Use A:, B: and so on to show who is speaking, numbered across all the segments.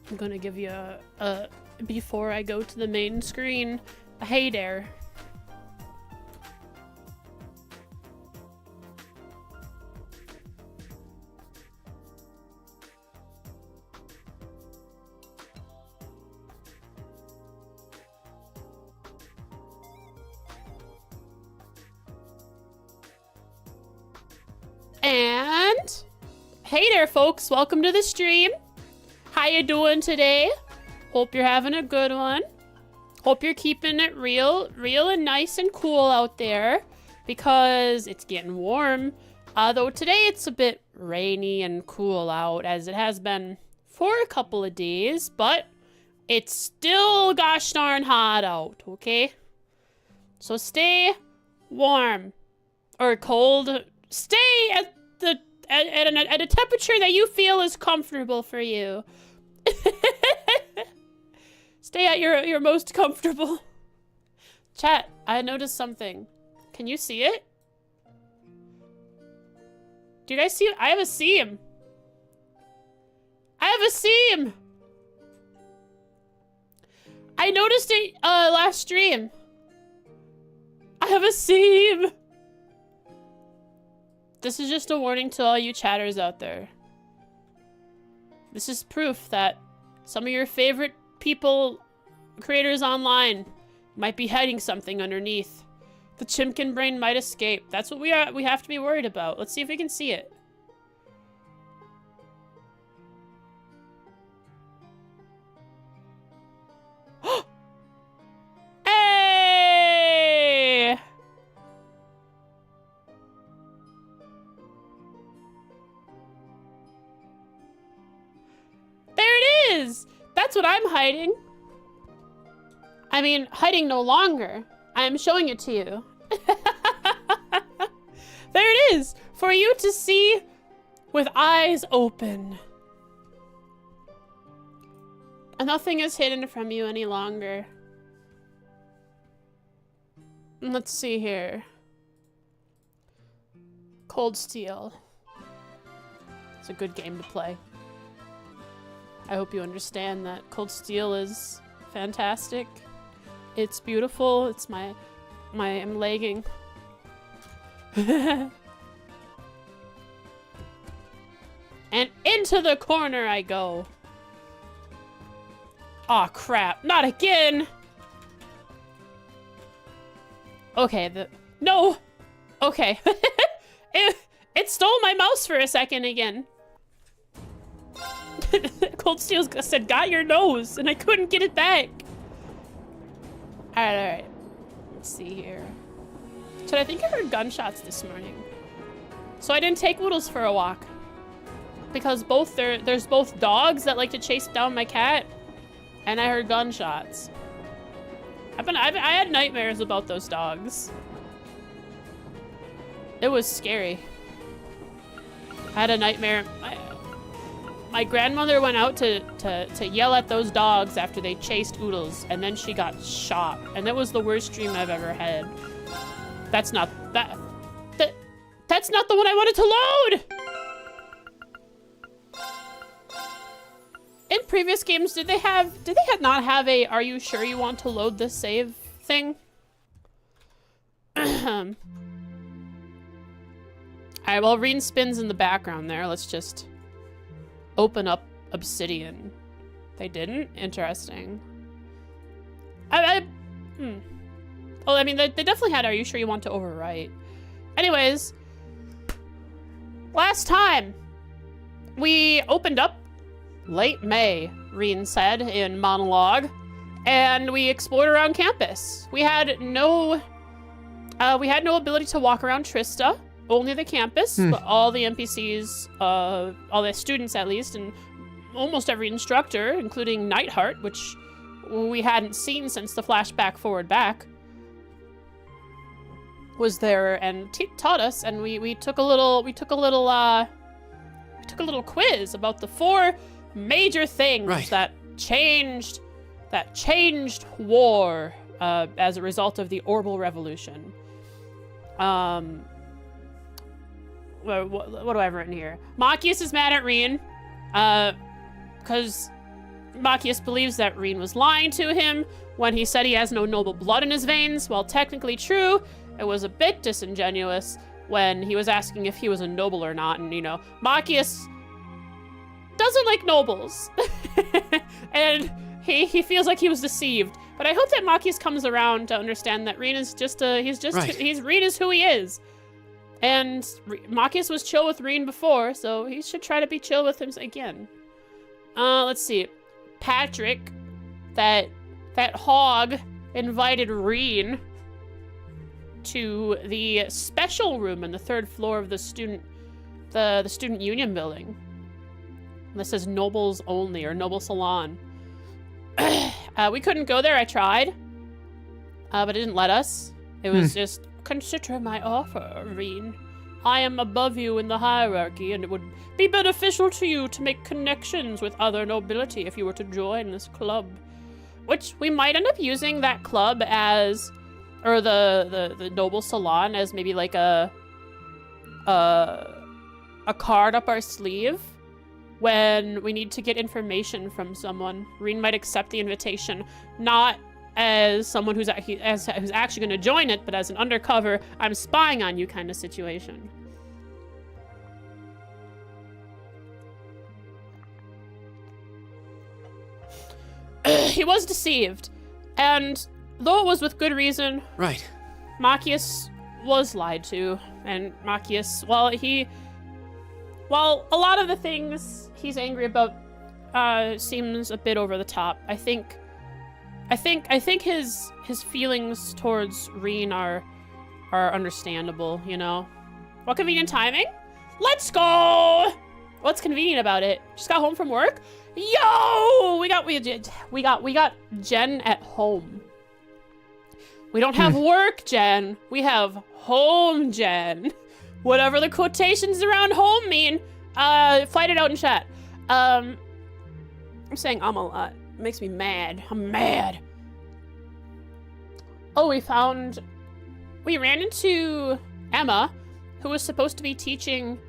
A: I'm gonna give you before I go to the main screen, a hey there. And hey there, folks. Welcome to the stream. How you doing today? Hope you're having a good one. Hope you're keeping it real and nice and cool out there because it's getting warm. Though today it's a bit rainy and cool out as it has been for a couple of days, but it's still gosh darn hot out, okay? So stay warm or cold. Stay at a temperature that you feel is comfortable for you. Stay at your most comfortable. Chat, I noticed something. Can you see it? Do you guys see it? I have a seam. I have a seam. I noticed it last stream. I have a seam. This is just a warning to all you chatters out there. This is proof that some of your favorite people, creators online, might be hiding something underneath. The chimkin brain might escape. That's what we have to be worried about. Let's see if we can see it. Hey! There it is! That's what I'm hiding. I mean, hiding no longer. I am showing it to you. There it is! For you to see with eyes open. And nothing is hidden from you any longer. Let's see here. Cold Steel. It's a good game to play. I hope you understand that Cold Steel is fantastic. It's beautiful. It's I'm lagging. And into the corner I go. Aw, crap. Not again! Okay, no! Okay. It stole my mouse for a second again. Cold Steel said, got your nose, and I couldn't get it back. Alright. Let's see here. So I think I heard gunshots this morning. So I didn't take Woodles for a walk. Because there's both dogs that like to chase down my cat, and I heard gunshots. I had nightmares about those dogs. It was scary. I had a nightmare. My grandmother went out to yell at those dogs after they chased Oodles, and then she got shot. And that was the worst dream I've ever had. That's not the one I wanted to load! In previous games, did they not have a "Are you sure you want to load this save" thing? Alright, well, Reen spins in the background there. Let's just open up Obsidian. They didn't? Interesting. Oh, I mean, they definitely had "Are you sure you want to overwrite?" Anyways, last time we opened up late May, Reen said in monologue, and we explored around campus. We had no ability to walk around Trista, only the campus, but all the NPCs, all the students at least, and almost every instructor, including Nightheart, which we hadn't seen since the flashback forward back, was there and taught us, and we took a little quiz about the 4 major things that changed war as a result of the Orbital Revolution. What do I have written here? Machias is mad at Reen because Machias believes that Reen was lying to him when he said he has no noble blood in his veins. While technically true, it was a bit disingenuous when he was asking if he was a noble or not. And, you know, Machias doesn't like nobles. And he feels like he was deceived. But I hope that Machias comes around to understand that Reen is just Reen is who he is. And Machias was chill with Reen before, so he should try to be chill with him again. Let's see. Patrick, that hog, invited Reen to the special room in the 3rd floor of the student union building. This says nobles only, or noble salon. We couldn't go there. I tried, but it didn't let us. It was just, consider my offer, Reen. I am above you in the hierarchy, and it would be beneficial to you to make connections with other nobility if you were to join this club. Which we might end up using that club as, or the noble salon as maybe like a card up our sleeve when we need to get information from someone. Reen might accept the invitation, not as someone who's actually going to join it, but as an undercover, I'm spying on you kind of situation. He was deceived, and though it was with good reason,
B: Right.
A: Machias was lied to, and Machias, while a lot of the things he's angry about seems a bit over the top, I think his feelings towards Reen are understandable, you know. What convenient timing? Let's go! What's convenient about it? Just got home from work? Yo! We got Jen at home. We don't have work, Jen. We have home, Jen. Whatever the quotations around home mean, fight it out in chat. I'm saying a lot. It makes me mad. I'm mad. Oh, we ran into Emma, who was supposed to be teaching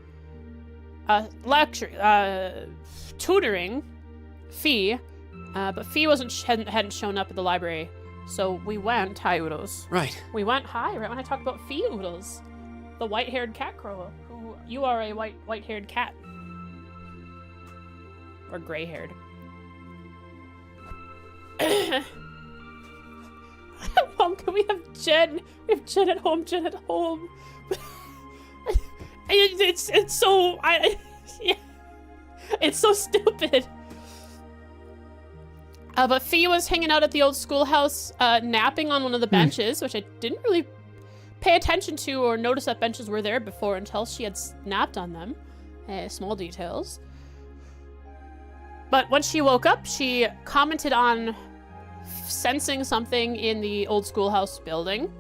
A: tutoring Fee, but Fee hadn't shown up at the library. So we went, hi Oodles.
B: Right.
A: We went right when I talked about Fee Oodles, the white-haired cat crow, who you are a white-haired cat. Or gray-haired. Mom, can we have Jen? We have Jen at home, Jen at home. It's so, yeah. It's so stupid. But Fee was hanging out at the old schoolhouse, napping on one of the benches, which I didn't really pay attention to or notice that benches were there before until she had napped on them. Small details. But when she woke up, she commented on sensing something in the old schoolhouse building,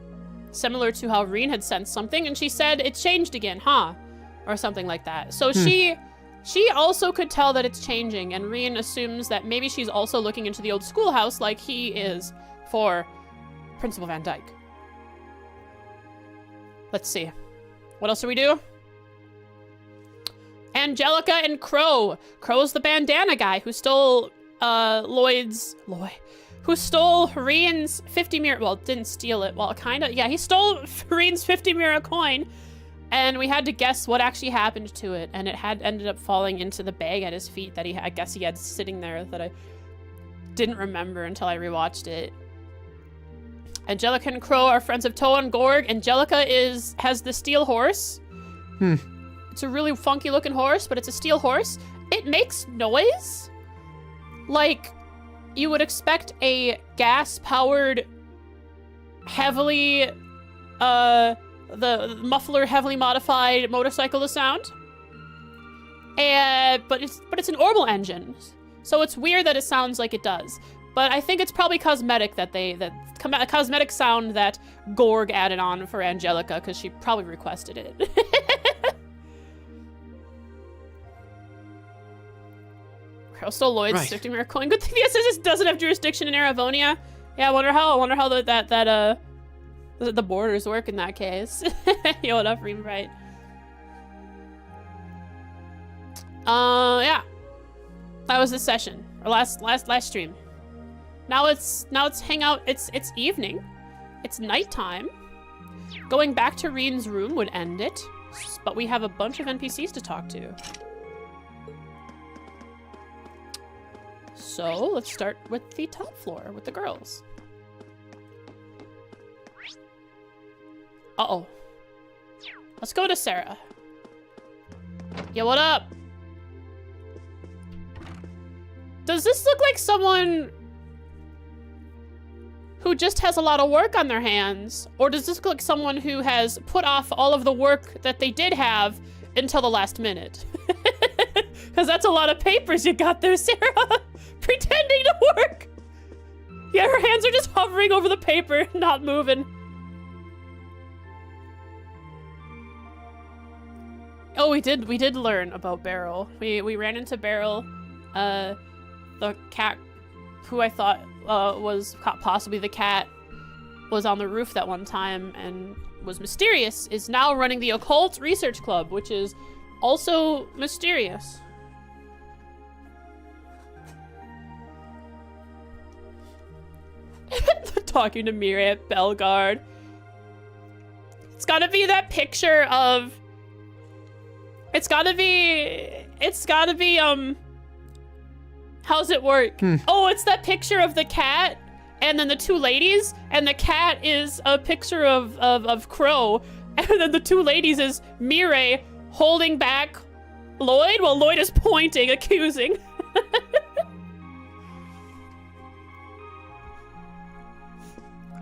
A: similar to how Reen had sensed something, and she said, it changed again, huh? Or something like that. So she also could tell that it's changing, and Reen assumes that maybe she's also looking into the old schoolhouse like he is for Principal Van Dyke. Let's see. What else do we do? Angelica and Crow. Crow's the bandana guy who stole who stole Reen's 50 mirror, well, didn't steal it, well, kinda, yeah, he stole Reen's 50 mirror coin, and we had to guess what actually happened to it, and it had ended up falling into the bag at his feet that I guess he had sitting there that I didn't remember until I rewatched it. Angelica and Crow are friends of Toa and Gorg. Angelica has the steel horse. It's a really funky looking horse, but it's a steel horse. It makes noise like you would expect a gas-powered, heavily, the muffler heavily modified motorcycle to sound. But it's an Orbital engine, so it's weird that it sounds like it does. But I think it's probably cosmetic cosmetic sound that Gorg added on for Angelica because she probably requested it. Crow stole Lloyd's 50 mirror coin. Good thing the SS doesn't have jurisdiction in Aravonia. Yeah, I wonder how the borders work in that case. Yo, enough Reem, right? Yeah. That was this session, or last stream. Now it's hangout. It's evening. It's nighttime. Going back to Reen's room would end it, but we have a bunch of NPCs to talk to. So let's start with the top floor with the girls. Uh-oh. Let's go to Sarah. Yeah, what up? Does this look like someone who just has a lot of work on their hands? Or does this look like someone who has put off all of the work that they did have until the last minute? Because that's a lot of papers you got there, Sarah. Pretending to work. Yeah, her hands are just hovering over the paper, not moving. Oh, we did learn about Beryl. We ran into Beryl, the cat who I thought was possibly the cat was on the roof that one time and was mysterious, is now running the Occult Research Club, which is also mysterious. Talking to Mirai at Bellegarde. It's gotta be that picture of... It's gotta be, how's it work? Oh, it's that picture of the cat and then the two ladies, and the cat is a picture of Crow, and then the two ladies is Mirai holding back Lloyd while Lloyd is pointing, accusing.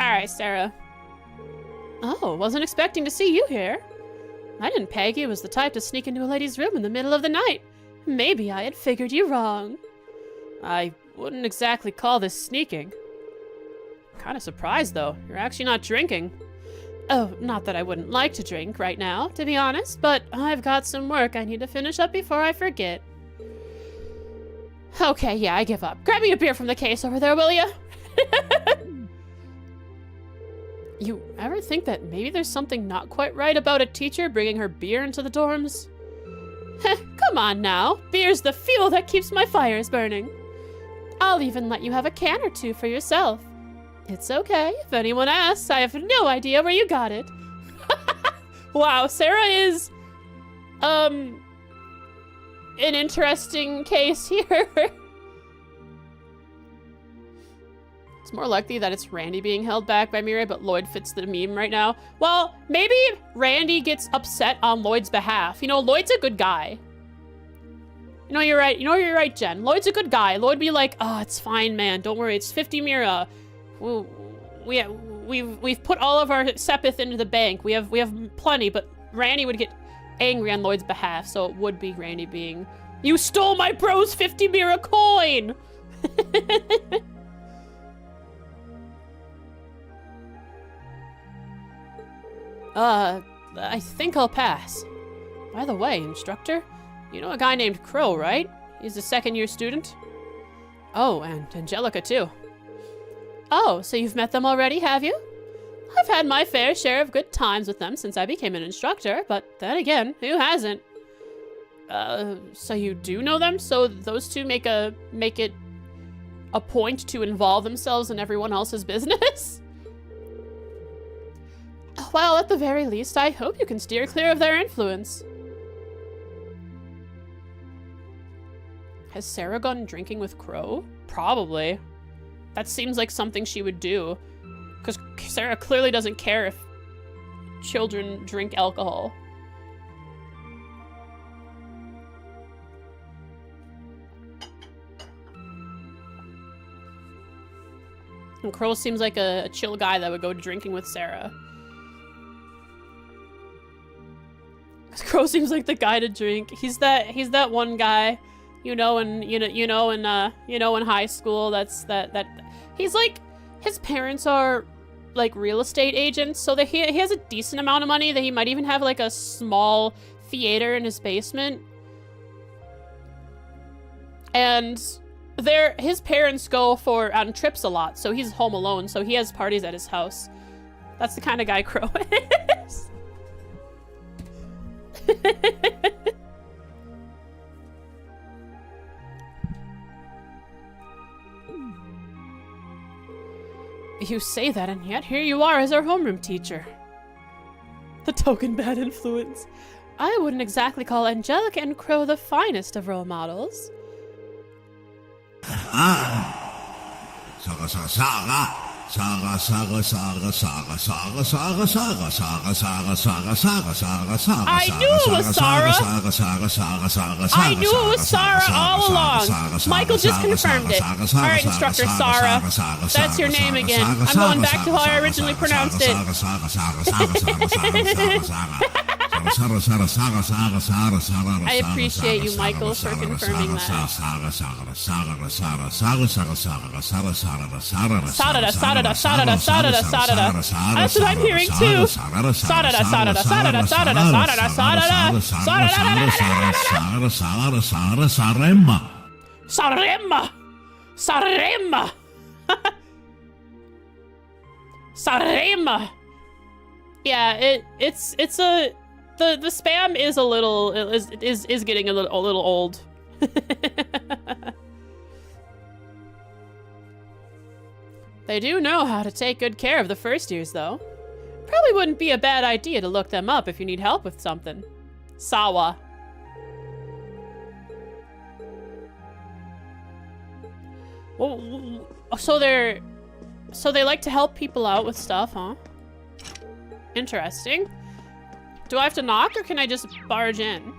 A: All right, Sarah. Oh, wasn't expecting to see you here. I didn't peg you as the type to sneak into a lady's room in the middle of the night. Maybe I had figured you wrong. I wouldn't exactly call this sneaking. Kind of surprised, though. You're actually not drinking. Oh, not that I wouldn't like to drink right now, to be honest, but I've got some work I need to finish up before I forget. Okay, yeah, I give up. Grab me a beer from the case over there, will ya? You ever think that maybe there's something not quite right about a teacher bringing her beer into the dorms? Heh, come on now. Beer's the fuel that keeps my fires burning. I'll even let you have a can or two for yourself. It's okay. If anyone asks, I have no idea where you got it. Wow, Sarah is, an interesting case here. It's more likely that it's Randy being held back by Mirai, but Lloyd fits the meme right now. Well, maybe Randy gets upset on Lloyd's behalf. You know, Lloyd's a good guy. You know, you're right. You know, you're right, Jen. Lloyd's a good guy. Lloyd be like, oh, it's fine, man. Don't worry. It's 50 Mira. We've put all of our Sepith into the bank. We have plenty, but Randy would get angry on Lloyd's behalf, so it would be Randy being, you stole my bro's 50 Mira coin! I think I'll pass. By the way, instructor, you know a guy named Crow, right? He's a second-year student. Oh, and Angelica, too. Oh, so you've met them already, have you? I've had my fair share of good times with them since I became an instructor, but then again, who hasn't? So you do know them? So those two make it a point to involve themselves in everyone else's business? Well, at the very least, I hope you can steer clear of their influence. Has Sarah gone drinking with Crow? Probably. That seems like something she would do. Because Sarah clearly doesn't care if children drink alcohol. And Crow seems like a chill guy that would go drinking with Sarah. Crow seems like the guy to drink. He's that one guy, in high school. That he's like, his parents are like real estate agents, so that he has a decent amount of money. That he might even have like a small theater in his basement. And his parents go on trips a lot, so he's home alone. So he has parties at his house. That's the kind of guy Crow is. You say that, and yet here you are as our homeroom teacher. The token bad influence. I wouldn't exactly call Angelica and Crow the finest of role models.
B: I
A: knew it was Sarah. I knew it was Sarah all along. Michael just confirmed it. All right, instructor Sarah. That's your name again. I'm going back to how I originally pronounced it. I appreciate you, Michael, for confirming that. Sarada. That's what I'm hearing too. Sarada. Sarema. Yeah, it's a the spam is a little is getting a little old. They do know how to take good care of the first years, though. Probably wouldn't be a bad idea to look them up if you need help with something. Sawa. Well, so they like to help people out with stuff, huh? Interesting. Do I have to knock, or can I just barge in?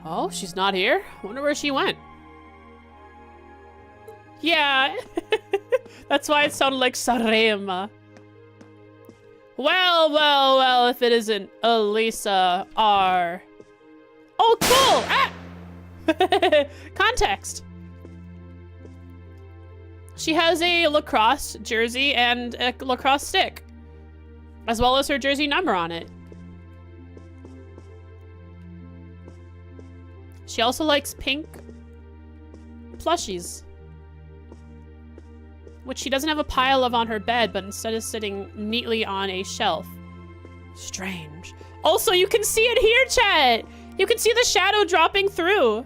A: Oh, she's not here? Wonder where she went. Yeah, that's why it sounded like Sarema. Well, if it isn't Elisa R. Oh, cool! Ah! Context. She has a lacrosse jersey and a lacrosse stick, as well as her jersey number on it. She also likes pink plushies, which she doesn't have a pile of on her bed, but instead is sitting neatly on a shelf. Strange. Also, you can see it here, chat! You can see the shadow dropping through.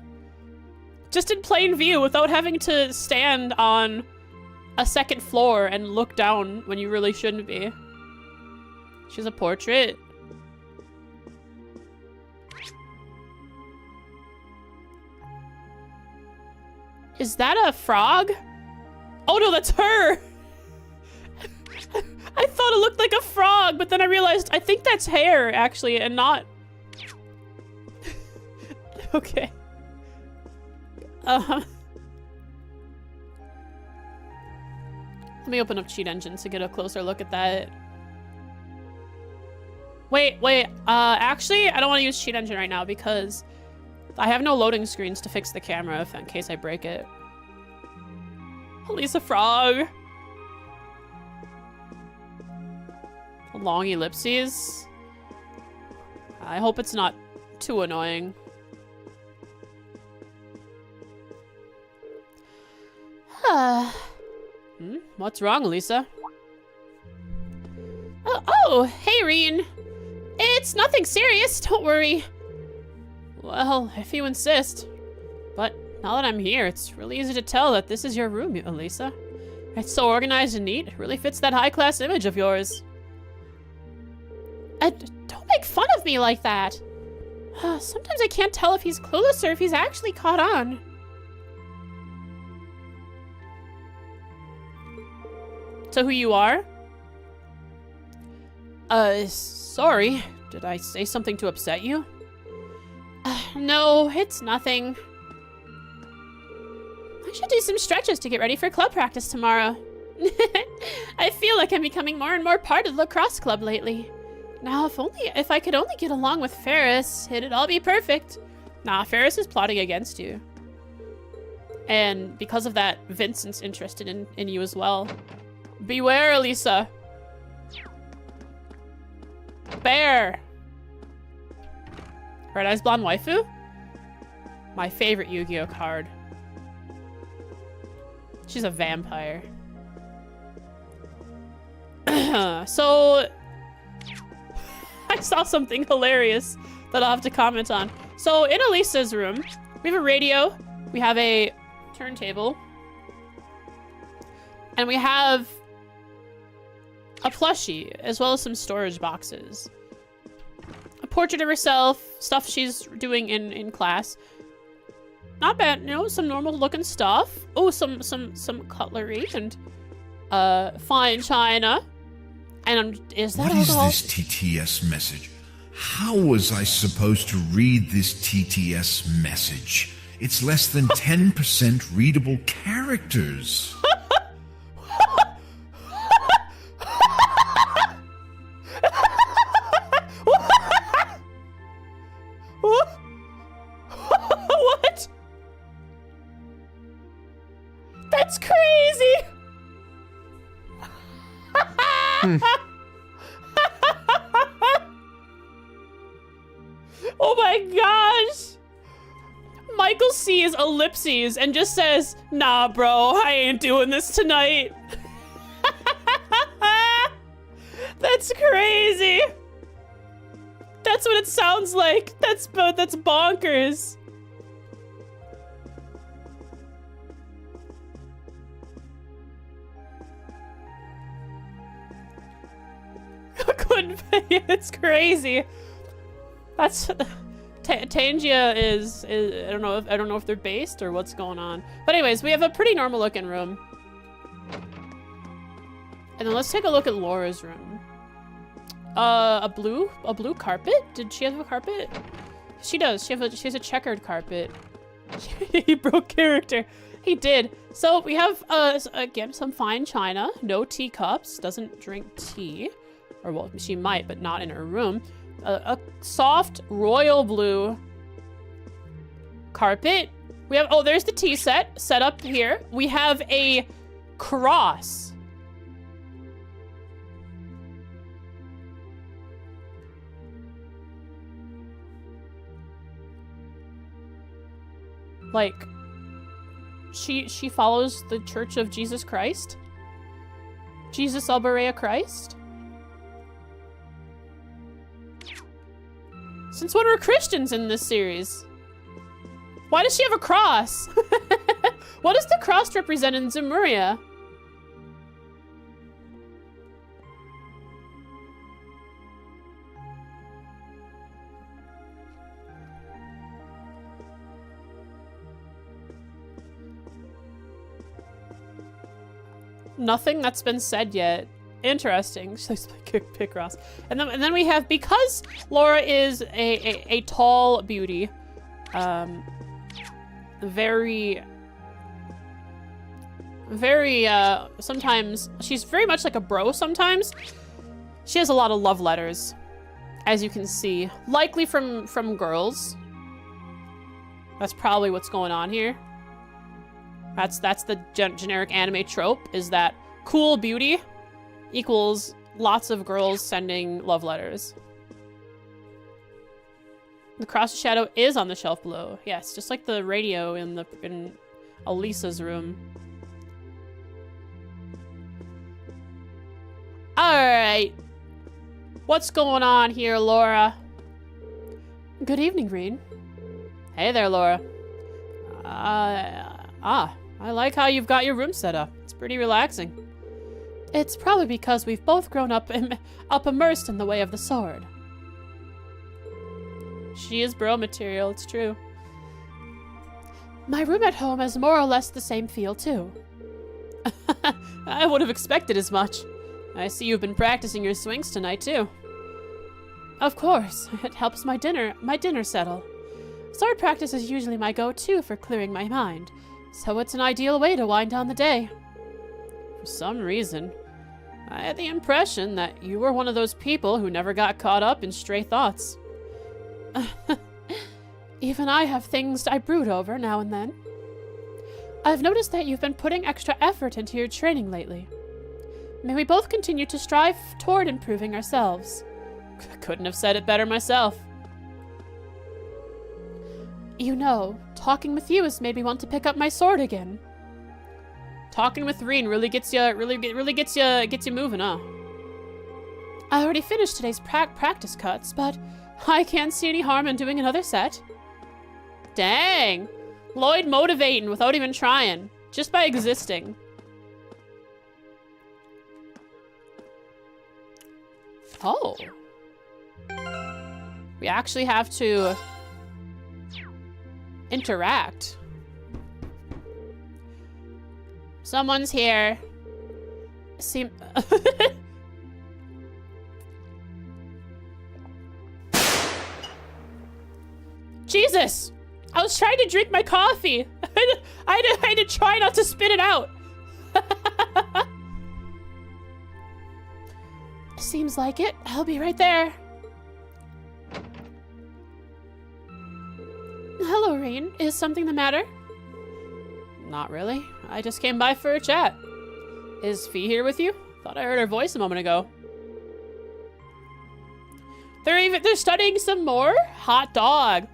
A: Just in plain view, without having to stand on a second floor and look down when you really shouldn't be. She's a portrait. Is that a frog? Oh no, that's her! I thought it looked like a frog, but then I realized I think that's hair, actually, and not... Okay. Let me open up Cheat Engine to get a closer look at that. Wait, actually, I don't want to use Cheat Engine right now because I have no loading screens to fix the camera in case I break it. Elisa Frog. Long ellipses. I hope it's not too annoying. What's wrong, Elisa? Oh, hey, Reen. It's nothing serious, don't worry. Well, if you insist. But now that I'm here, it's really easy to tell that this is your room, Elisa. It's so organized and neat. It really fits that high-class image of yours. Don't make fun of me like that. Sometimes I can't tell if he's clueless or if he's actually caught on. So who you are? Sorry. Did I say something to upset you? No, it's nothing. I should do some stretches to get ready for club practice tomorrow. I feel like I'm becoming more and more part of the lacrosse club lately. Now, if I could only get along with Ferris, it'd all be perfect. Nah, Ferris is plotting against you. And because of that, Vincent's interested in you as well. Beware, Elisa. Bear. Red Eyes Blonde Waifu? My favorite Yu-Gi-Oh card. She's a vampire. So... I saw something hilarious that I'll have to comment on. So in Elisa's room, we have a radio, we have a turntable, And we have a plushie, as well as some storage boxes. A portrait of herself, stuff she's doing in class. Not bad, you know, some normal looking stuff. Oh, some cutlery and fine china. And is that alcohol?
B: What is this TTS message? How was I supposed to read this TTS message? It's less than 10% readable characters.
A: What? That's crazy. Oh my gosh. Michael sees ellipses and just says, nah, bro, I ain't doing this tonight. That's crazy. That's what it sounds like. That's bonkers. I couldn't pay it. It's crazy. That's Tangia is I don't know if they're based or what's going on. But anyways, we have a pretty normal looking room. And then let's take a look at Laura's room. A blue carpet? Did she have a carpet? She does. She has a checkered carpet. He broke character. He did. So we have again some fine china, no teacups, doesn't drink tea. Or well, she might, but not in her room. A soft royal blue carpet. We have, oh, there's the tea set up here. We have a cross. Like, she follows the Church of Jesus Christ? Jesus Alberea Christ? Since when were Christians in this series? Why does she have a cross? What does the cross represent in Zemuria? Nothing that's been said yet. Interesting. Pick Ross. And then we have, because Laura is a tall beauty, very sometimes she's very much like a bro sometimes. She has a lot of love letters, as you can see, likely from girls. That's probably what's going on here. That's the generic anime trope, is that cool beauty equals lots of girls sending love letters. The cross of shadow is on the shelf below. Yes, just like the radio in Elisa's room. Alright. What's going on here, Laura? Good evening, Reed. Hey there, Laura. I like how you've got your room set up. It's pretty relaxing. It's probably because we've both grown up immersed in the way of the sword. She is bro material, it's true. My room at home has more or less the same feel, too. I would have expected as much. I see you've been practicing your swings tonight, too. Of course, it helps my dinner settle. Sword practice is usually my go-to for clearing my mind, so it's an ideal way to wind down the day. For some reason, I had the impression that you were one of those people who never got caught up in stray thoughts. Even I have things I brood over now and then. I've noticed that you've been putting extra effort into your training lately. May we both continue to strive toward improving ourselves. Couldn't have said it better myself. You know, talking with you has made me want to pick up my sword again. Talking with Reen really gets you moving, huh? I already finished today's practice cuts, but I can't see any harm in doing another set. Dang. Lloyd motivating without even trying, just by existing. Oh. We actually have to interact. Someone's here. Jesus! I was trying to drink my coffee. I had to try not to spit it out. Seems like it. I'll be right there. Hello, Rain. Is something the matter? Not really. I just came by for a chat. Is Fee here with you? Thought I heard her voice a moment ago. They're studying some more? Hot dog.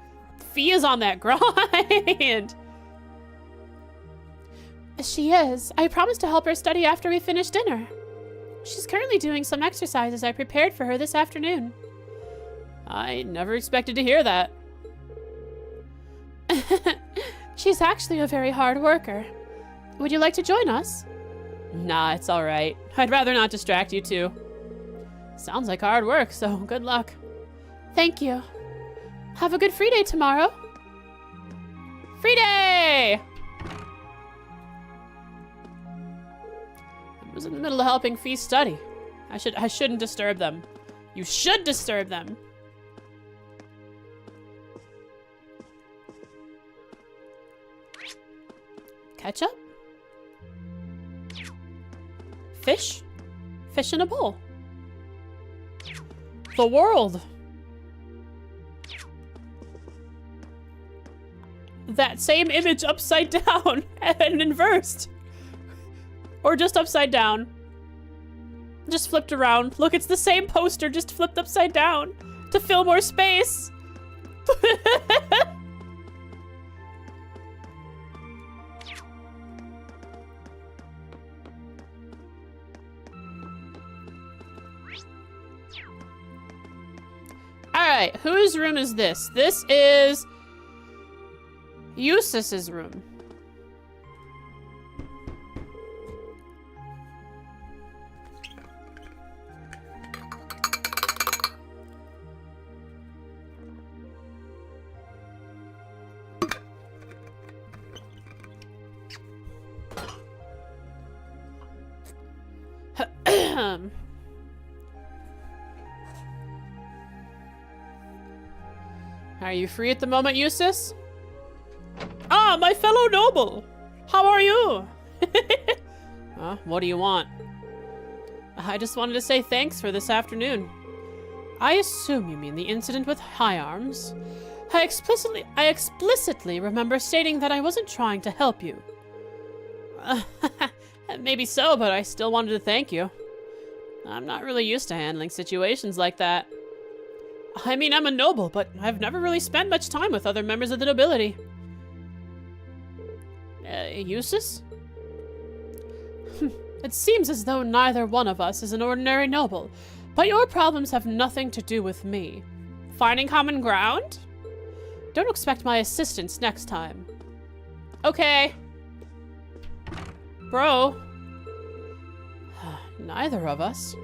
A: Fee is on that grind. She is. I promised to help her study after we finish dinner. She's currently doing some exercises I prepared for her this afternoon. I never expected to hear that. She's actually a very hard worker. Would you like to join us? Nah, it's all right. I'd rather not distract you two. Sounds like hard work, so good luck. Thank you. Have a good free day tomorrow. Free day! I was in the middle of helping Fee study. I shouldn't disturb them. You should disturb them. Ketchup? Fish? Fish in a bowl. The world. That same image upside down and inversed. Or just upside down. Just flipped around. Look, it's the same poster, just flipped upside down to fill more space. Alright, whose room is this? This is Eustace's room. Are you free at the moment, Eustace? Ah, my fellow noble! How are you? What do you want? I just wanted to say thanks for this afternoon. I assume you mean the incident with High Arms. I explicitly remember stating that I wasn't trying to help you. Maybe so, but I still wanted to thank you. I'm not really used to handling situations like that. I mean, I'm a noble, but I've never really spent much time with other members of the nobility. Eustace? It seems as though neither one of us is an ordinary noble, but your problems have nothing to do with me. Finding common ground? Don't expect my assistance next time. Okay. Bro. Neither of us.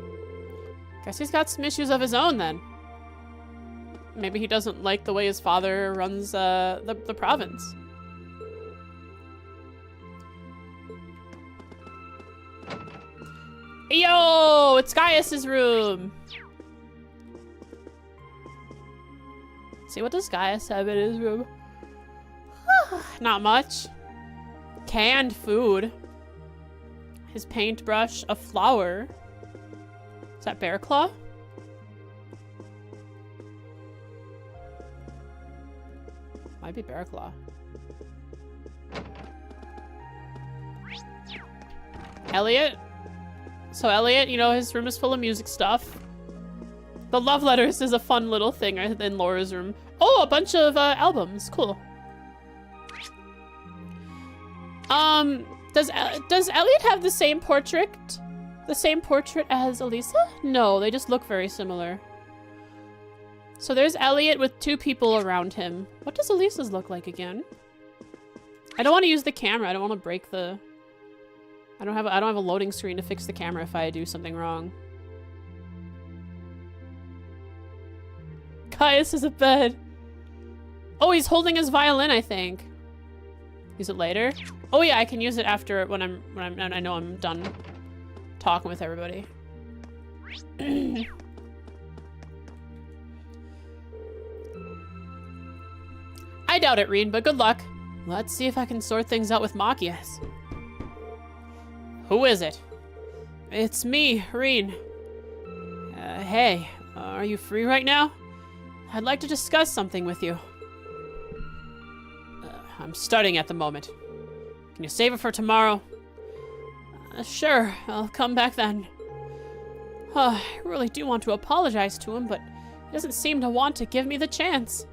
A: Guess he's got some issues of his own then. Maybe he doesn't like the way his father runs the province. Yo, it's Gaius's room. See, what does Gaius have in his room? Not much. Canned food. His paintbrush, a flower. Is that Bear Claw? Might be Bear Claw. Elliot? So Elliot, you know, his room is full of music stuff. The love letters is a fun little thing in Laura's room. Oh, a bunch of albums. Cool. Does Elliot have the same portrait? The same portrait as Elisa? No, they just look very similar. So there's Elliot with two people around him. What does Elisa's look like again? I don't want to use the camera. I don't want to break the... I don't have a loading screen to fix the camera if I do something wrong. Gaius is a bed. Oh, he's holding his violin, I think. Use it later? Oh yeah, I can use it after when I know I'm done talking with everybody. I doubt it, Reen, but good luck. Let's see if I can sort things out with Machias. Who is it? It's me, Reen. Hey, are you free right now? I'd like to discuss something with you. I'm studying at the moment. Can you save it for tomorrow? Sure, I'll come back then. I really do want to apologize to him, but he doesn't seem to want to give me the chance.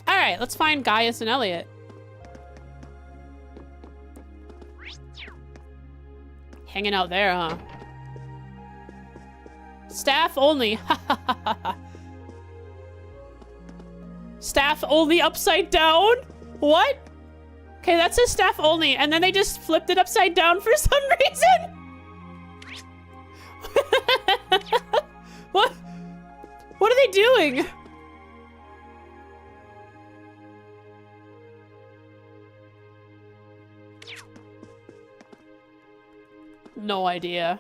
A: Alright, let's find Gaius and Elliot. Hanging out there, huh? Staff only. Staff only upside down? What? Okay, that says staff only, and then they just flipped it upside down for some reason. What? What are they doing? No idea.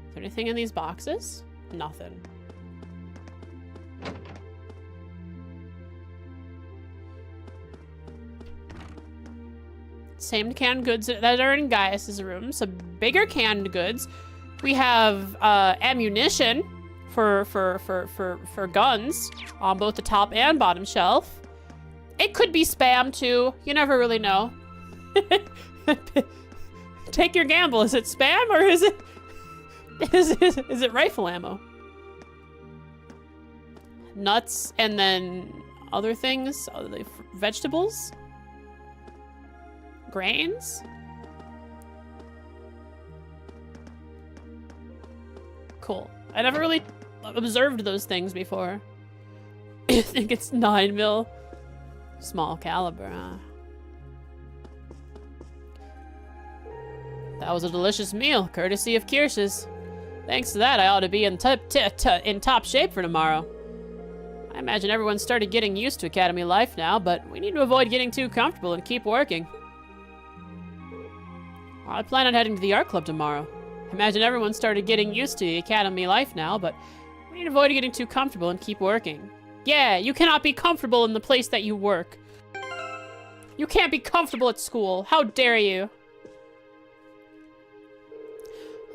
A: Is there anything in these boxes? Nothing. Same canned goods that are in Gaius's room. Some bigger canned goods. We have ammunition for guns on both the top and bottom shelf. It could be spam too. You never really know. Take your gamble. Is it spam or is it rifle ammo? Nuts and then other things. Vegetables? Grains? Cool. I never really observed those things before. I think it's 9mm. Small caliber, huh? That was a delicious meal, courtesy of Kirsch's. Thanks to that, I ought to be in top shape for tomorrow. I imagine everyone started getting used to Academy life now, but we need to avoid getting too comfortable and keep working. I plan on heading to the art club tomorrow. I imagine everyone started getting used to the Academy life now, but we need to avoid getting too comfortable and keep working. Yeah, you cannot be comfortable in the place that you work. You can't be comfortable at school. How dare you?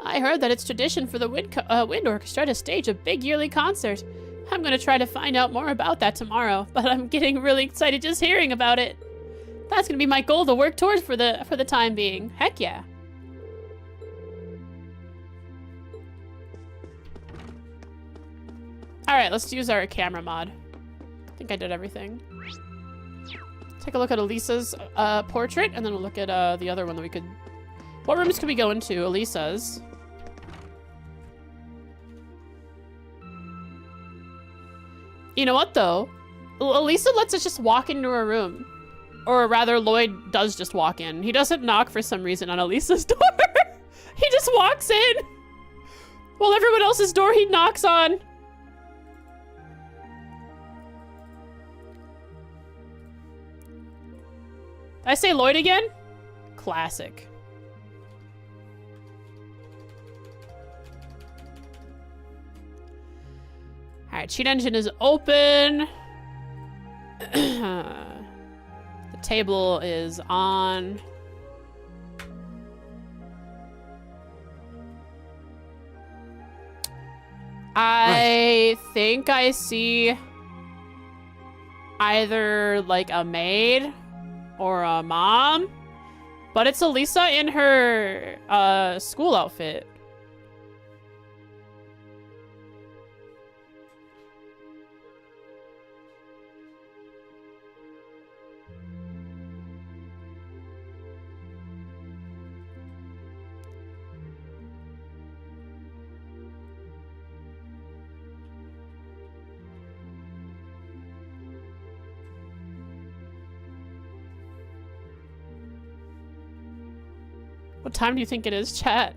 A: I heard that it's tradition for the wind orchestra to stage a big yearly concert. I'm gonna try to find out more about that tomorrow, but I'm getting really excited just hearing about it. That's gonna be my goal to work towards for the time being. Heck yeah. Alright, let's use our camera mod. I think I did everything. Take a look at Elisa's portrait, and then we'll look at the other one that we could... What rooms could we go into? Elisa's. You know what, though? Elisa lets us just walk into her room. Or rather, Lloyd does just walk in. He doesn't knock for some reason on Elisa's door. He just walks in. While everyone else's door he knocks on. Did I say Lloyd again? Classic. Alright, cheat engine is open. The table is on. I think I see either like a maid or a mom, but it's Elisa in her school outfit. What time do you think it is, chat?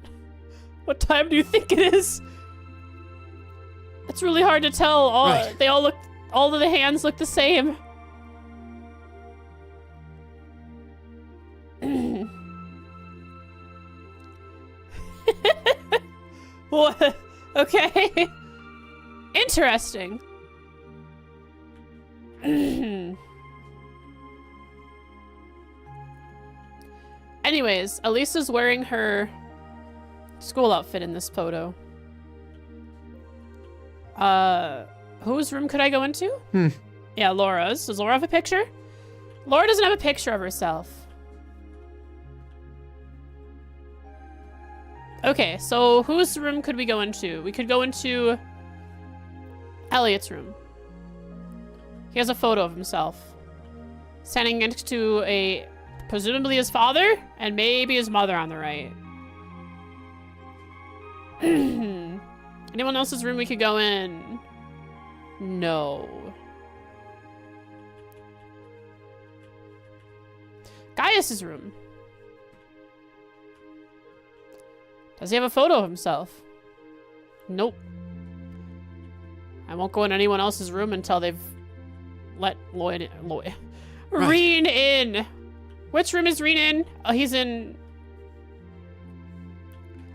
A: What time do you think it is? It's really hard to tell. All of the hands look the same. What? Okay. Interesting. Anyways, Elisa's wearing her school outfit in this photo. Whose room could I go into? Yeah, Laura's. Does Laura have a picture? Laura doesn't have a picture of herself. Okay, so whose room could we go into? We could go into Elliot's room. He has a photo of himself standing next to presumably his father and maybe his mother on the right. Anyone else's room we could go in? No. Gaius's room. Does he have a photo of himself? Nope. I won't go in anyone else's room until they've let Lloyd. Right. Reen in. Which room is Reen in? Oh, he's in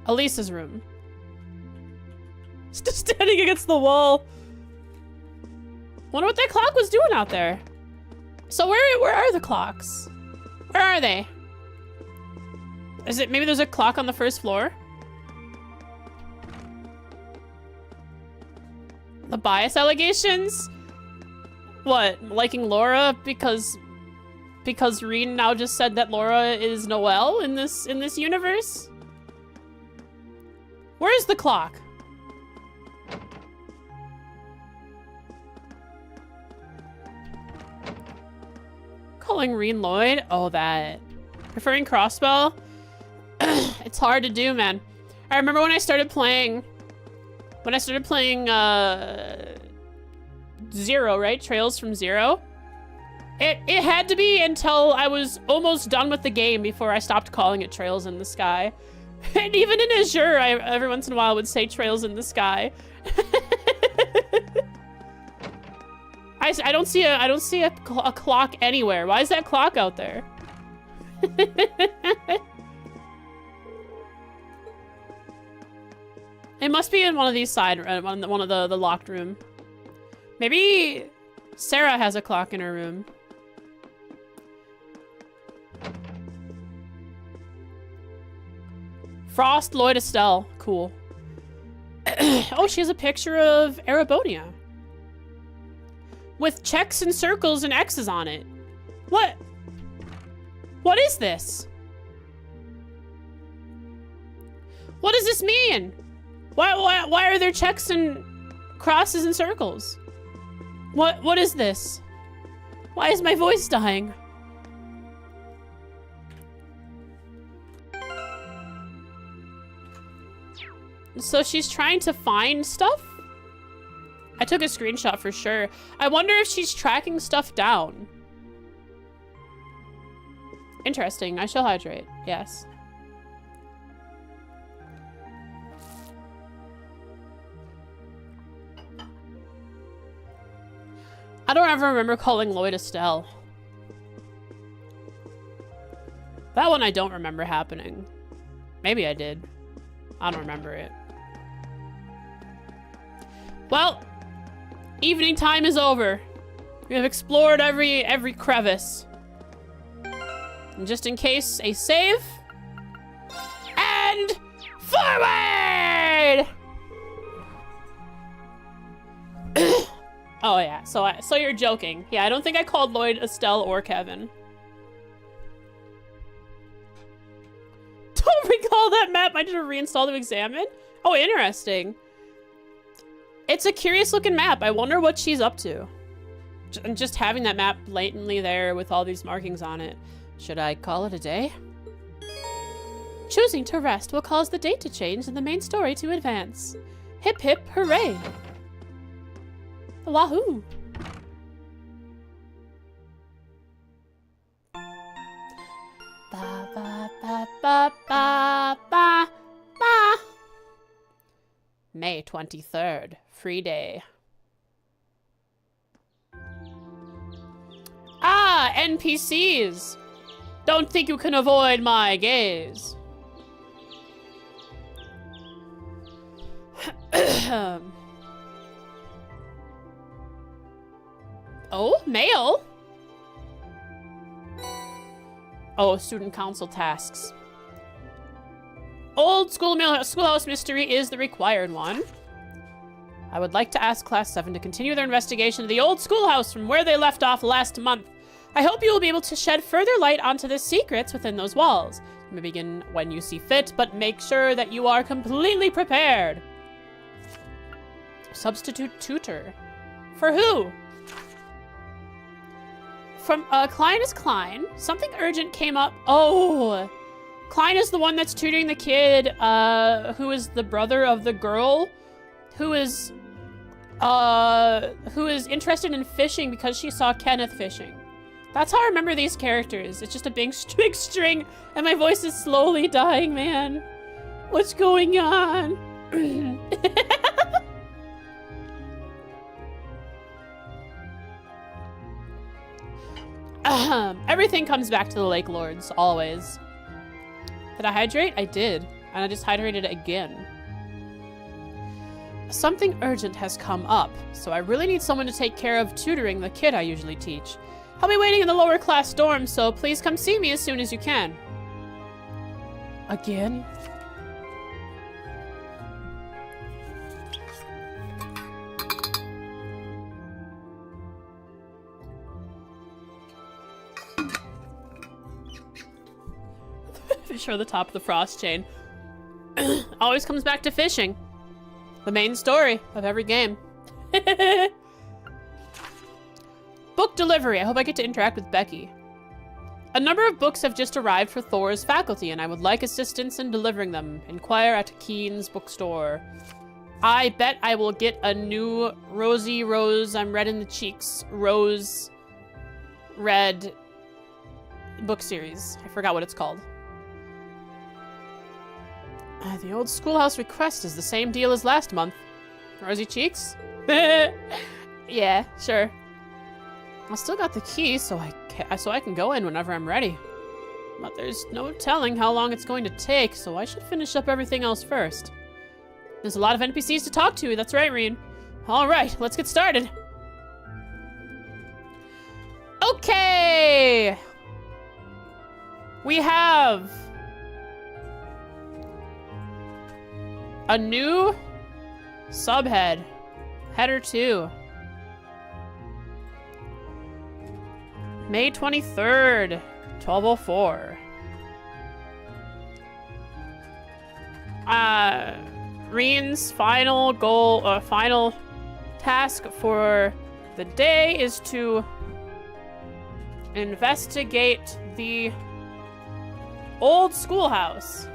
A: Elisa's room. Just standing against the wall. Wonder what that clock was doing out there. So where are the clocks? Where are they? Is it maybe there's a clock on the first floor? The bias allegations? What, liking Laura because Reen now just said that Laura is Noelle in this universe? Where is the clock? Calling Reen Lloyd? Oh, that. Preferring Crossbell? It's hard to do, man. I remember when I started playing Zero, right? Trails from Zero. It had to be until I was almost done with the game before I stopped calling it Trails in the Sky. And even in Azure, I every once in a while would say Trails in the Sky. I don't see a clock anywhere. Why is that clock out there? It must be in one of these one of the locked room. Maybe Sarah has a clock in her room. Frost Lloyd Estelle. Cool. Oh, she has a picture of Erebonia. With checks and circles and X's on it. What? What is this? What does this mean? Why are there checks and crosses and circles? What is this? Why is my voice dying? So she's trying to find stuff? I took a screenshot for sure. I wonder if she's tracking stuff down. Interesting. I shall hydrate. Yes. I don't ever remember calling Lloyd Estelle. That one I don't remember happening. Maybe I did. I don't remember it. Well, evening time is over. We have explored every crevice. And just in case, a save. And forward! Oh yeah, so you're joking. Yeah, I don't think I called Lloyd Estelle or Kevin. Don't recall that map. I need to reinstall to examine. Oh, interesting. It's a curious looking map. I wonder what she's up to. And just having that map blatantly there with all these markings on it. Should I call it a day? Choosing to rest will cause the date to change and the main story to advance. Hip hip hooray. Wahoo. Ba ba ba ba ba. May 23rd. Free day. Ah, NPCs! Don't think you can avoid my gaze. Oh, mail? Oh, student council tasks. Old schoolhouse mystery is the required one. I would like to ask Class 7 to continue their investigation of the old schoolhouse from where they left off last month. I hope you will be able to shed further light onto the secrets within those walls. You may begin when you see fit, but make sure that you are completely prepared. Substitute tutor. For who? From, Klein is Klein. Something urgent came up. Oh, Klein is the one that's tutoring the kid, who is the brother of the girl who is interested in fishing because she saw Kenneth fishing. That's how I remember these characters. It's just a big string, and my voice is slowly dying, man. What's going on? Everything comes back to the Lake Lords, always. Did I hydrate? I did. And I just hydrated again. Something urgent has come up, so I really need someone to take care of tutoring the kid I usually teach. I'll be waiting in the lower class dorm, so please come see me as soon as you can. Again? Fish are the top of the frost chain. Always comes back to fishing. The main story of every game. Book delivery. I hope I get to interact with Becky. A number of books have just arrived for Thor's faculty, and I would like assistance in delivering them. Inquire at Keen's bookstore. I bet I will get a new Rosy Rose, I'm red in the cheeks, Rose Red book series. I forgot what it's called. The old schoolhouse request is the same deal as last month. Rosy cheeks? Yeah, sure. I still got the key, so I can go in whenever I'm ready. But there's no telling how long it's going to take, so I should finish up everything else first. There's a lot of NPCs to talk to, that's right, Reen. Alright, let's get started. Okay! We have a new subhead. Header 2. May 23rd, 1204. Reen's final goal, final task for the day is to investigate the old schoolhouse.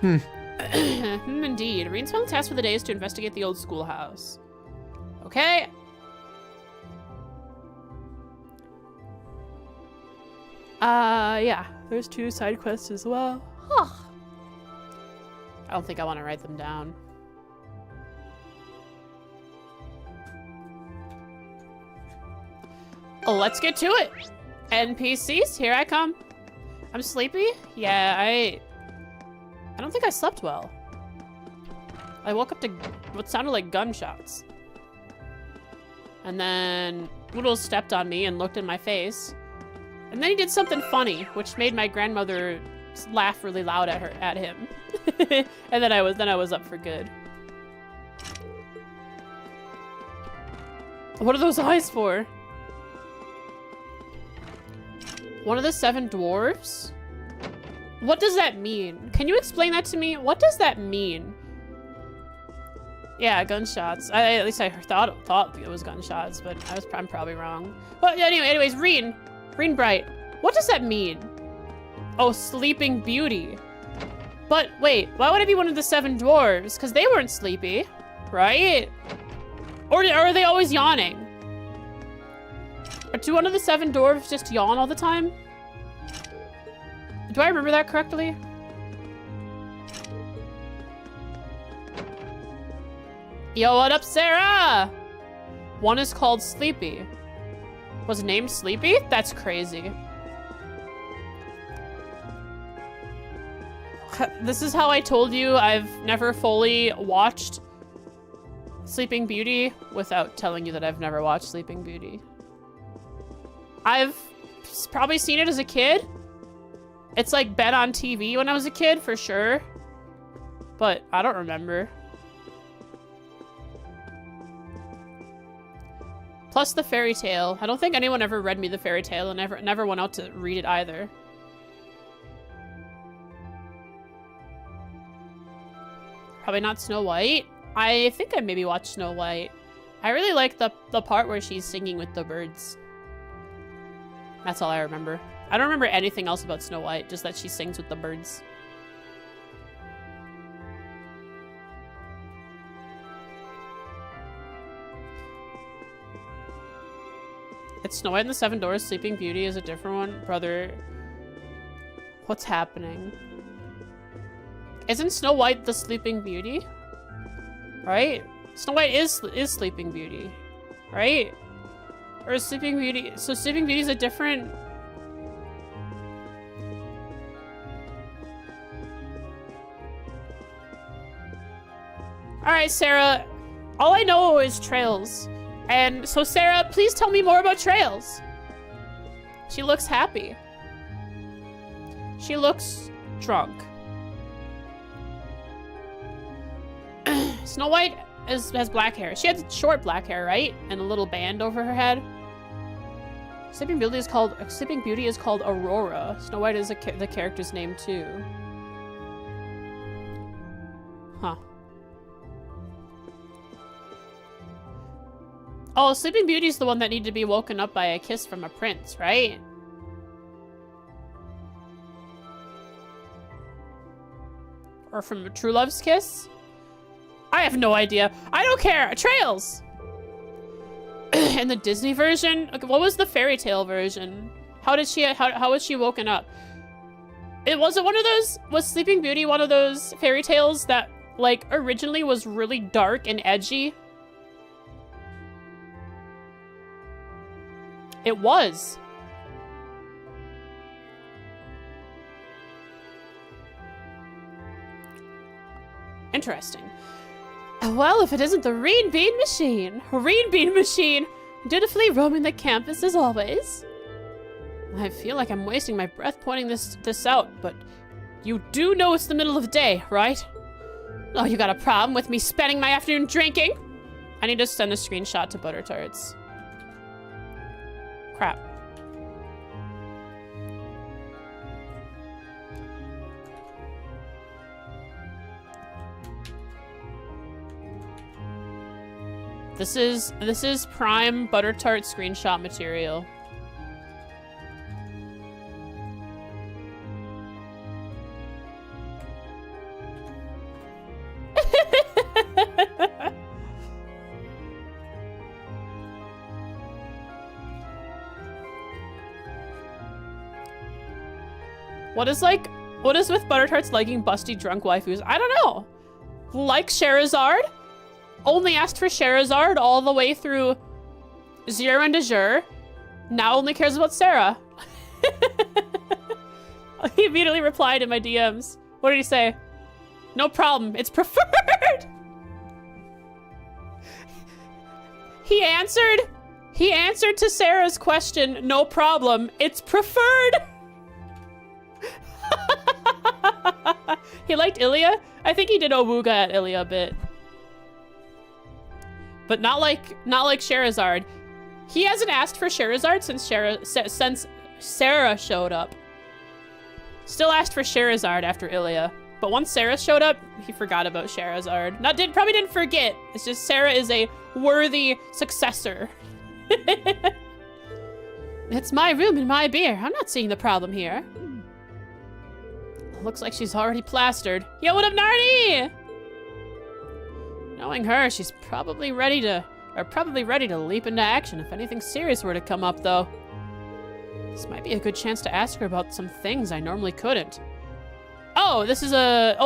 A: Indeed. Reen's final task for the day is to investigate the old schoolhouse. Okay. Yeah. There's 2 side quests as well. Huh. I don't think I want to write them down. Let's get to it. NPCs, here I come. I'm sleepy? Yeah, I don't think I slept well. I woke up to what sounded like gunshots. And then Oodles stepped on me and looked in my face. And then he did something funny, which made my grandmother laugh really loud at him. And then I was up for good. What are those eyes for? One of the 7 dwarves? What does that mean? Can you explain that to me? What does that mean? Yeah, gunshots. At least I thought it was gunshots, but I'm probably wrong. Well, anyways, Reen Bright. What does that mean? Oh, Sleeping Beauty. But wait, why would it be one of the 7 dwarves? Because they weren't sleepy, right? Or are they always yawning? Or do one of the 7 dwarves just yawn all the time? Do I remember that correctly? Yo, what up, Sarah? One is called Sleepy. Was named Sleepy? That's crazy. This is how I told you I've never fully watched Sleeping Beauty without telling you that I've never watched Sleeping Beauty. I've probably seen it as a kid. It's like been on TV when I was a kid for sure, but I don't remember. Plus the fairy tale. I don't think anyone ever read me the fairy tale and never went out to read it either. Probably not Snow White. I think I maybe watched Snow White. I really like the part where she's singing with the birds. That's all I remember. I don't remember anything else about Snow White, just that she sings with the birds. It's Snow White and the Seven Dwarfs. Sleeping Beauty is a different one. Brother, what's happening? Isn't Snow White the Sleeping Beauty? Right? Snow White is Sleeping Beauty, right? Or is Sleeping Beauty... So Sleeping Beauty is a different... Alright, Sarah. All I know is Trails. And so, Sarah, please tell me more about Trails. She looks happy. She looks drunk. Snow White has black hair. She had short black hair, right? And a little band over her head. Sleeping Beauty is called Aurora. Snow White is the character's name too. Huh. Oh, Sleeping Beauty's the one that needed to be woken up by a kiss from a prince, right? Or from a true love's kiss? I have no idea. I don't care. Trails! In the Disney version? Okay, what was the fairy tale version? How was she woken up? Was Sleeping Beauty one of those fairy tales that, like, originally was really dark and edgy? It was. Interesting. Well, if it isn't the Reed Bean Machine. Reed Bean Machine, dutifully roaming the campus as always. I feel like I'm wasting my breath pointing this out, but you do know it's the middle of the day, right? Oh, you got a problem with me spending my afternoon drinking? I need to send a screenshot to Butter Tarts. Crap. This is prime Butter Tart screenshot material. What is with Butter Tarts liking busty drunk waifus? I don't know. Like Charizard? Only asked for Charizard all the way through Zero and Azure. Now only cares about Sarah. He immediately replied in my DMs. What did he say? No problem, it's preferred. He answered to Sarah's question, no problem, it's preferred. He liked Ilya? I think he did Owuga at Ilya a bit. But not like Charizard. He hasn't asked for Charizard since Sarah showed up. Still asked for Charizard after Ilya. But once Sarah showed up, he forgot about Charizard. Probably didn't forget. It's just Sarah is a worthy successor. It's my room and my beer. I'm not seeing the problem here. Looks like she's already plastered. Yo, what up, Nardi? Knowing her, she's probably ready to leap into action if anything serious were to come up, though. This might be a good chance to ask her about some things I normally couldn't. Oh,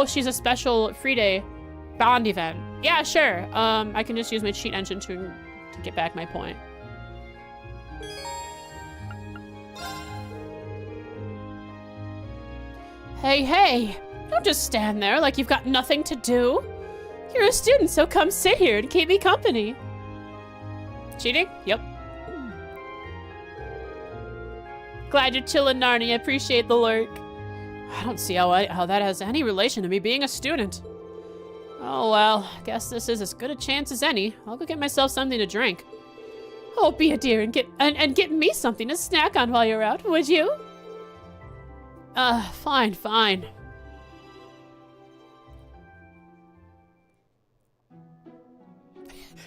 A: she's a special free day bond event. Yeah, sure. I can just use my cheat engine to get back my point. Hey, hey! Don't just stand there like you've got nothing to do. You're a student, so come sit here and keep me company. Cheating? Yep. Glad you're chilling, Narnia. Appreciate the lurk. I don't see how that has any relation to me being a student. Oh well, guess this is as good a chance as any. I'll go get myself something to drink. Oh, be a dear and get me something to snack on while you're out, would you? Fine, fine.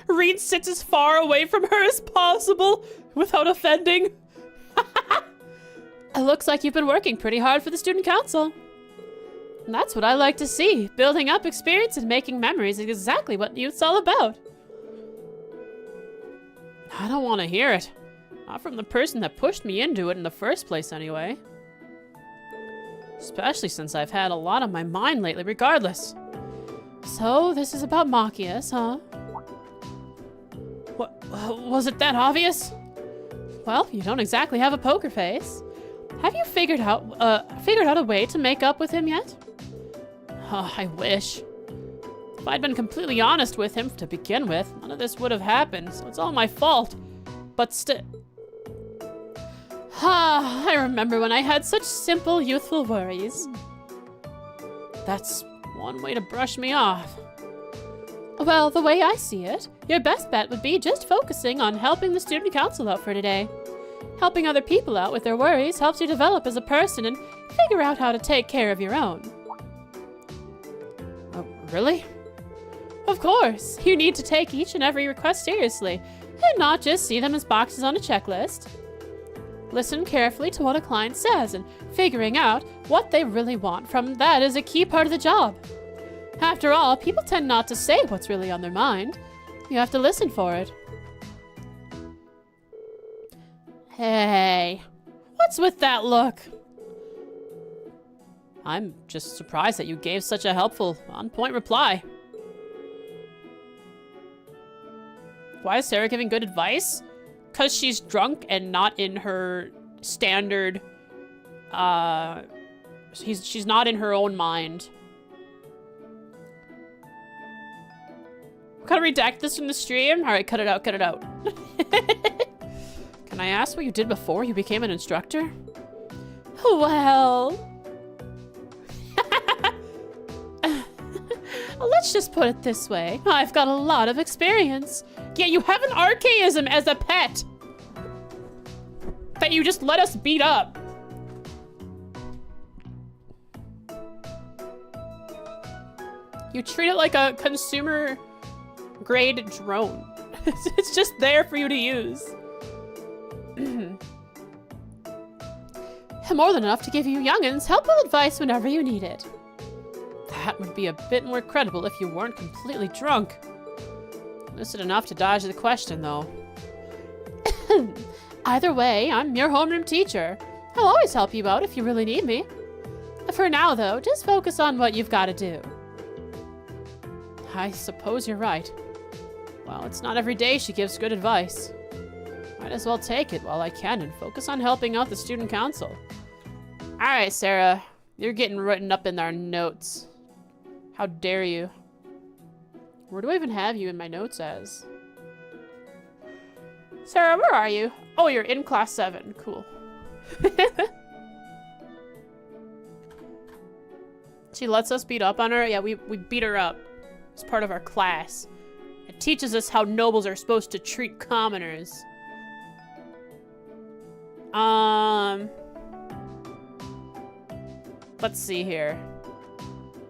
A: Reed sits as far away from her as possible without offending. It looks like you've been working pretty hard for the student council. And that's what I like to see. Building up experience and making memories is exactly what youth's all about. I don't want to hear it. Not from the person that pushed me into it in the first place, anyway. Especially since I've had a lot on my mind lately, regardless. So, this is about Machias, huh? What, was it that obvious? Well, you don't exactly have a poker face. Have you figured out a way to make up with him yet? Oh, I wish. If I'd been completely honest with him to begin with, none of this would have happened, so it's all my fault. But I remember when I had such simple, youthful worries. That's one way to brush me off. Well, the way I see it, your best bet would be just focusing on helping the student council out for today. Helping other people out with their worries helps you develop as a person and figure out how to take care of your own. Oh, really? Of course, you need to take each and every request seriously, and not just see them as boxes on a checklist. Listen carefully to what a client says, and figuring out what they really want from that is a key part of the job. After all, people tend not to say what's really on their mind. You have to listen for it. Hey, what's with that look? I'm just surprised that you gave such a helpful, on-point reply. Why is Sarah giving good advice? 'Cause she's drunk and not in her standard, she's not in her own mind. Gotta redact this from the stream? Alright, cut it out, cut it out. Can I ask what you did before you became an instructor? Well... let's just put it this way. I've got a lot of experience. Yeah, you have an archaism as a pet. That you just let us beat up. You treat it like a consumer grade drone. It's just there for you to use. More than enough to give you youngins helpful advice whenever you need it. That would be a bit more credible if you weren't completely drunk. Lucid enough to dodge the question, though. Either way, I'm your homeroom teacher. I'll always help you out if you really need me. For now, though, just focus on what you've got to do. I suppose you're right. Well, it's not every day she gives good advice. Might as well take it while I can and focus on helping out the student council. Alright, Sarah. You're getting written up in our notes. How dare you? Where do I even have you in my notes as? Sarah, where are you? Oh, you're in class 7. Cool. She lets us beat up on her? Yeah, we beat her up. It's part of our class. It teaches us how nobles are supposed to treat commoners. Let's see here.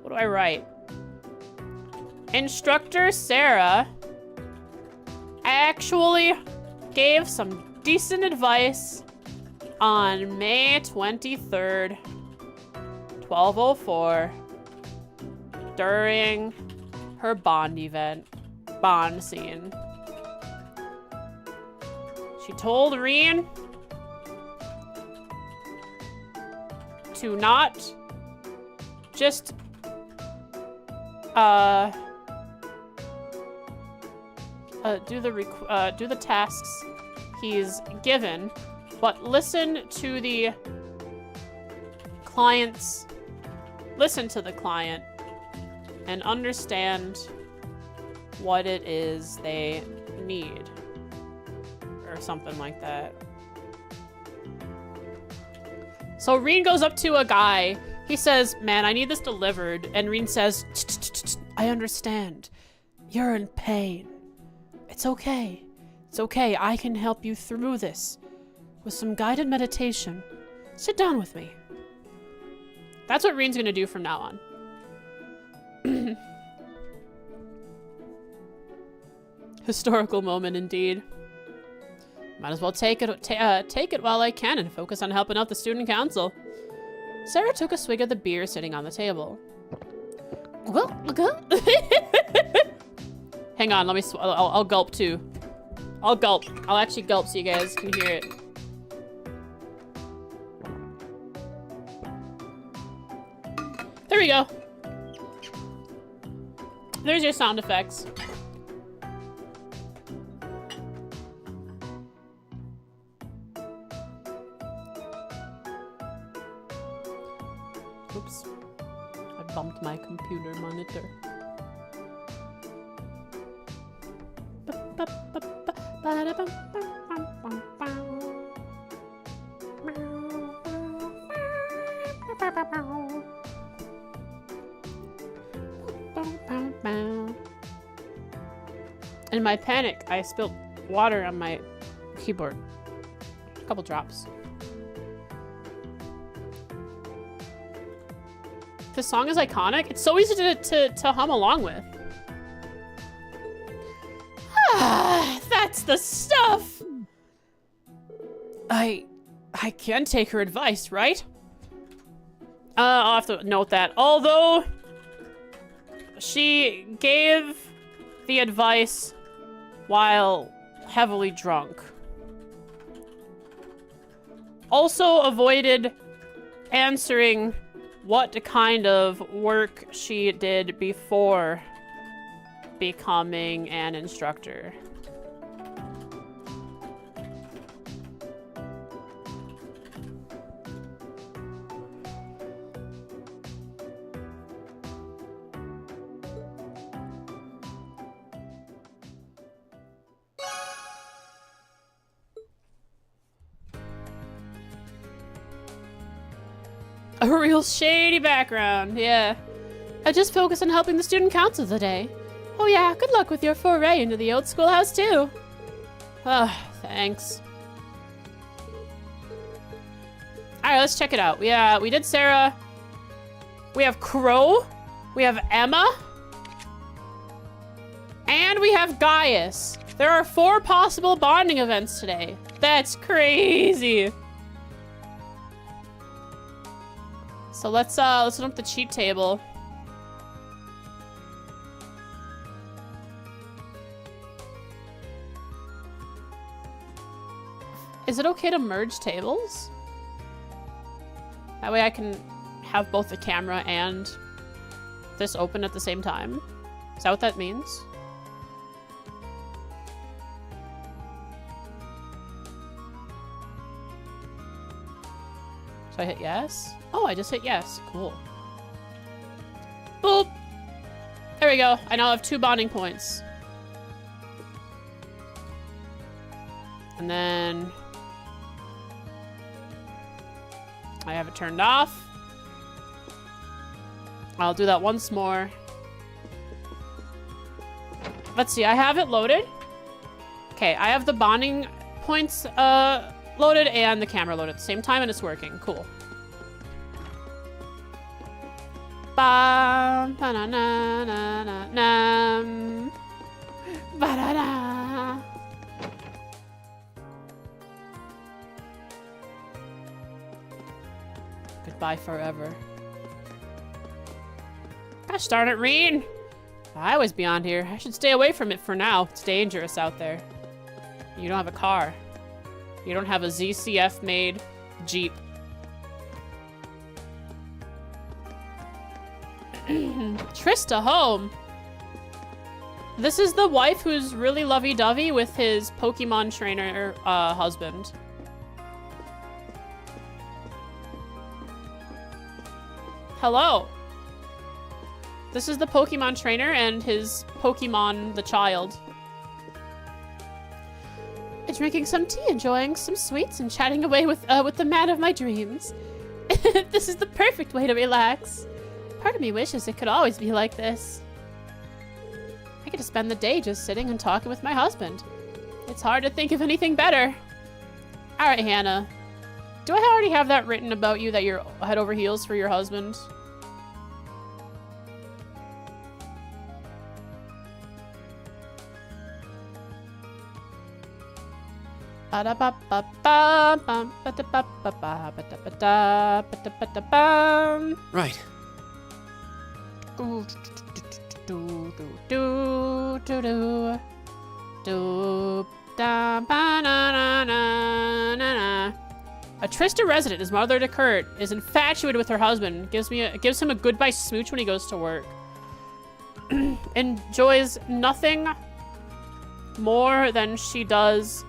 A: What do I write? Instructor Sarah actually gave some decent advice on May 23rd, 1204, during her bond scene. She told Reen to not do the tasks he's given, but listen to the client's, listen to the client and understand what it is they need, or something like that. So Reen goes up to a guy. He says, man, I need this delivered. And Reen says, I understand. You're in pain. It's okay. It's okay. I can help you through this with some guided meditation. Sit down with me. That's what Reen's gonna do from now on. Historical moment indeed. Might as well take it while I can and focus on helping out the student council. Sarah took a swig of the beer sitting on the table. Hang on, let me. I'll gulp too. I'll gulp. I'll actually gulp so you guys can hear it. There we go. There's your sound effects. Oops. I bumped my computer monitor. In my panic, I spilled water on my keyboard. A couple drops. This song is iconic. It's so easy to hum along with. Ah, that's the stuff. I can take her advice, right? I'll have to note that. Although she gave the advice while heavily drunk. Also avoided answering what kind of work she did before becoming an instructor. A real shady background, yeah. I just focus on helping the student council today. Oh yeah, good luck with your foray into the old schoolhouse too. Thanks. Alright, let's check it out. We did Sarah. We have Crow. We have Emma. And we have Gaius. There are 4 possible bonding events today. That's crazy. So let's open up the cheat table. Is it okay to merge tables? That way I can have both the camera and this open at the same time. Is that what that means? So I hit yes? Oh, I just hit yes. Cool. Boop! There we go. I now have 2 bonding points. And then I have it turned off. I'll do that once more. Let's see, I have it loaded. Okay, I have the bonding points loaded and the camera loaded at the same time, and it's working. Cool. Ba ba na na na na na. Ba da da. Goodbye forever. Gosh darn it, Reen. I was beyond here. I should stay away from it for now. It's dangerous out there. You don't have a car. You don't have a ZCF-made Jeep. Trista home. This is the wife who's really lovey-dovey with his Pokemon trainer husband. Hello. This is the Pokemon trainer and his Pokemon the child. Drinking some tea, enjoying some sweets, and chatting away with the man of my dreams. This is the perfect way to relax. Part of me wishes it could always be like this. I get to spend the day just sitting and talking with my husband. It's hard to think of anything better. All right, Hannah. Do I already have that written about you that you're head over heels for your husband?
C: Right.
A: A Trista resident is mother to Kurt, is infatuated with her husband, gives him a goodbye smooch when he goes to work. Enjoys nothing more than she does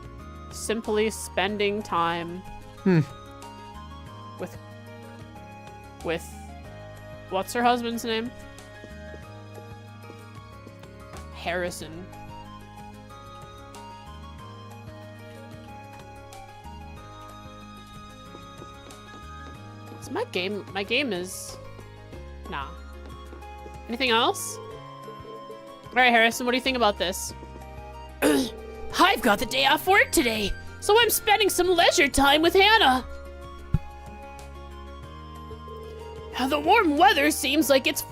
A: simply spending time with what's her husband's name? Harrison. It's my game is nah. Anything else? Alright, Harrison, what do you think about this? I've got the day off work today, so I'm spending some leisure time with Hannah. The warm weather seems like it's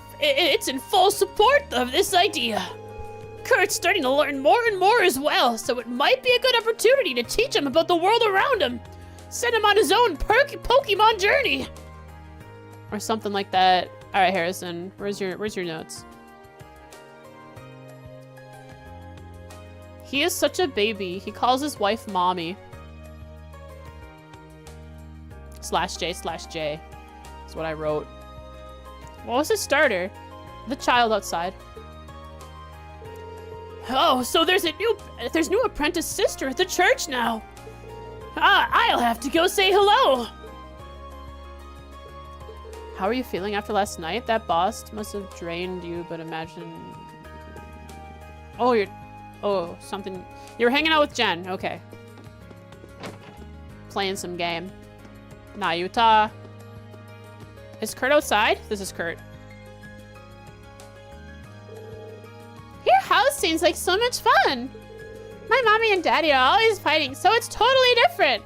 A: in full support of this idea. Kurt's starting to learn more and more as well, so it might be a good opportunity to teach him about the world around him. Send him on his own Pokemon journey. Or something like that. All right, Harrison, where's your notes? He is such a baby. He calls his wife mommy. /J/J. That's what I wrote. What was his starter? The child outside. Oh, so there's new apprentice sister at the church now. I'll have to go say hello. How are you feeling after last night? That boss must have drained you, but imagine... Oh, something... You were hanging out with Jen. Okay. Playing some game. Nah, Utah. Is Kurt outside? This is Kurt. Your house seems like so much fun. My mommy and daddy are always fighting, so it's totally different.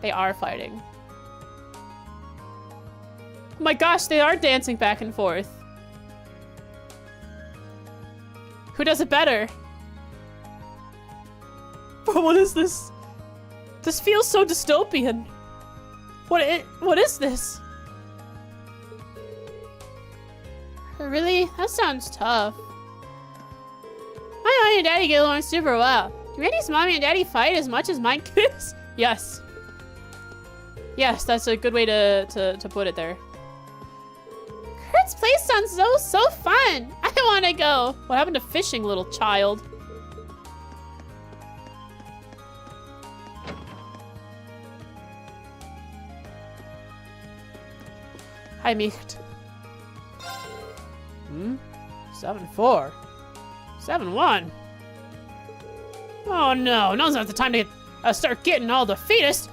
A: They are fighting. Oh my gosh, they are dancing back and forth. Who does it better? But what is this? This feels so dystopian. What is this? Really? That sounds tough. My mommy and daddy get along super well. Do Randy's mommy and daddy fight as much as mine kids? Yes. Yes, that's a good way to put it there. Kurt's place sounds so fun. I want to go. What happened to fishing, little child? Hi, Micht. 7-4. 7-1. Oh no, now's not the time to start getting all defeatist.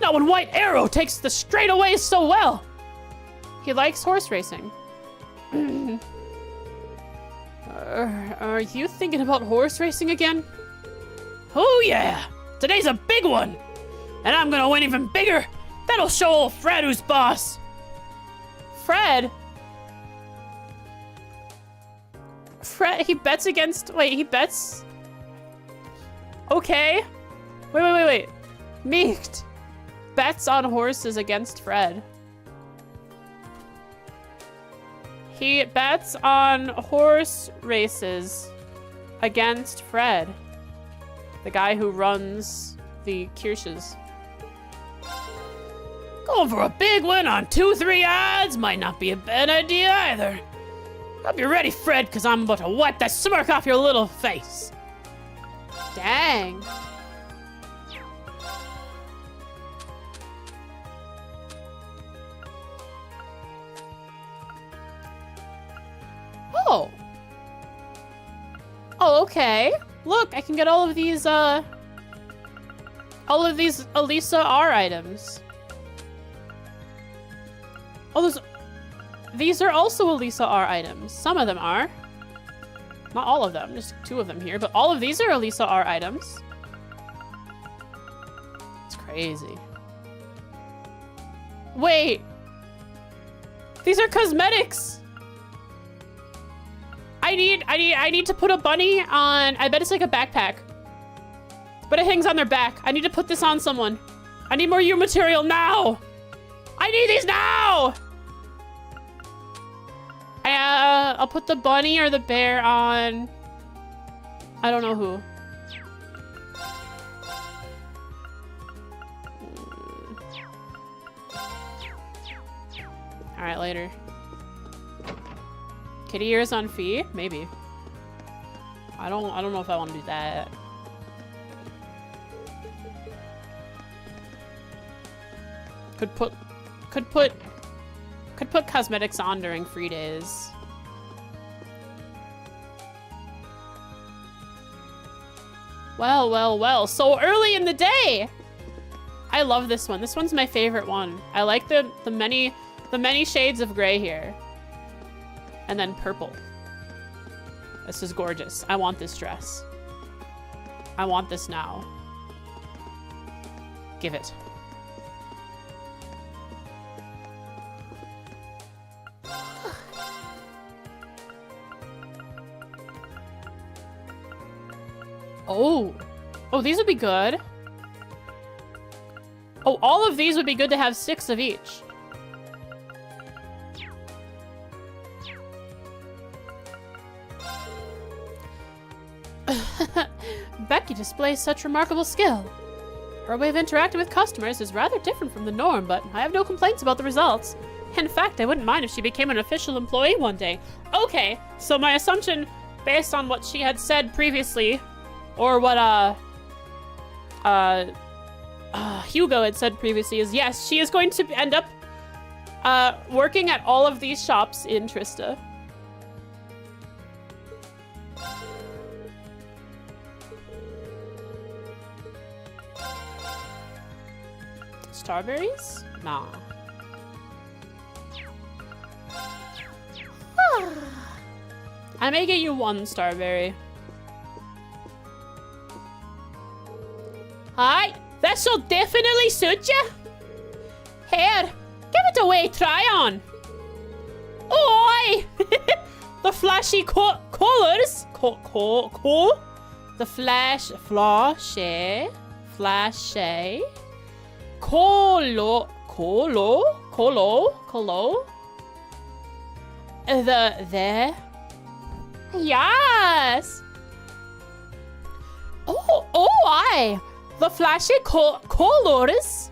A: Not when White Arrow takes the straightaways so well. He likes horse racing. Are you thinking about horse racing again? Oh yeah, today's a big one. And I'm gonna win even bigger. That'll show old Fred who's boss. Fred? Fred, he bets against, wait, he bets? Okay. Wait. Micht bets on horses against Fred. He bets on horse races against Fred, the guy who runs the Kirches. Going for a big win on 2-3 odds might not be a bad idea either. Hope you're ready, Fred, because I'm about to wipe that smirk off your little face. Dang. Oh. Oh, okay. Look, I can get all of these Elisa R items. Oh, these are also Elisa R items. Some of them are. Not all of them, just 2 of them here, but all of these are Elisa R items. It's crazy. Wait. These are cosmetics. I need to put a bunny on, I bet it's like a backpack. But it hangs on their back. I need to put this on someone. I need more U material now. I need these now. I'll put the bunny or the bear on, I don't know who. All right, later. Kitty ears on Fee? Maybe. I don't know if I want to do that. Could put cosmetics on during free days. Well, well, well. So early in the day. I love this one. This one's my favorite one. I like the many shades of gray here. And then purple. This is gorgeous. I want this dress. I want this now. Give it. Oh. Oh, these would be good. Oh, all of these would be good to have 6 of each. Becky displays such remarkable skill. Her way of interacting with customers is rather different from the norm, but I have no complaints about the results. In fact, I wouldn't mind if she became an official employee one day. Okay, so my assumption, based on what she had said previously, or what Hugo had said previously, is yes, she is going to end up working at all of these shops in Trista. Strawberries? Nah. I may get you 1 strawberry. Hi, this'll definitely suit you. Here, give it a wee try on. Oi! The flashy colors. The flashy. Yes. I. The flashy colors.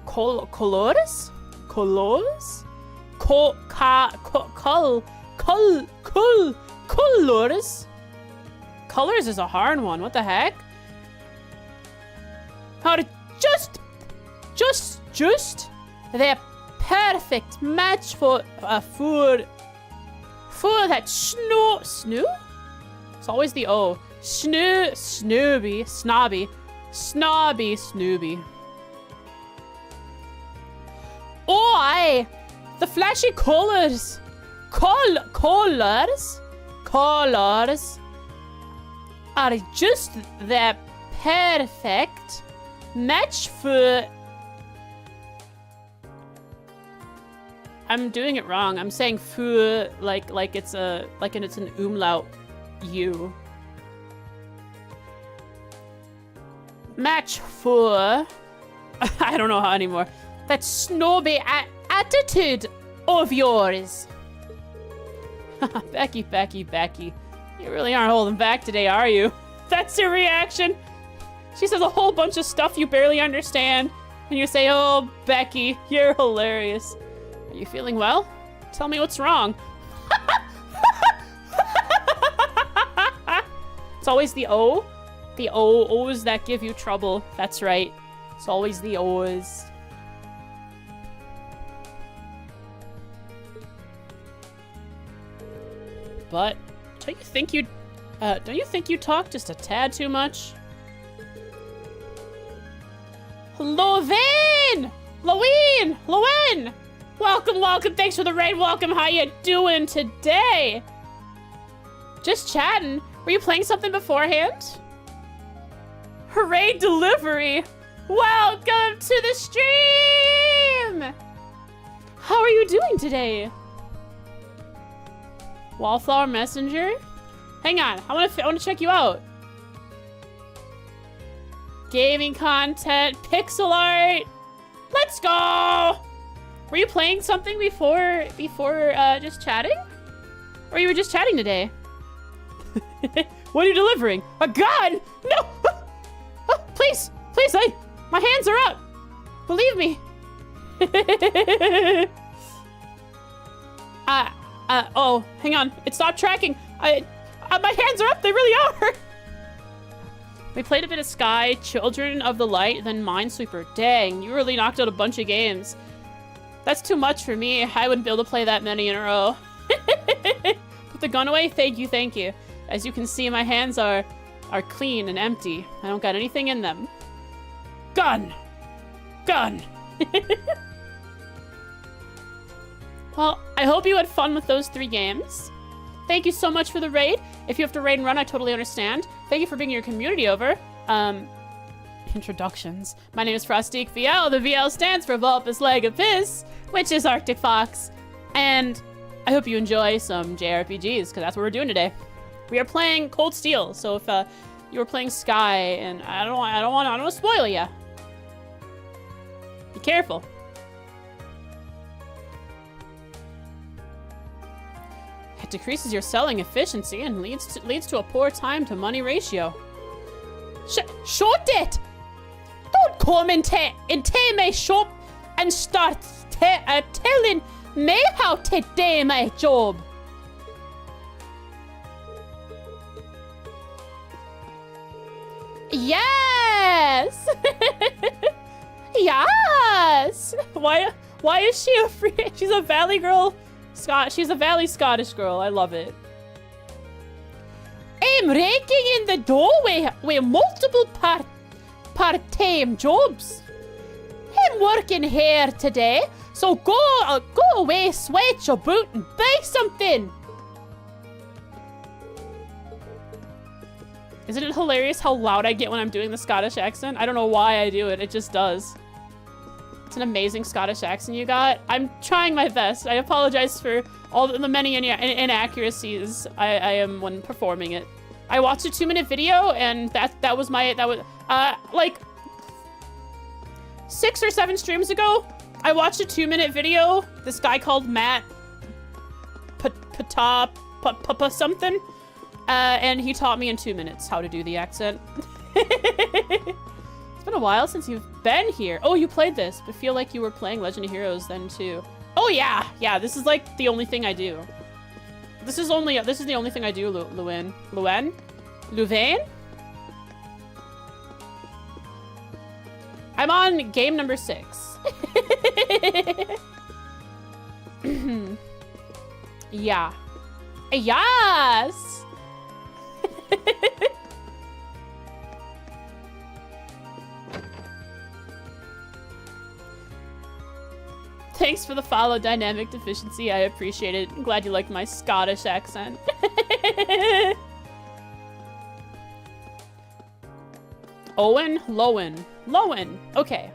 A: Colors. Colors is a hard one. What the heck? How to just they're perfect match for food that snoo. It's always the O. Snobby. Oh, aye. The flashy colors. Colors are just the perfect match for... I'm doing it wrong. I'm saying fu like it's an umlaut U. Match for... I don't know how anymore. That snobby attitude of yours. Becky. You really aren't holding back today, are you? That's your reaction? She says a whole bunch of stuff you barely understand. And you say, oh, Becky, you're hilarious. Are you feeling well? Tell me what's wrong. It's always the O. The O's that give you trouble. That's right. It's always the O's. But don't you think you talk just a tad too much? Lowen! Lowen! Welcome. Thanks for the raid. Welcome. How you doing today? Just chatting. Were you playing something beforehand? Hooray delivery. Welcome to the stream. How are you doing today? Wallflower Messenger? Hang on. I want to check you out. Gaming content, pixel art. Let's go. Were you playing something before just chatting? Or you were just chatting today? What are you delivering? A gun? No! Please, my hands are up. Believe me. Oh, hang on. It stopped tracking. My hands are up. They really are. We played a bit of Sky, Children of the Light, then Minesweeper. Dang, you really knocked out a bunch of games. That's too much for me. I wouldn't be able to play that many in a row. Put the gun away? Thank you. As you can see, my hands are clean and empty. I don't got anything in them. Gun! Well, I hope you had fun with those 3 games. Thank you so much for the raid. If you have to raid and run, I totally understand. Thank you for bringing your community over. Introductions. My name is Frostique VL. The VL stands for Vulpus Leg of Piss, which is Arctic Fox. And I hope you enjoy some JRPGs, because that's what we're doing today. We are playing Cold Steel, so if you were playing Sky, and I don't want to spoil you. Be careful. It decreases your selling efficiency and leads to a poor time to money ratio. Shut it! Don't come into my shop and start telling me how to do my job. Yes! Yes! Why is she afraid? She's a Valley girl. She's a Valley Scottish girl. I love it. I'm raking in the doorway with multiple part-time jobs. I'm working here today, so go away, sweat your boot, and buy something. Isn't it hilarious how loud I get when I'm doing the Scottish accent? I don't know why I do it. It just does. It's an amazing Scottish accent you got. I'm trying my best. I apologize for all the many inaccuracies I am when performing it. I watched a 2-minute video, and that was like 6 or 7 streams ago. I watched a 2-minute video. This guy called Matt Papa something, and he taught me in 2 minutes how to do the accent. It's been a while since you've been here. Oh, you played this, but feel like you were playing Legend of Heroes then too. Oh yeah, this is like the only thing I do. This is the only thing I do, Louvain? I'm on game number 6. Yeah. Yes! Thanks for the follow, Dynamic Deficiency. I appreciate it. I'm glad you liked my Scottish accent. Owen? Lowen. Okay.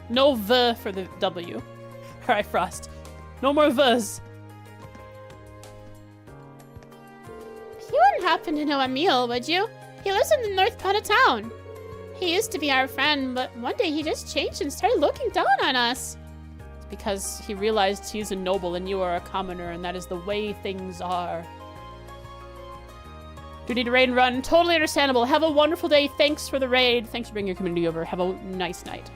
A: No V for the W. Alright, Frost. No more V's. You wouldn't happen to know Emil, would you? He lives in the north part of town. He used to be our friend, but one day he just changed and started looking down on us. It's because he realized he's a noble and you are a commoner, and that is the way things are. Do need to raid and run. Totally understandable. Have a wonderful day. Thanks for the raid. Thanks for bringing your community over. Have a nice night.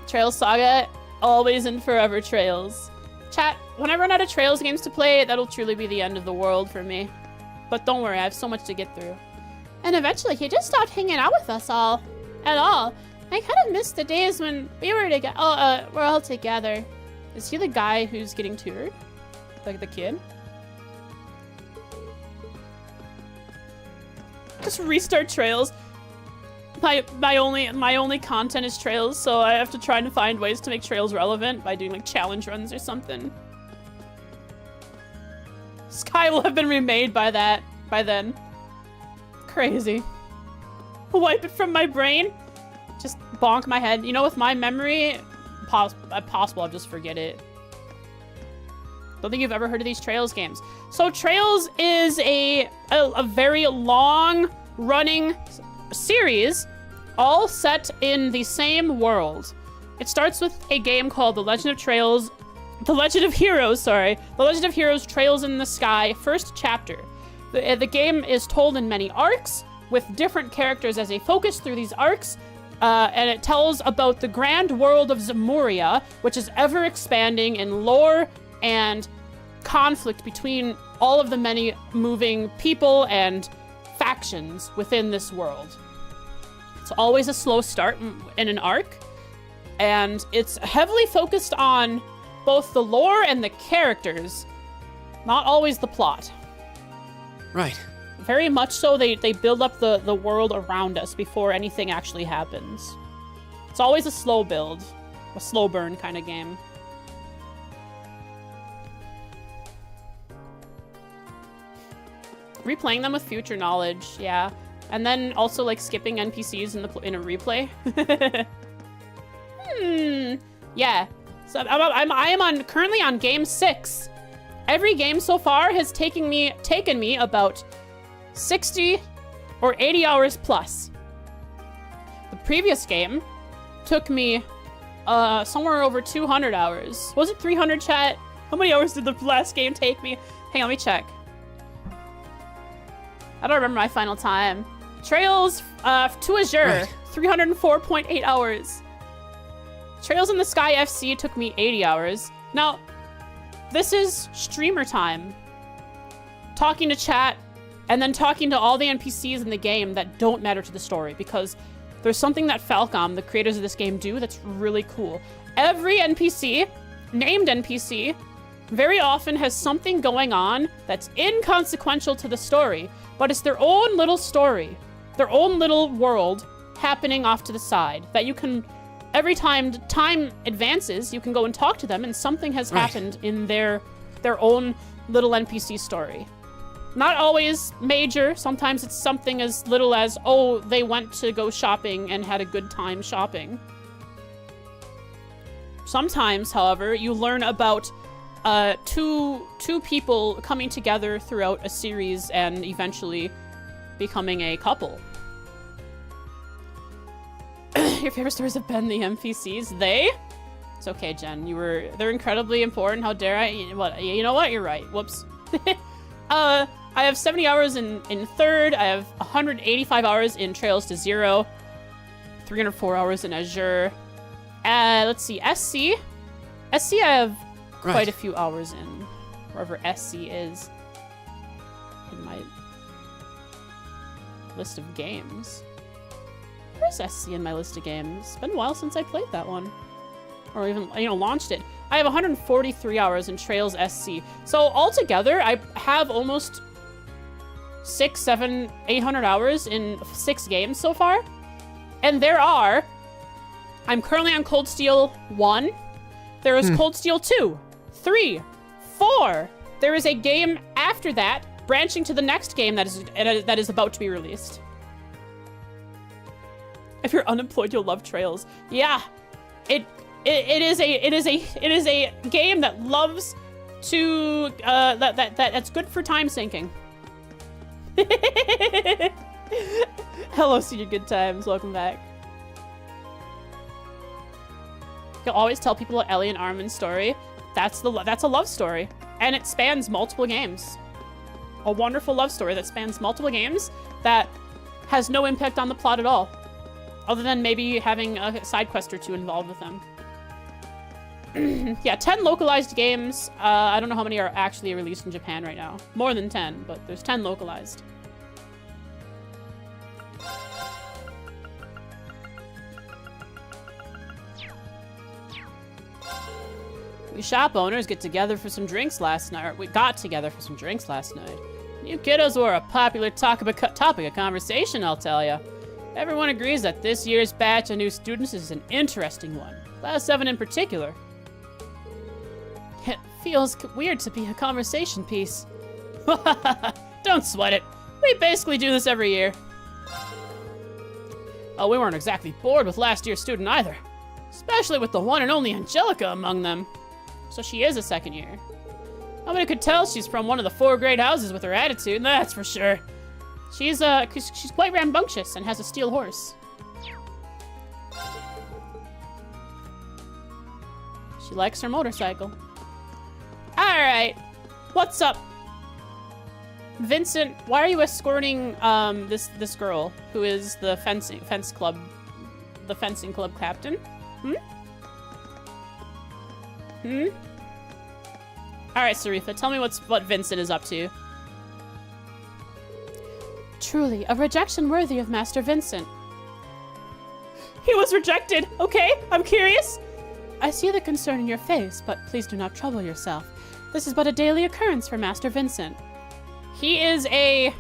A: Trails Saga, always and forever Trails. Chat, when I run out of Trails games to play, that'll truly be the end of the world for me. But don't worry, I have so much to get through. And eventually, he just stopped hanging out with us all. At all. I kind of missed the days when we were together. Oh, we're all together. Is he the guy who's getting toured? Like the kid? Just restart Trails. My only content is Trails, so I have to try to find ways to make Trails relevant by doing like challenge runs or something. Sky will have been remade by then. Crazy. Wipe it from my brain. Just bonk my head. You know, with my memory, possible I'll just forget it. Don't think you've ever heard of these Trails games. So Trails is a very long running series, all set in the same world. It starts with a game called The Legend of Heroes, The Legend of Heroes Trails in the Sky, first chapter. The game is told in many arcs, with different characters as they focus through these arcs, and it tells about the grand world of Zemuria, which is ever expanding in lore and conflict between all of the many moving people and factions within this world. It's always a slow start in an arc, and it's heavily focused on both the lore and the characters, not always the plot.
C: Right.
A: Very much so, they build up the world around us before anything actually happens. It's always a slow build, a slow burn kind of game. Replaying them with future knowledge, yeah. And then also like skipping NPCs in a replay. Yeah. So I am currently on game 6. Every game so far has taken me about 60 or 80 hours plus. The previous game took me somewhere over 200 hours. Was it 300, chat? How many hours did the last game take me? Hang on, let me check. I don't remember my final time. Trails to Azure, right. 304.8 hours. Trails in the Sky FC took me 80 hours. Now, this is streamer time. Talking to chat, and then talking to all the NPCs in the game that don't matter to the story, because there's something that Falcom, the creators of this game, do that's really cool. Every NPC, named NPC, very often has something going on that's inconsequential to the story, but it's their own little story, their own little world happening off to the side that you can, every time time advances, you can go and talk to them and something has happened in their own little NPC story. Not always major. Sometimes it's something as little as, oh, they went to go shopping and had a good time shopping. Sometimes, however, you learn about two people coming together throughout a series and eventually becoming a couple. Your favorite stories have been the NPCs. They? It's okay, Jen. They're incredibly important. How dare I? What? You know what? You're right. Whoops. I have 70 hours in third. I have 185 hours in Trails to Zero. 304 hours in Azure. Let's see. SC I have quite a few hours in. Wherever SC is. In my list of games. Where's SC in my list of games? It's been a while since I played that one. Or even, launched it. I have 143 hours in Trails SC. So altogether, I have almost 600, 700, 800 hours in 6 games so far. And I'm currently on Cold Steel 1. There is Cold Steel 2, 3, 4. There is a game after that, branching to the next game that is about to be released. If you're unemployed, you'll love Trails. Yeah, it is a game that loves to that's good for time sinking. Hello, Senior Good Times. Welcome back. You'll always tell people about Ellie and Armin's story. That's a love story, and it spans multiple games. A wonderful love story that spans multiple games that has no impact on the plot at all, other than maybe having a side quest or two involved with them. Yeah, 10 localized games. I don't know how many are actually released in Japan right now. More than 10, but there's 10 localized. We shop owners get together for some drinks last night. Or we got together for some drinks last night. You kiddos were a popular topic of conversation, I'll tell ya. Everyone agrees that this year's batch of new students is an interesting one. Class 7 in particular. It feels weird to be a conversation piece. Don't sweat it. We basically do this every year. Oh, we weren't exactly bored with last year's student either. Especially with the one and only Angelica among them. So she is a second year. Nobody could tell she's from one of the 4 great houses with her attitude, that's for sure. She's quite rambunctious and has a steel horse. She likes her motorcycle. Alright. What's up? Vincent, why are you escorting this girl who is the fencing club captain? Alright, Sarifa, tell me what Vincent is up to. Truly, a rejection worthy of Master Vincent. He was rejected! Okay, I'm curious! I see the concern in your face, but please do not trouble yourself. This is but a daily occurrence for Master Vincent. He is a...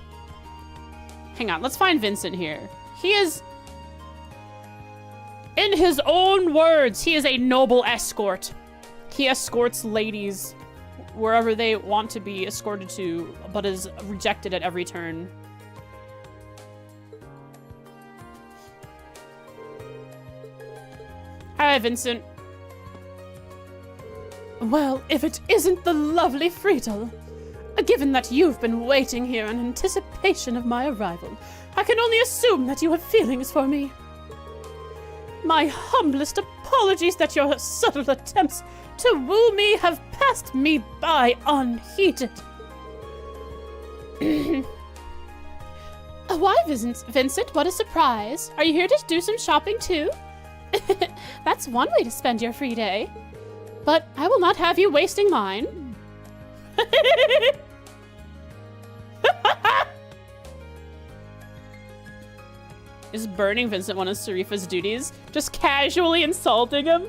A: Hang on, let's find Vincent here. He is... In his own words, he is a noble escort. He escorts ladies wherever they want to be escorted to, but is rejected at every turn. Hi, Vincent. Well, if it isn't the lovely Friedel. Given that you've been waiting here in anticipation of my arrival, I can only assume that you have feelings for me. My humblest apologies that your subtle attempts to woo me have passed me by unheeded. Why, Vincent, what a surprise. Are you here to do some shopping too? That's one way to spend your free day. But I will not have you wasting mine. Is burning Vincent one of Sarifa's duties? Just casually insulting him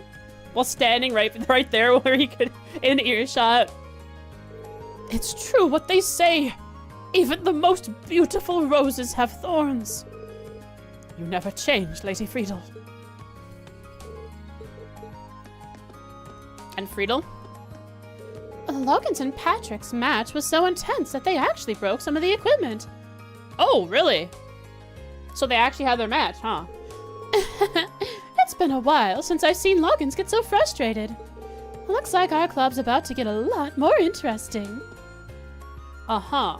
A: while standing right there where he could, in earshot. It's true what they say. Even the most beautiful roses have thorns. You never change, Lady Friedel. And Friedel? Logan's and Patrick's match was so intense that they actually broke some of the equipment. Oh, really? So they actually had their match, huh? It's been a while since I've seen Logan's get so frustrated. Looks like our club's about to get a lot more interesting. Uh-huh.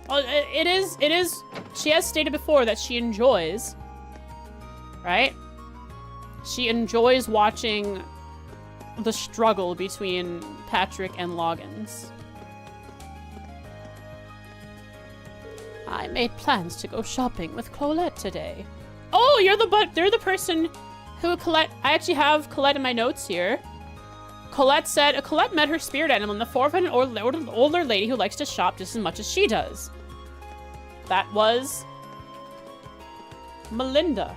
A: Well, it is, she has stated before that she enjoys, right? She enjoys watching the struggle between Patrick and Loggins. I made plans to go shopping with Colette today. Oh, you're the person who Colette... I actually have Colette in my notes here. Colette said, Colette met her spirit animal in the form of an older lady who likes to shop just as much as she does. That was... Melinda.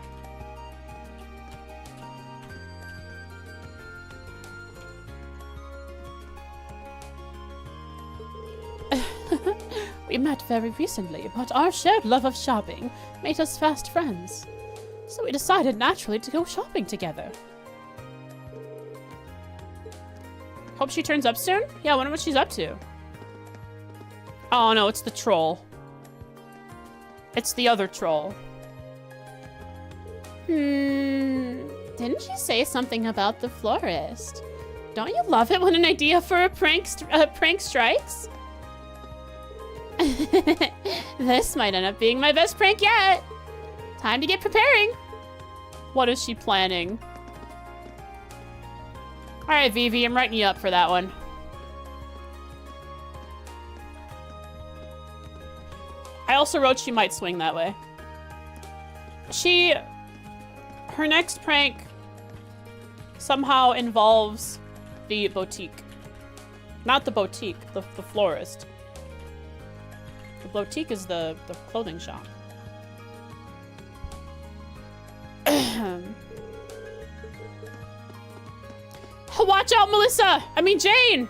A: We met very recently, but our shared love of shopping made us fast friends. So we decided naturally to go shopping together. Hope she turns up soon? Yeah, I wonder what she's up to. Oh no, it's the troll. It's the other troll. Didn't you say something about the florist? Don't you love it when an idea for a prank strikes? This might end up being my best prank yet. Time to get preparing. What is she planning? Alright, Vivi, I'm writing you up for that one. I also wrote she might swing that way. Her next prank somehow involves the boutique. Not the boutique, the florist. The boutique is the clothing shop. Watch out, Melissa! I mean, Jane!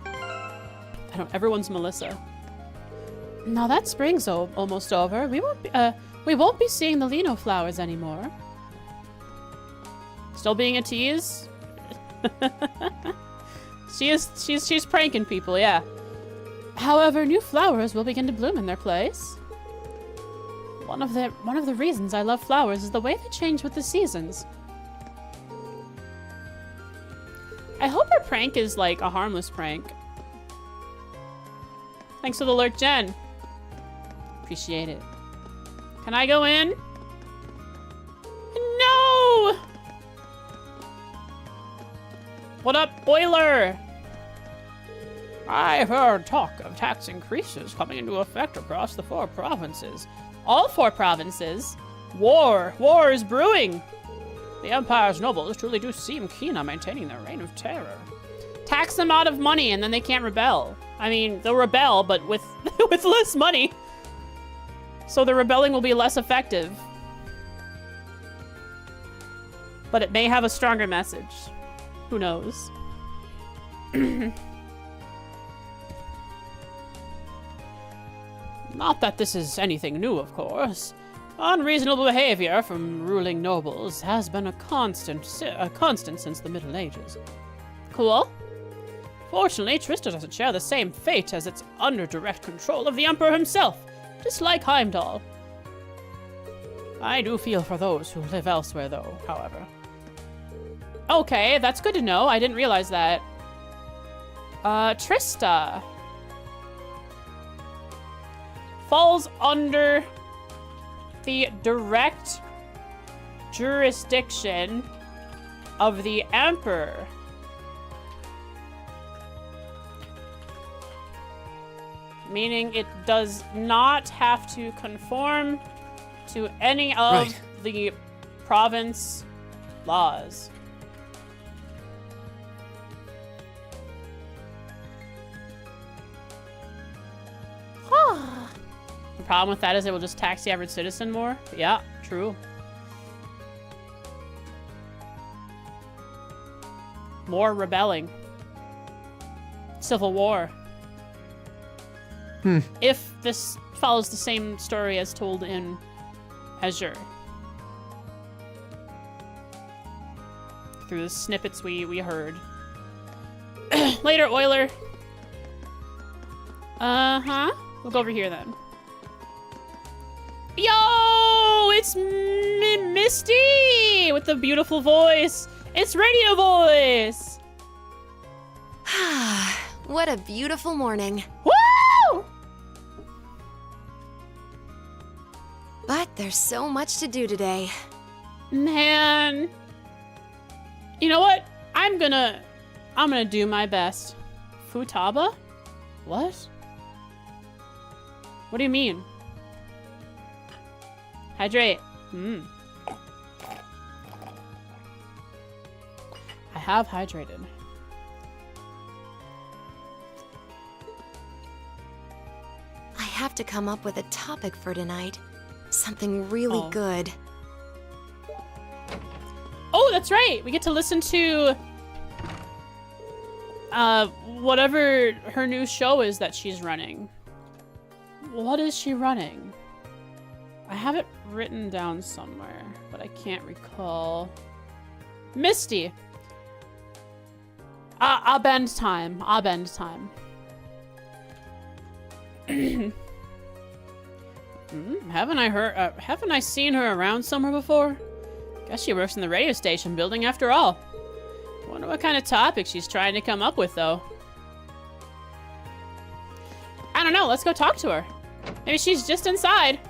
A: I don't, everyone's Melissa. Now that spring's almost over. We won't be seeing the Lino flowers anymore. Still being a tease? She's pranking people, yeah. However, new flowers will begin to bloom in their place. One of the reasons I love flowers is the way they change with the seasons. I hope her prank is like a harmless prank. Thanks for the lurk, Jen. Appreciate it. Can I go in? No! What up, Boiler? I've heard talk of tax increases coming into effect across the 4 provinces. All 4 provinces? War is brewing. The Empire's nobles truly do seem keen on maintaining their reign of terror. Tax them out of money and then they can't rebel. I mean, they'll rebel, but with with less money. So the rebelling will be less effective. But it may have a stronger message. Who knows? Not that this is anything new, of course. Unreasonable behavior from ruling nobles has been a constant since the Middle Ages. Cool. Fortunately, Trista doesn't share the same fate as it's under direct control of the Emperor himself, just like Heimdall. I do feel for those who live elsewhere, though, however. Okay, that's good to know. I didn't realize that. Trista falls under the direct jurisdiction of the Emperor. Meaning it does not have to conform to any of the province laws. The problem with that is it will just tax the average citizen more. Yeah, true. More rebelling. Civil war. If this follows the same story as told in Azure. Through the snippets we heard. Later, Euler. Uh-huh. We'll go over here then. Yo! It's Misty! With the beautiful voice. It's radio voice!
C: What a beautiful morning.
A: Woo!
C: But there's so much to do today.
A: Man. You know what? I'm gonna do my best. Futaba? What? What do you mean? Hydrate. I have hydrated.
C: I have to come up with a topic for tonight. Something really good.
A: Oh, that's right. We get to listen to whatever her new show is that she's running. What is she running? I have it written down somewhere, but I can't recall. Misty. Abend time. Abend time. Haven't I seen her around somewhere before? Guess she works in the radio station building after all. Wonder what kind of topic she's trying to come up with, though. I don't know. Let's go talk to her. Maybe she's just inside.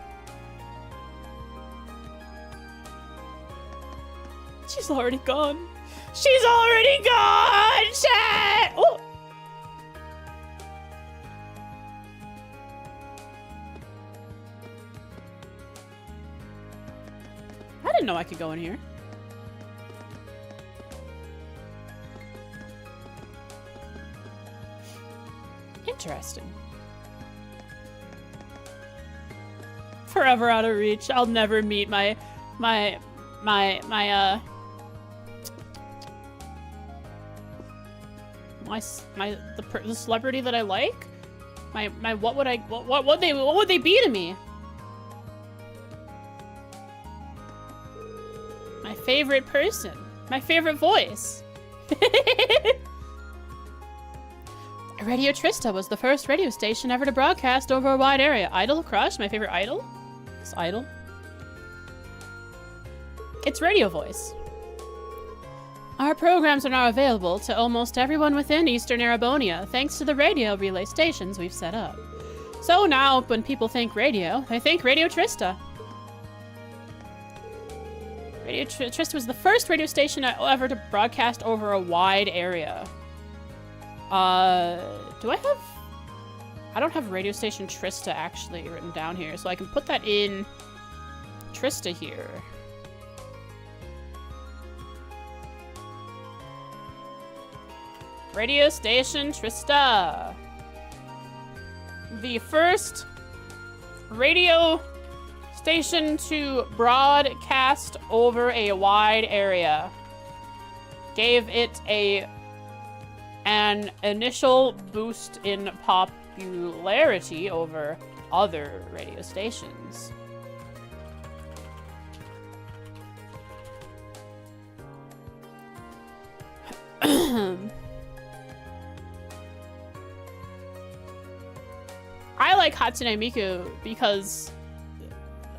A: She's already gone. She's already gone! Chat! Oh! I didn't know I could go in here. Interesting. Forever out of reach. I'll never meet the celebrity that I like. What would they be to me? My favorite person. My favorite voice. Radio Trista was the first radio station ever to broadcast over a wide area. Idol Crush, my favorite idol. It's Idol. It's radio voice. Our programs are now available to almost everyone within Eastern Arabonia, thanks to the radio relay stations we've set up. So now, when people think radio, they think Radio Trista. Radio Trista was the first radio station ever to broadcast over a wide area. Do I have... I don't have radio station Trista actually written down here, so I can put that in Trista here. Radio station Trista. The first radio station to broadcast over a wide area. Gave it an initial boost in popularity over other radio stations. I like Hatsune Miku because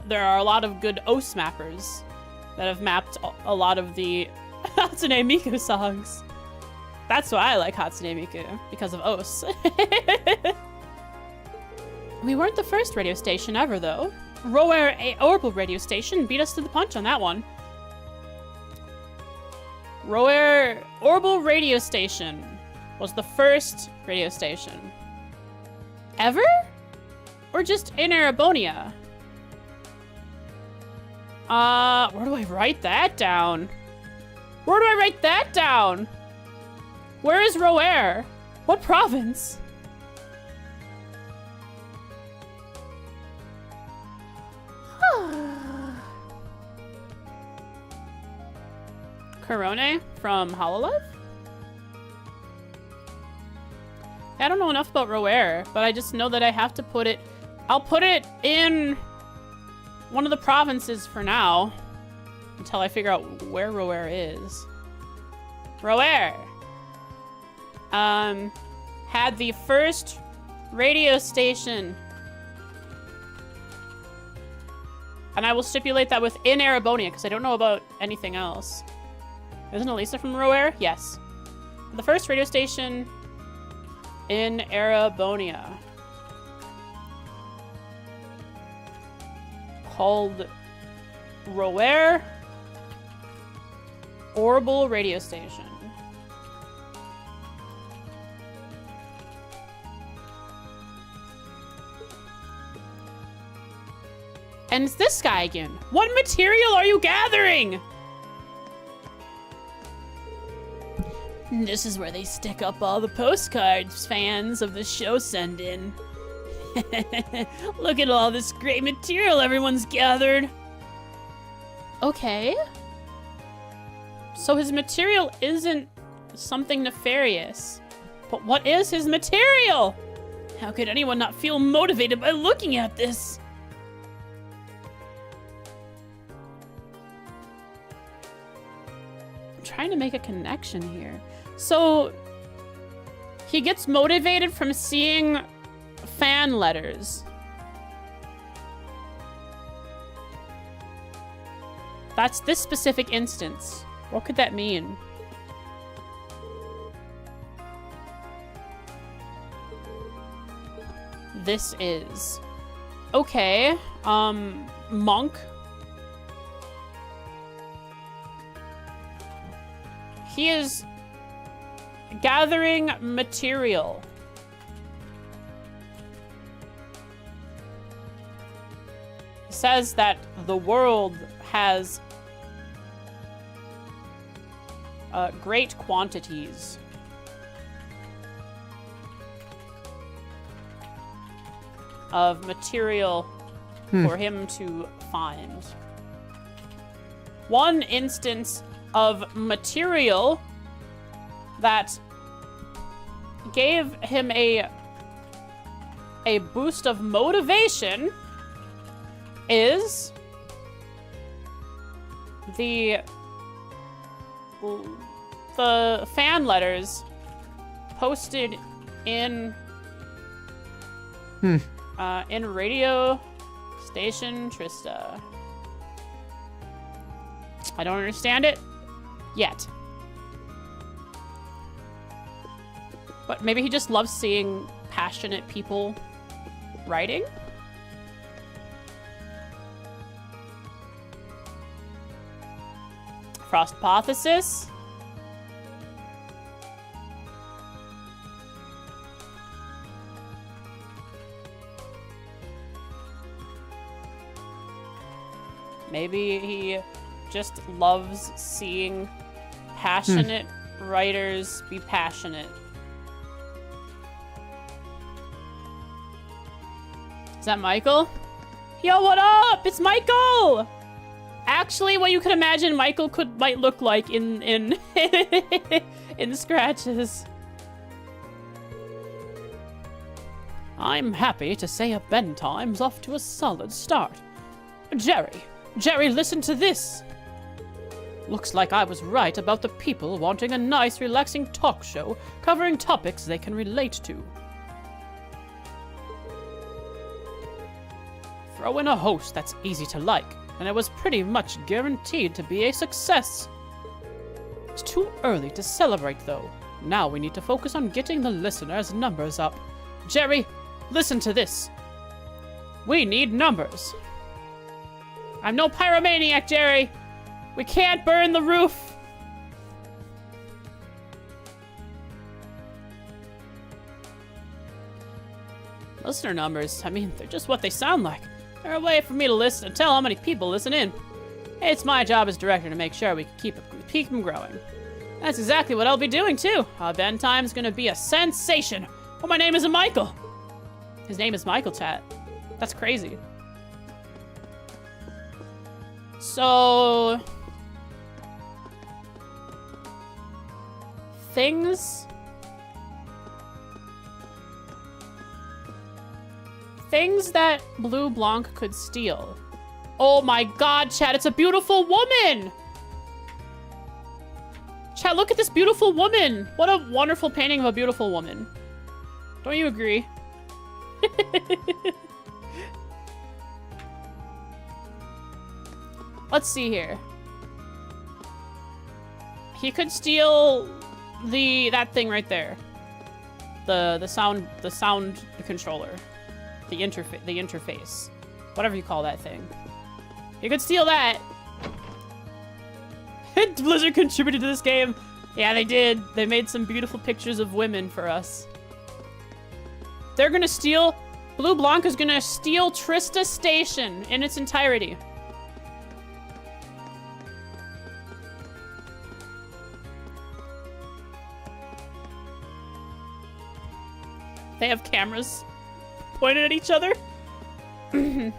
A: there are a lot of good OS mappers that have mapped a lot of the Hatsune Miku songs. That's why I like Hatsune Miku, because of OS. We weren't the first radio station ever, though. Rower Orbital radio station beat us to the punch on that one. Rower Orbital radio station was the first radio station. Ever? Or just in Arabonia? Where do I write that down? Where do I write that down? Where is Roer? What province? Corone from Hololive? I don't know enough about Roer, but I just know that I have to put it... I'll put it in one of the provinces for now, until I figure out where Roer is. Roer! Had the first radio station. And I will stipulate that within Arabonia, because I don't know about anything else. Isn't Elisa from Roer? Yes. The first radio station in Arabonia. Called Roer Orbital Radio Station. And it's this guy again. What material are you gathering? This is where they stick up all the postcards fans of the show send in. Look at all this great material everyone's gathered. Okay. So his material isn't something nefarious. But what is his material? How could anyone not feel motivated by looking at this? I'm trying to make a connection here. So he gets motivated from seeing fan letters. That's this specific instance. What could that mean? This is... Okay. Monk. He is gathering material. He says that the world has great quantities of material for him to find. One instance of material that gave him a boost of motivation is the fan letters posted in radio station Trista. I don't understand it yet. But maybe he just loves seeing passionate people writing? Frostpothesis? Maybe he just loves seeing passionate writers be passionate. Is that Michael? Yo, what up? It's Michael! Actually, what you could imagine Michael might look like in in scratches. I'm happy to say a bedtime's off to a solid start. Jerry, listen to this. Looks like I was right about the people wanting a nice, relaxing talk show covering topics they can relate to. Throw in a host that's easy to like, and it was pretty much guaranteed to be a success. It's too early to celebrate, though. Now we need to focus on getting the listeners' numbers up. Jerry, listen to this. We need numbers. I'm no pyromaniac, Jerry. We can't burn the roof. Listener numbers, I mean, they're just what they sound like. They're a way for me to listen and tell how many people listen in. It's my job as director to make sure we can keep them growing. That's exactly what I'll be doing, too. Bedtime's gonna be a sensation. Oh, my name isn't Michael. His name is Michael, chat. That's crazy. So... Things that Blue Blanc could steal. Oh my god, chat, it's a beautiful woman! Chat, look at this beautiful woman! What a wonderful painting of a beautiful woman. Don't you agree? Let's see here. He could steal that thing right there. The sound controller. The interface. Whatever you call that thing. You could steal that. Blizzard contributed to this game. Yeah, they did. They made some beautiful pictures of women for us. They're gonna steal... Blue Blanc is gonna steal Trista Station in its entirety. They have cameras pointed at each other. Emma.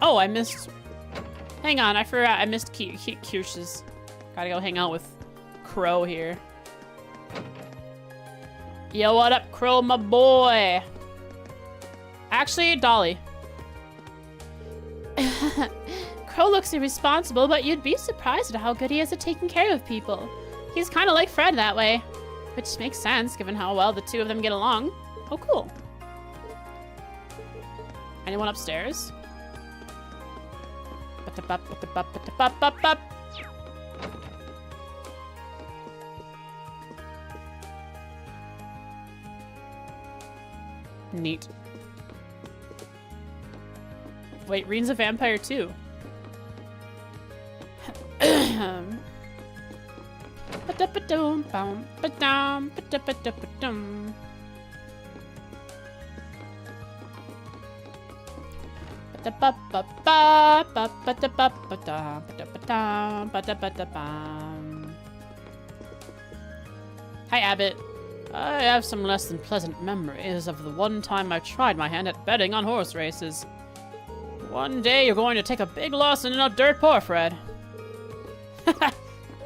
A: Oh, I missed... Hang on, I forgot. I missed Kirsch's. Gotta go hang out with Crow here. Yo, what up, Crow, my boy? Actually, Dolly. Crow looks irresponsible, but you'd be surprised at how good he is at taking care of people. He's kind of like Fred that way. Which makes sense, given how well the two of them get along. Oh, cool. Anyone upstairs? Neat. Wait, Reen's a vampire too. Hi, Abbott. I have some less than pleasant memories of the one time I tried my hand at betting on horse races. One day you're going to take a big loss and end up dirt poor, Fred.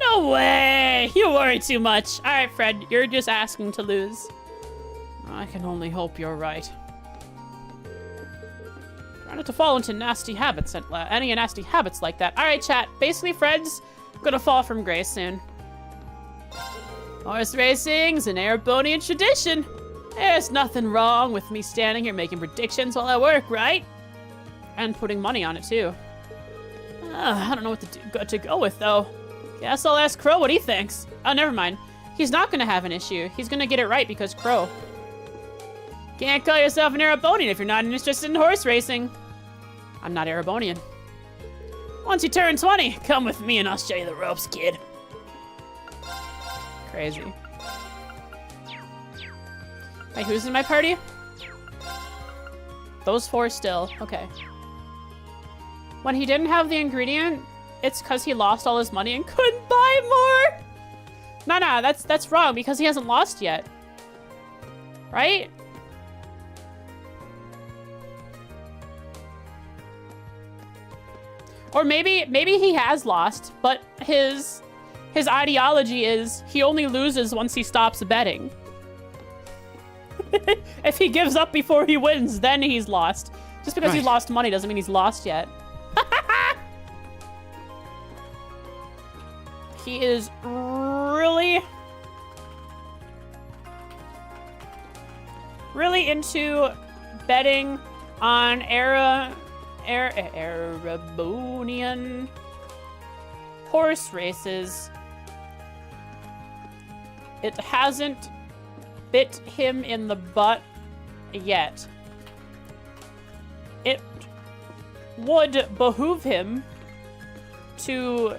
A: No way! You worry too much. Alright, Fred, you're just asking to lose. I can only hope you're right. Try not to fall into nasty habits, any nasty habits like that. Alright, chat. Basically, Fred's gonna fall from grace soon. Horse racing's an Erebonian tradition. There's nothing wrong with me standing here making predictions while I work, right? And putting money on it, too. I don't know what to go with, though. Guess I'll ask Crow what he thinks. Oh, never mind. He's not gonna have an issue. He's gonna get it right because Crow. Can't call yourself an Erebonian if you're not interested in horse racing. I'm not Erebonian. Once you turn 20, come with me and I'll show you the ropes, kid. Crazy. Wait, who's in my party? Those 4 still. Okay. When he didn't have the ingredient, it's because he lost all his money and couldn't buy more. Nah, that's wrong because he hasn't lost yet. Right? Or maybe he has lost, but his ideology is he only loses once he stops betting. If he gives up before he wins, then he's lost. Just because he's lost money doesn't mean he's lost yet. He is really into betting on Erebonian horse races. It hasn't bit him in the butt yet. It would behoove him to...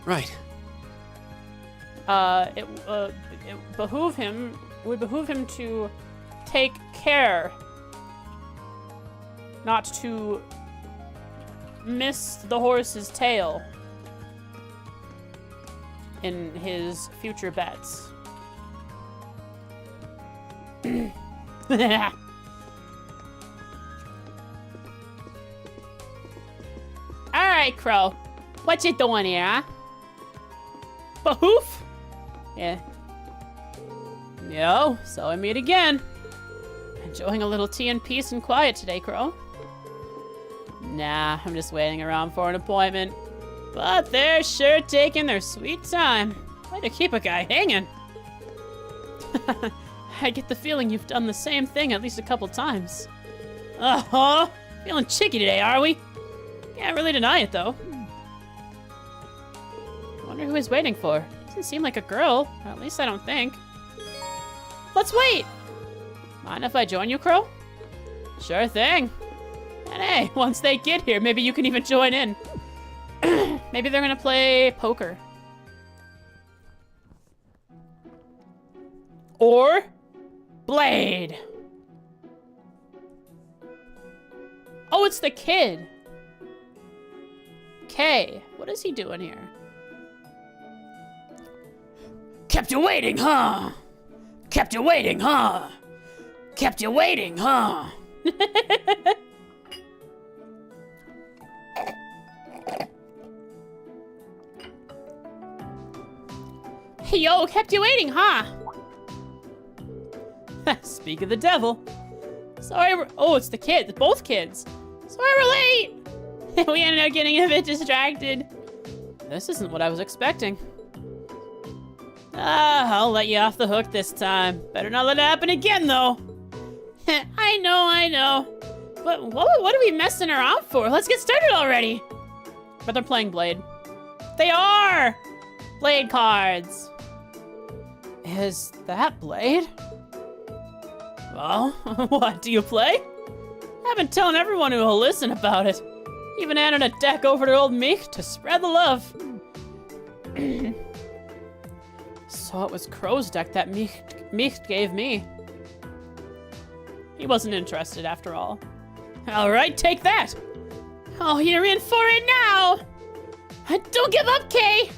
D: Right.
A: It would behoove him to take care not to miss the horse's tail in his future bets. Alright, Crow. What you doing here, huh? Bahoof? Yeah. Yo, so I meet again. Enjoying a little tea in peace and quiet today, Crow. Nah, I'm just waiting around for an appointment. But they're sure taking their sweet time. Way to keep a guy hanging. I get the feeling you've done the same thing at least a couple times. Uh-huh. Feeling cheeky today, are we? Can't really deny it, though. Wonder who he's waiting for. Doesn't seem like a girl. Or at least I don't think. Let's wait! Mind if I join you, Crow? Sure thing. And hey, once they get here, maybe you can even join in. Maybe they're gonna play poker. Or Blade. Oh, it's the kid. Okay, what is he doing here? Kept you waiting, huh? Kept you waiting, huh? Kept you waiting, huh? Yo, kept you waiting, huh? Speak of the devil. Sorry, oh, it's the kids, both kids. Sorry we're late. We ended up getting a bit distracted. This isn't what I was expecting. I'll let you off the hook this time. Better not let it happen again, though. I know. But what are we messing around for? Let's get started already. But they're playing Blade. They are! Blade cards. Is that Blade? Well, what, do you play? I've been telling everyone who will listen about it. Even added a deck over to old Meek to spread the love. So it was Crow's deck that Meek gave me. He wasn't interested after all. Alright, take that! Oh, you're in for it now! Don't give up, Kay!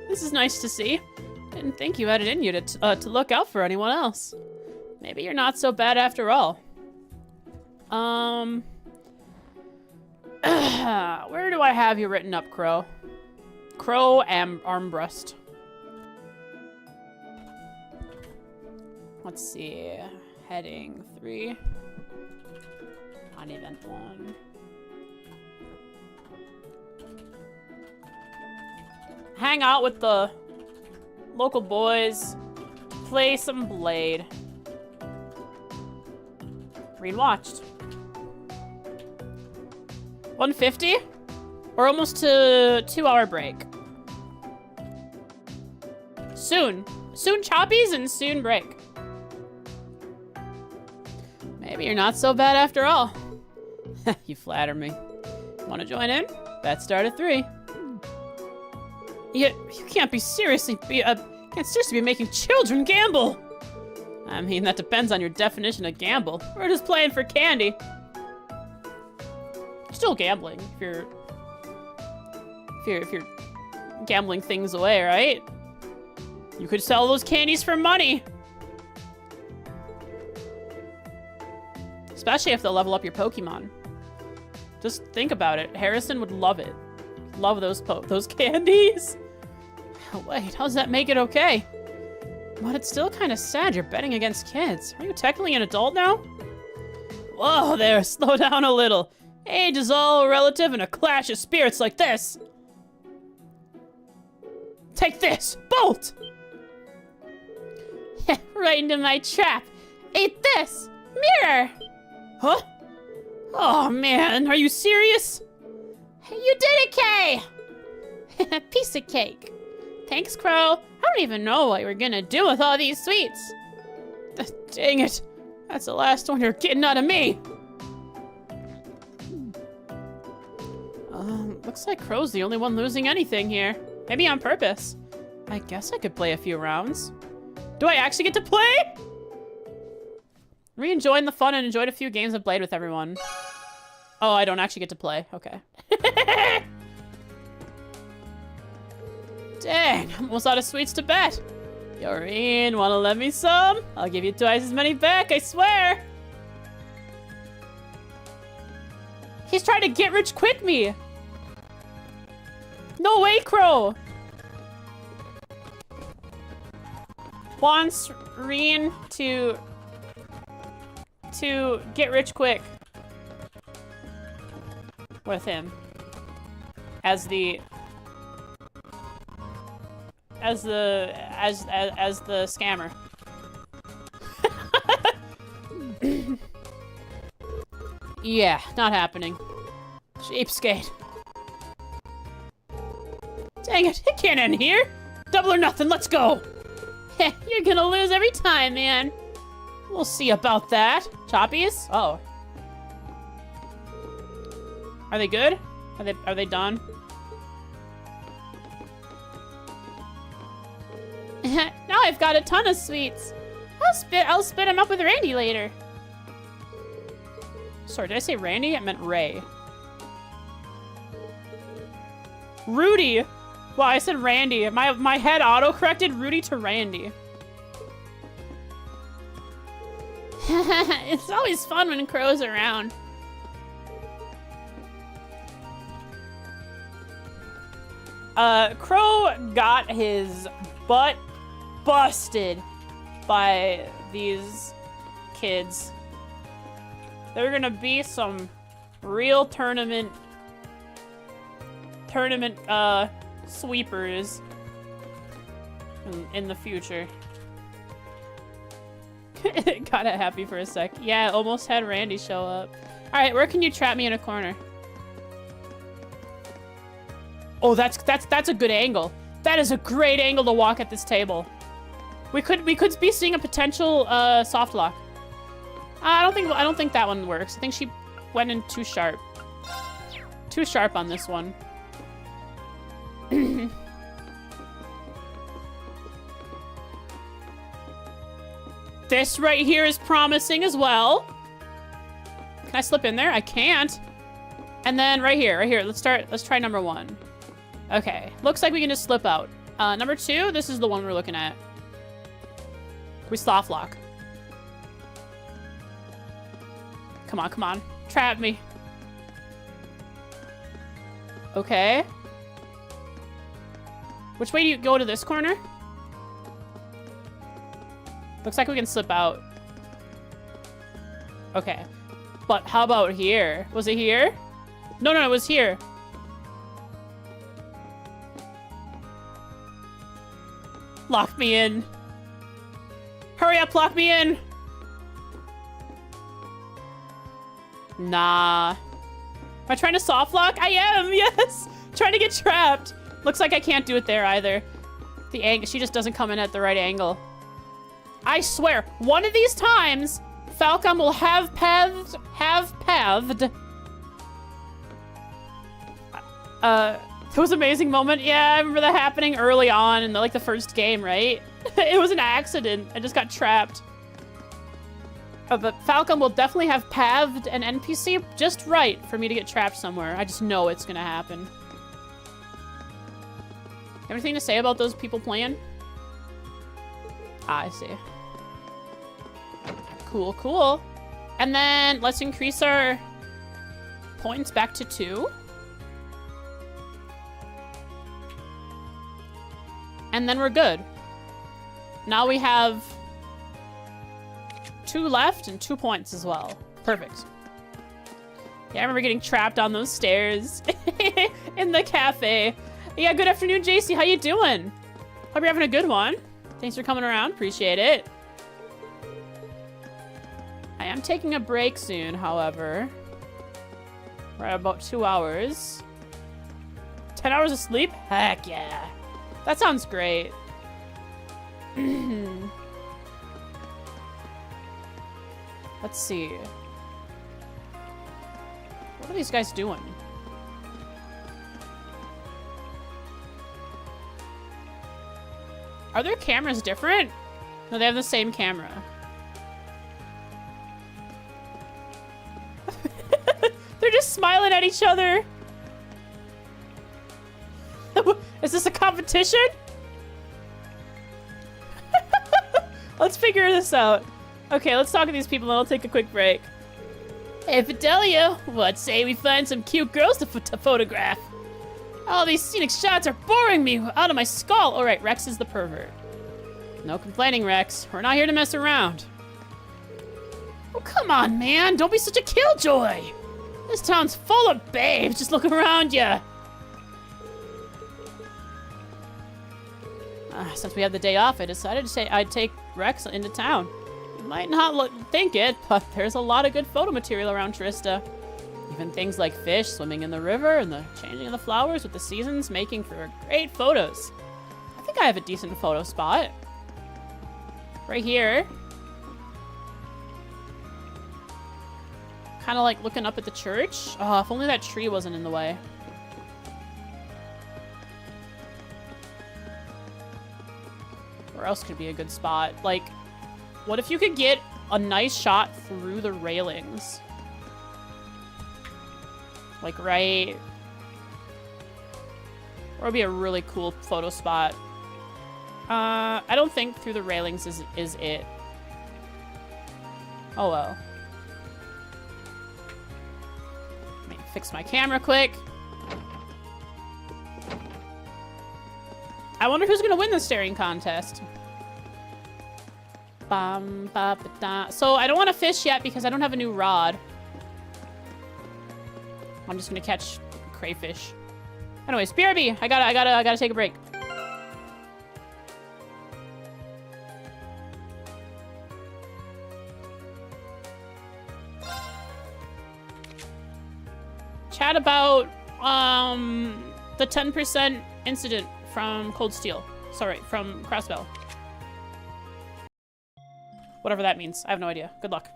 A: This is nice to see. Didn't think you had it in you to look out for anyone else. Maybe you're not so bad after all. Where do I have you written up, Crow? Crow Armbrust. Let's see. Heading 3. On event 1. Hang out with the local boys. Play some Blade. Read watched. 150? We're almost to 2-hour break. Soon. Soon choppies and soon break. Maybe you're not so bad after all. You flatter me. Want to join in? Bet start at 3. You can't be seriously be making children gamble. I mean, that depends on your definition of gamble. We're just playing for candy. Still gambling if you're gambling things away, right? You could sell those candies for money. Especially if they'll level up your Pokemon. Just think about it. Harrison would love it. Love those candies. Oh, wait, how does that make it okay? But it's still kind of sad you're betting against kids. Are you technically an adult now? Whoa there, slow down a little. Age is all relative in a clash of spirits like this. Take this, Bolt! Right into my trap. Eat this, mirror! Huh? Oh man, are you serious? You did it, Kay! Piece of cake. Thanks, Crow. I don't even know what you're gonna do with all these sweets. Dang it. That's the last one you're getting out of me. Looks like Crow's the only one losing anything here. Maybe on purpose. I guess I could play a few rounds. Do I actually get to play? Re-enjoying the fun and enjoyed a few games of Blade with everyone. Oh, I don't actually get to play. Okay. Dang, I'm almost out of sweets to bet. Yoreen, wanna lend me some? I'll give you twice as many back, I swear. He's trying to get rich quick me. No way, Crow. Wants Reen to get rich quick with him as the scammer. Yeah, not happening. Cheapskate. Dang it, it can't end here. Double or nothing, let's go. You're gonna lose every time, man. We'll see about that. Choppies? Oh. Are they good? Are they done? Now I've got a ton of sweets. I'll spit them up with Randy later. Sorry, did I say Randy? I meant Ray. Rudy. Wow, I said Randy. My head auto-corrected Rudy to Randy. It's always fun when Crow's around. Crow got his butt busted by these kids. There are gonna be some real tournament sweepers in the future. Got it happy for a sec. Yeah, almost had Randy show up. All right, where can you trap me in a corner? Oh, that's a good angle. That is a great angle to walk at this table. We could be seeing a potential soft lock. I don't think that one works. I think she went in too sharp. Too sharp on this one. This right here is promising as well. Can I slip in there? I can't. And then right here. Let's try number 1. Okay, looks like we can just slip out. Number 2, this is the one we're looking at. We soft lock. Come on, come on. Trap me. Okay. Which way do you go to this corner? Looks like we can slip out. Okay. But how about here? Was it here? No, no, it was here. Lock me in. Hurry up, lock me in. Nah. Am I trying to soft lock? I am, yes. Trying to get trapped. Looks like I can't do it there either. The angle, she just doesn't come in at the right angle. I swear, one of these times, Falcom will have pathed. It was an amazing moment. Yeah, I remember that happening early on in the first game, right? It was an accident. I just got trapped. But Falcom will definitely have pathed an NPC just right for me to get trapped somewhere. I just know it's gonna happen. Anything to say about those people playing? Ah, I see. Cool, cool. And then let's increase our points back to 2. And then we're good. Now we have 2 left and 2 points as well. Perfect. Yeah, I remember getting trapped on those stairs in the cafe. Yeah, good afternoon, JC. How you doing? Hope you're having a good one. Thanks for coming around. Appreciate it. I am taking a break soon, however. We're at about 2 hours. 10 hours of sleep? Heck yeah. That sounds great. Let's see. What are these guys doing? Are their cameras different? No, they have the same camera. They're just smiling at each other. Is this a competition? Let's figure this out. Okay, let's talk to these people and I'll take a quick break. Hey, Fidelia, what say we find some cute girls to photograph? All these scenic shots are boring me out of my skull. All right, Rex is the pervert. No complaining, Rex. We're not here to mess around. Oh, come on, man. Don't be such a killjoy. This town's full of babes. Just look around ya. Since we have the day off, I decided to say I'd take Rex into town. You might not think it, but there's a lot of good photo material around Trista. Even things like fish swimming in the river and the changing of the flowers with the seasons making for great photos. I think I have a decent photo spot. Right here. Kind of like looking up at the church. Oh, if only that tree wasn't in the way. Where else could be a good spot? Like, what if you could get a nice shot through the railings? Like, right... Or would be a really cool photo spot. I don't think through the railings is it. Oh well. Let me fix my camera quick. I wonder who's gonna win the staring contest. Bum, ba, ba, da. So I don't want to fish yet because I don't have a new rod. I'm just gonna catch crayfish. Anyways, BRB, I gotta take a break. Chat about the 10% incident from Cold Steel. Sorry, from Crossbell. Whatever that means. I have no idea. Good luck.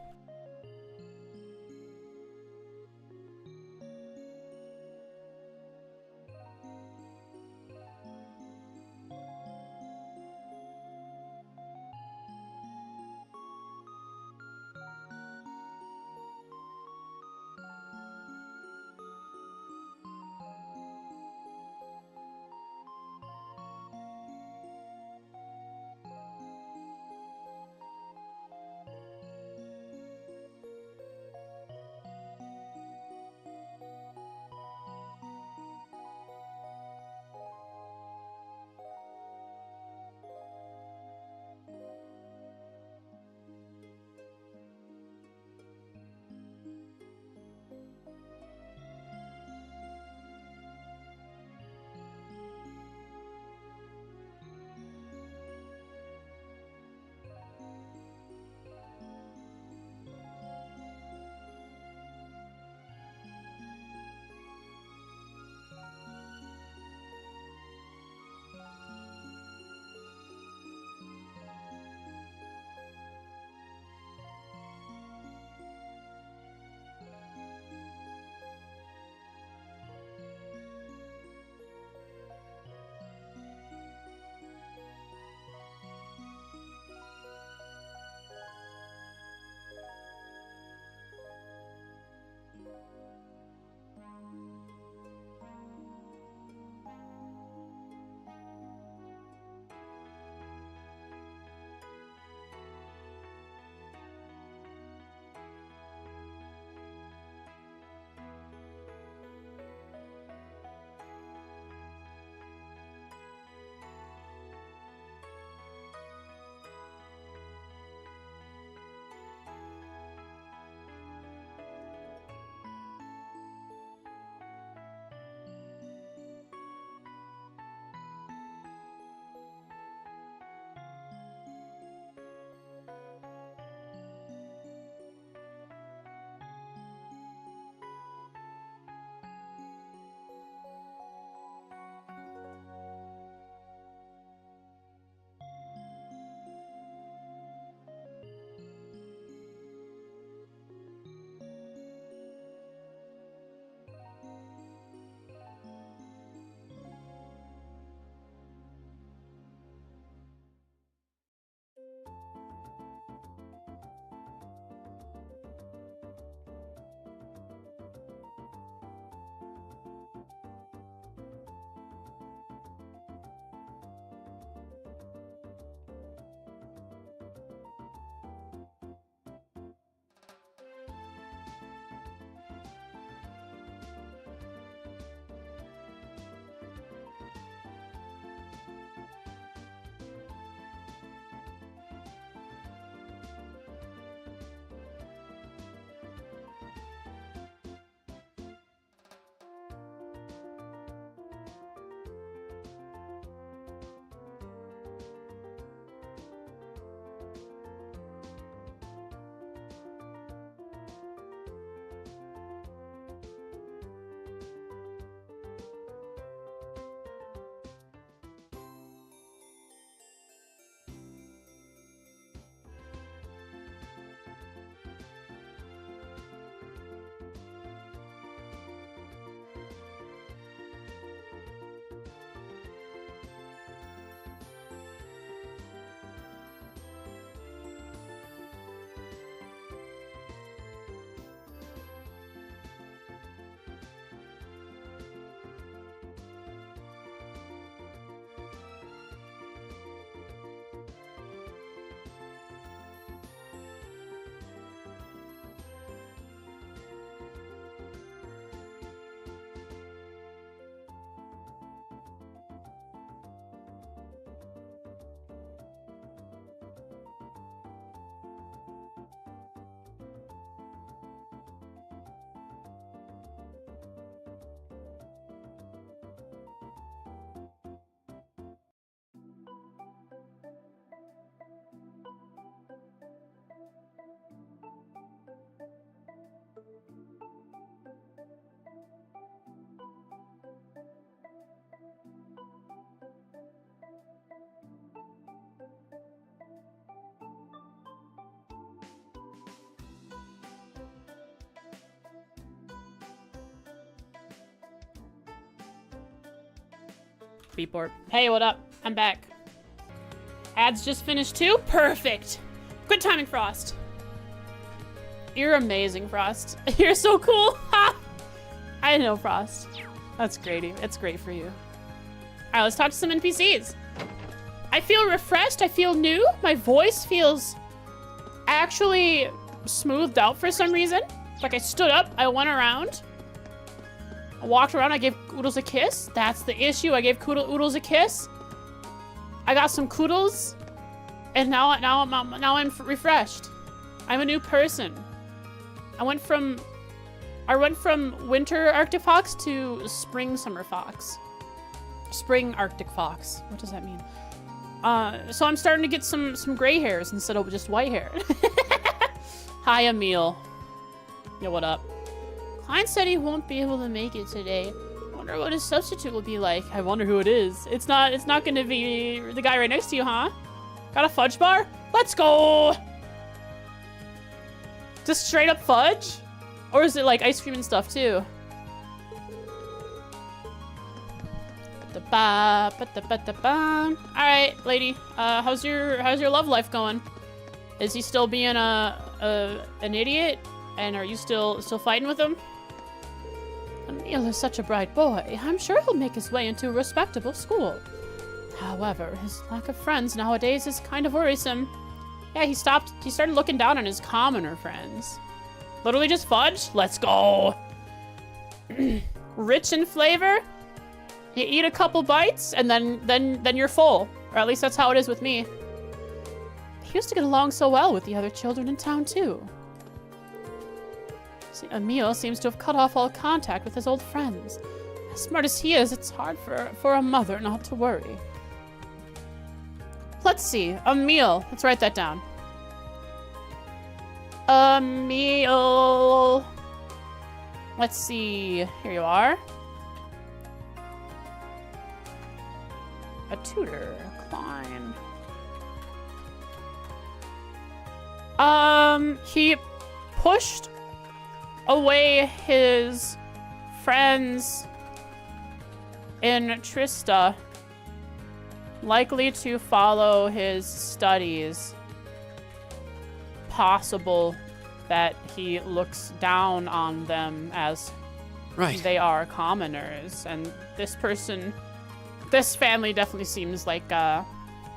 A: Beeport. Hey, what up? I'm back. Ads just finished too? Perfect. Good timing, Frost. You're amazing, Frost. You're so cool. Ha! I know, Frost. That's great. It's great for you. All right, let's talk to some NPCs. I feel refreshed. I feel new. My voice feels actually smoothed out for some reason. Like I stood up, I went around, I walked around, I gave Oodles a kiss. That's the issue. I gave Oodles a kiss. I got some Koodles, and now I'm refreshed. I'm a new person. I went from winter Arctic Fox to spring summer fox. Spring Arctic Fox. What does that mean? So I'm starting to get some gray hairs instead of just white hair. Hi, Emil. Yo, what up? Klein said he won't be able to make it today. Wonder what his substitute will be like. I wonder who it is. It's not gonna be the guy right next to you, huh? Got a fudge bar? Let's go! Just straight up fudge? Or is it like ice cream and stuff too? Alright, lady. How's your love life going? Is he still being an idiot? And are you still fighting with him? Emil is such a bright boy. I'm sure he'll make his way into a respectable school. However, his lack of friends nowadays is kind of worrisome. Yeah, he started looking down on his commoner friends. Literally just fudge? Let's go. Rich in flavor? You eat a couple bites and then you're full. Or at least that's how it is with me. He used to get along so well with the other children in town too. See, Emil seems to have cut off all contact with his old friends. As smart as he is, it's hard for a mother not to worry. Let's see. Emil. Let's write that down. Emil. Let's see. Here you are. A tutor. Klein. He pushed away his friends in Trista, likely to follow his studies. Possible that he looks down on them as they are commoners, and this family definitely seems like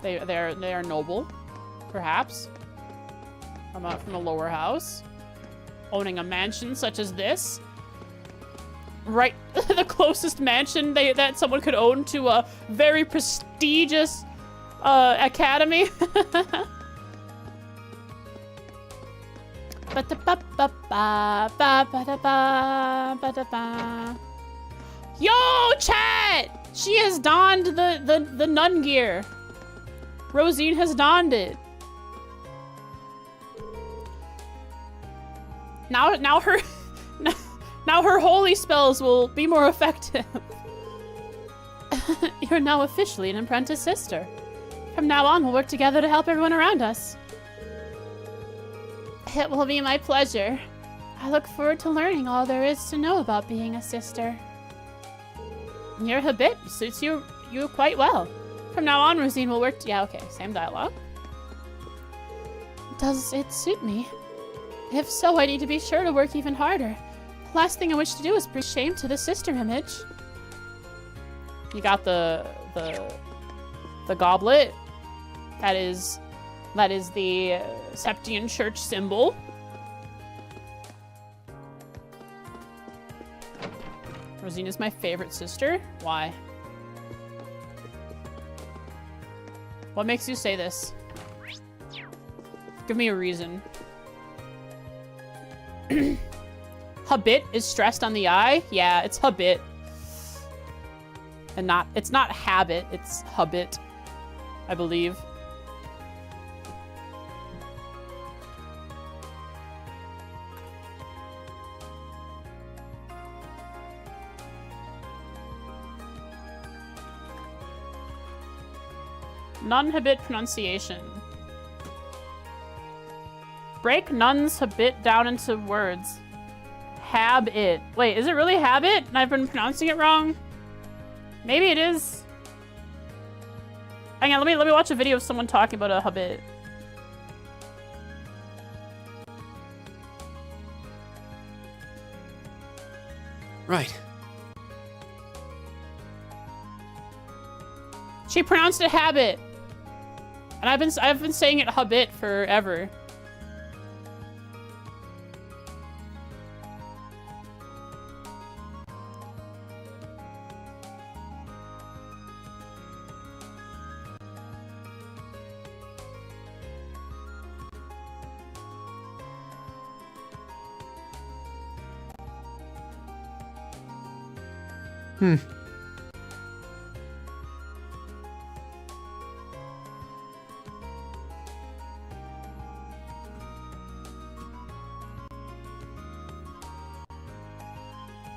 A: they are noble, perhaps from a lower house. Owning a mansion such as this. Right, the closest mansion that someone could own to a very prestigious academy. Yo, chat! She has donned the nun gear. Rosine has donned it. Now her holy spells will be more effective. You're now officially an apprentice sister. From now on, we'll work together to help everyone around us. It will be my pleasure. I look forward to learning all there is to know about being a sister. Your habit suits you quite well. From now on, Rosine will work. Yeah, okay, same dialogue. Does it suit me? If so, I need to be sure to work even harder. The last thing I wish to do is bring shame to the sister image. You got the goblet. That is the Septian Church symbol. Rosine is my favorite sister. Why? What makes you say this? Give me a reason. Habit is stressed on the I? Yeah, it's habit. And it's not habit, it's habit, I believe. Non-habit pronunciation. Break nun's habit down into words. Habit. Wait, is it really habit? And I've been pronouncing it wrong? Maybe it is. Hang on, let me watch a video of someone talking about a hobbit.
D: Right.
A: She pronounced it habit. And I've been saying it hobbit forever.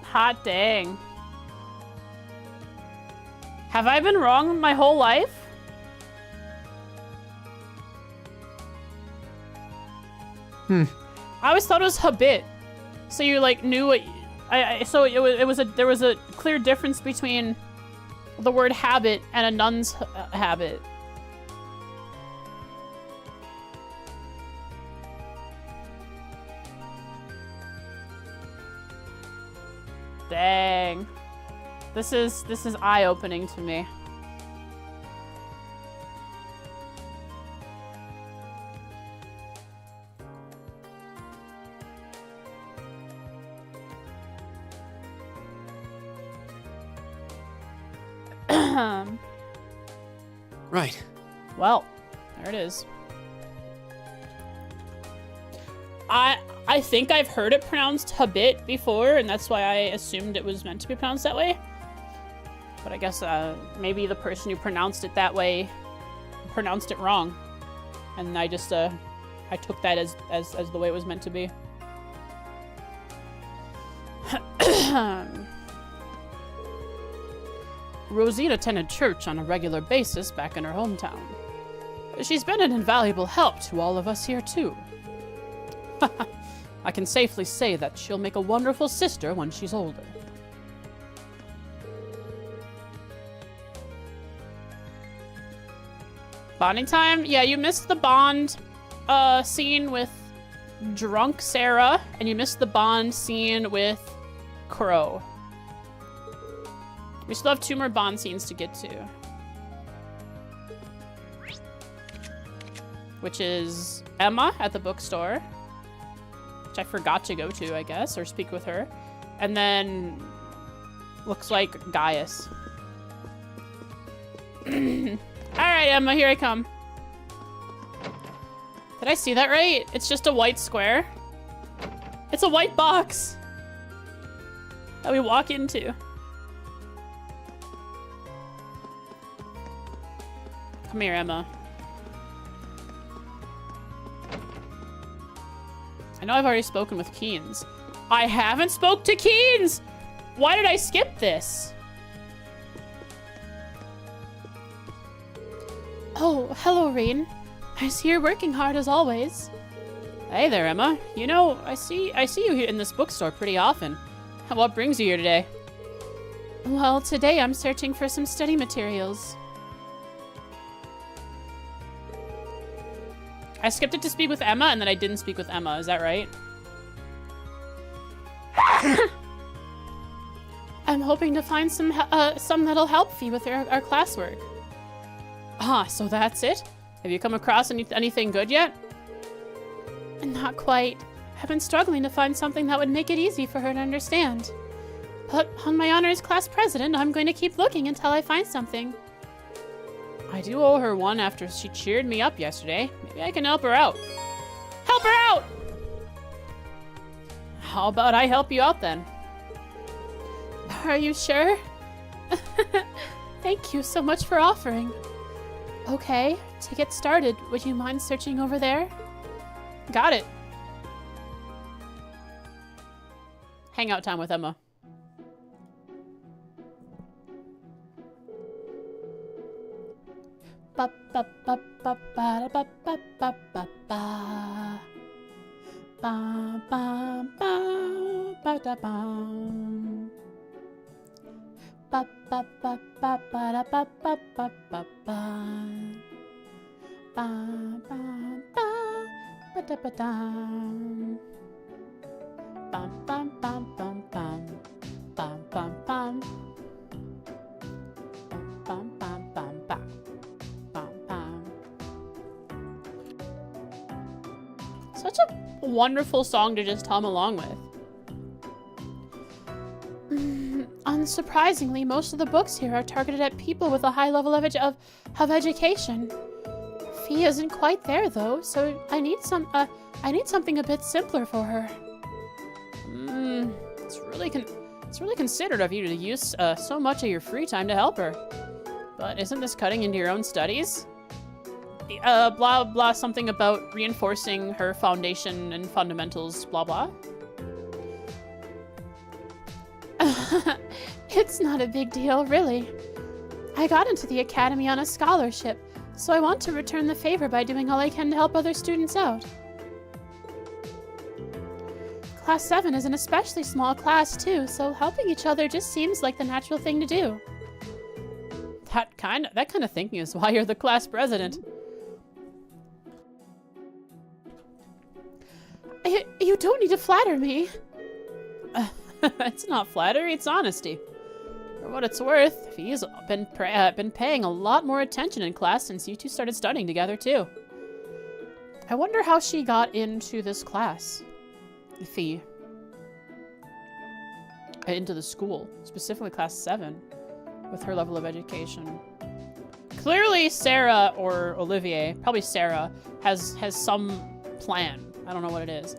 A: Hot dang. Have I been wrong my whole life? I always thought it was habit. So you like knew what so there was a clear difference between the word habit and a nun's habit. Dang. This is eye-opening to me.
D: Right.
A: Well, there it is. I think I've heard it pronounced habit before, and that's why I assumed it was meant to be pronounced that way. But I guess maybe the person who pronounced it that way pronounced it wrong, and I just I took that as the way it was meant to be. Rosine attended church on a regular basis back in her hometown. She's been an invaluable help to all of us here too. I can safely say that she'll make a wonderful sister when she's older. Bonding time? Yeah, you missed the Bond scene with drunk Sarah, and you missed the Bond scene with Crow. We still have 2 more Bond scenes to get to. Which is Emma at the bookstore. Which I forgot to go to, I guess, or speak with her. And then looks like Gaius. Alright, Emma, here I come. Did I see that right? It's just a white square. It's a white box that we walk into. Come here, Emma. I know I've already spoken with Keynes. I haven't spoke to Keynes! Why did I skip this? Oh, hello, Rain. I see you're working hard as always. Hey there, Emma. You know, I see you here in this bookstore pretty often. What brings you here today? Well, today I'm searching for some study materials. I skipped it to speak with Emma, and then I didn't speak with Emma. Is that right? I'm hoping to find some that'll help you with our classwork. Ah, so that's it? Have you come across anything good yet? Not quite. I've been struggling to find something that would make it easy for her to understand. But on my honors class president, I'm going to keep looking until I find something. I do owe her one after she cheered me up yesterday. Maybe I can help her out. Help her out! How about I help you out then? Are you sure? Thank you so much for offering. Okay, to get started, would you mind searching over there? Got it. Hangout time with Emma. Ba ba ba ba ba ba ba ba ba ba. Ba ba ba ba da ba. Ba ba ba ba ba da ba ba ba ba ba. Ba ba ba ba da ba dum. Bum bum bum bum bum. Bum bum bum. Bum bum bum bum. Bum bum. Such a wonderful song to just hum along with. Unsurprisingly, most of the books here are targeted at people with a high level of education. Fee isn't quite there though, so I need something a bit simpler for her. It's really considerate of you to use so much of your free time to help her. But isn't this cutting into your own studies? Blah blah, something about reinforcing her foundation and fundamentals, blah blah. It's not a big deal, really. I got into the academy on a scholarship, so I want to return the favor by doing all I can to help other students out. Class 7 is an especially small class, too, so helping each other just seems like the natural thing to do. That kind of thinking is why you're the class president. You don't need to flatter me. It's not flattery, it's honesty. For what it's worth, Fee's been paying a lot more attention in class since you two started studying together, too. I wonder how she got into this class. Fee. Into the school, specifically class 7, with her level of education. Clearly Sarah or Olivier, probably Sarah, has some plan. I don't know what it is.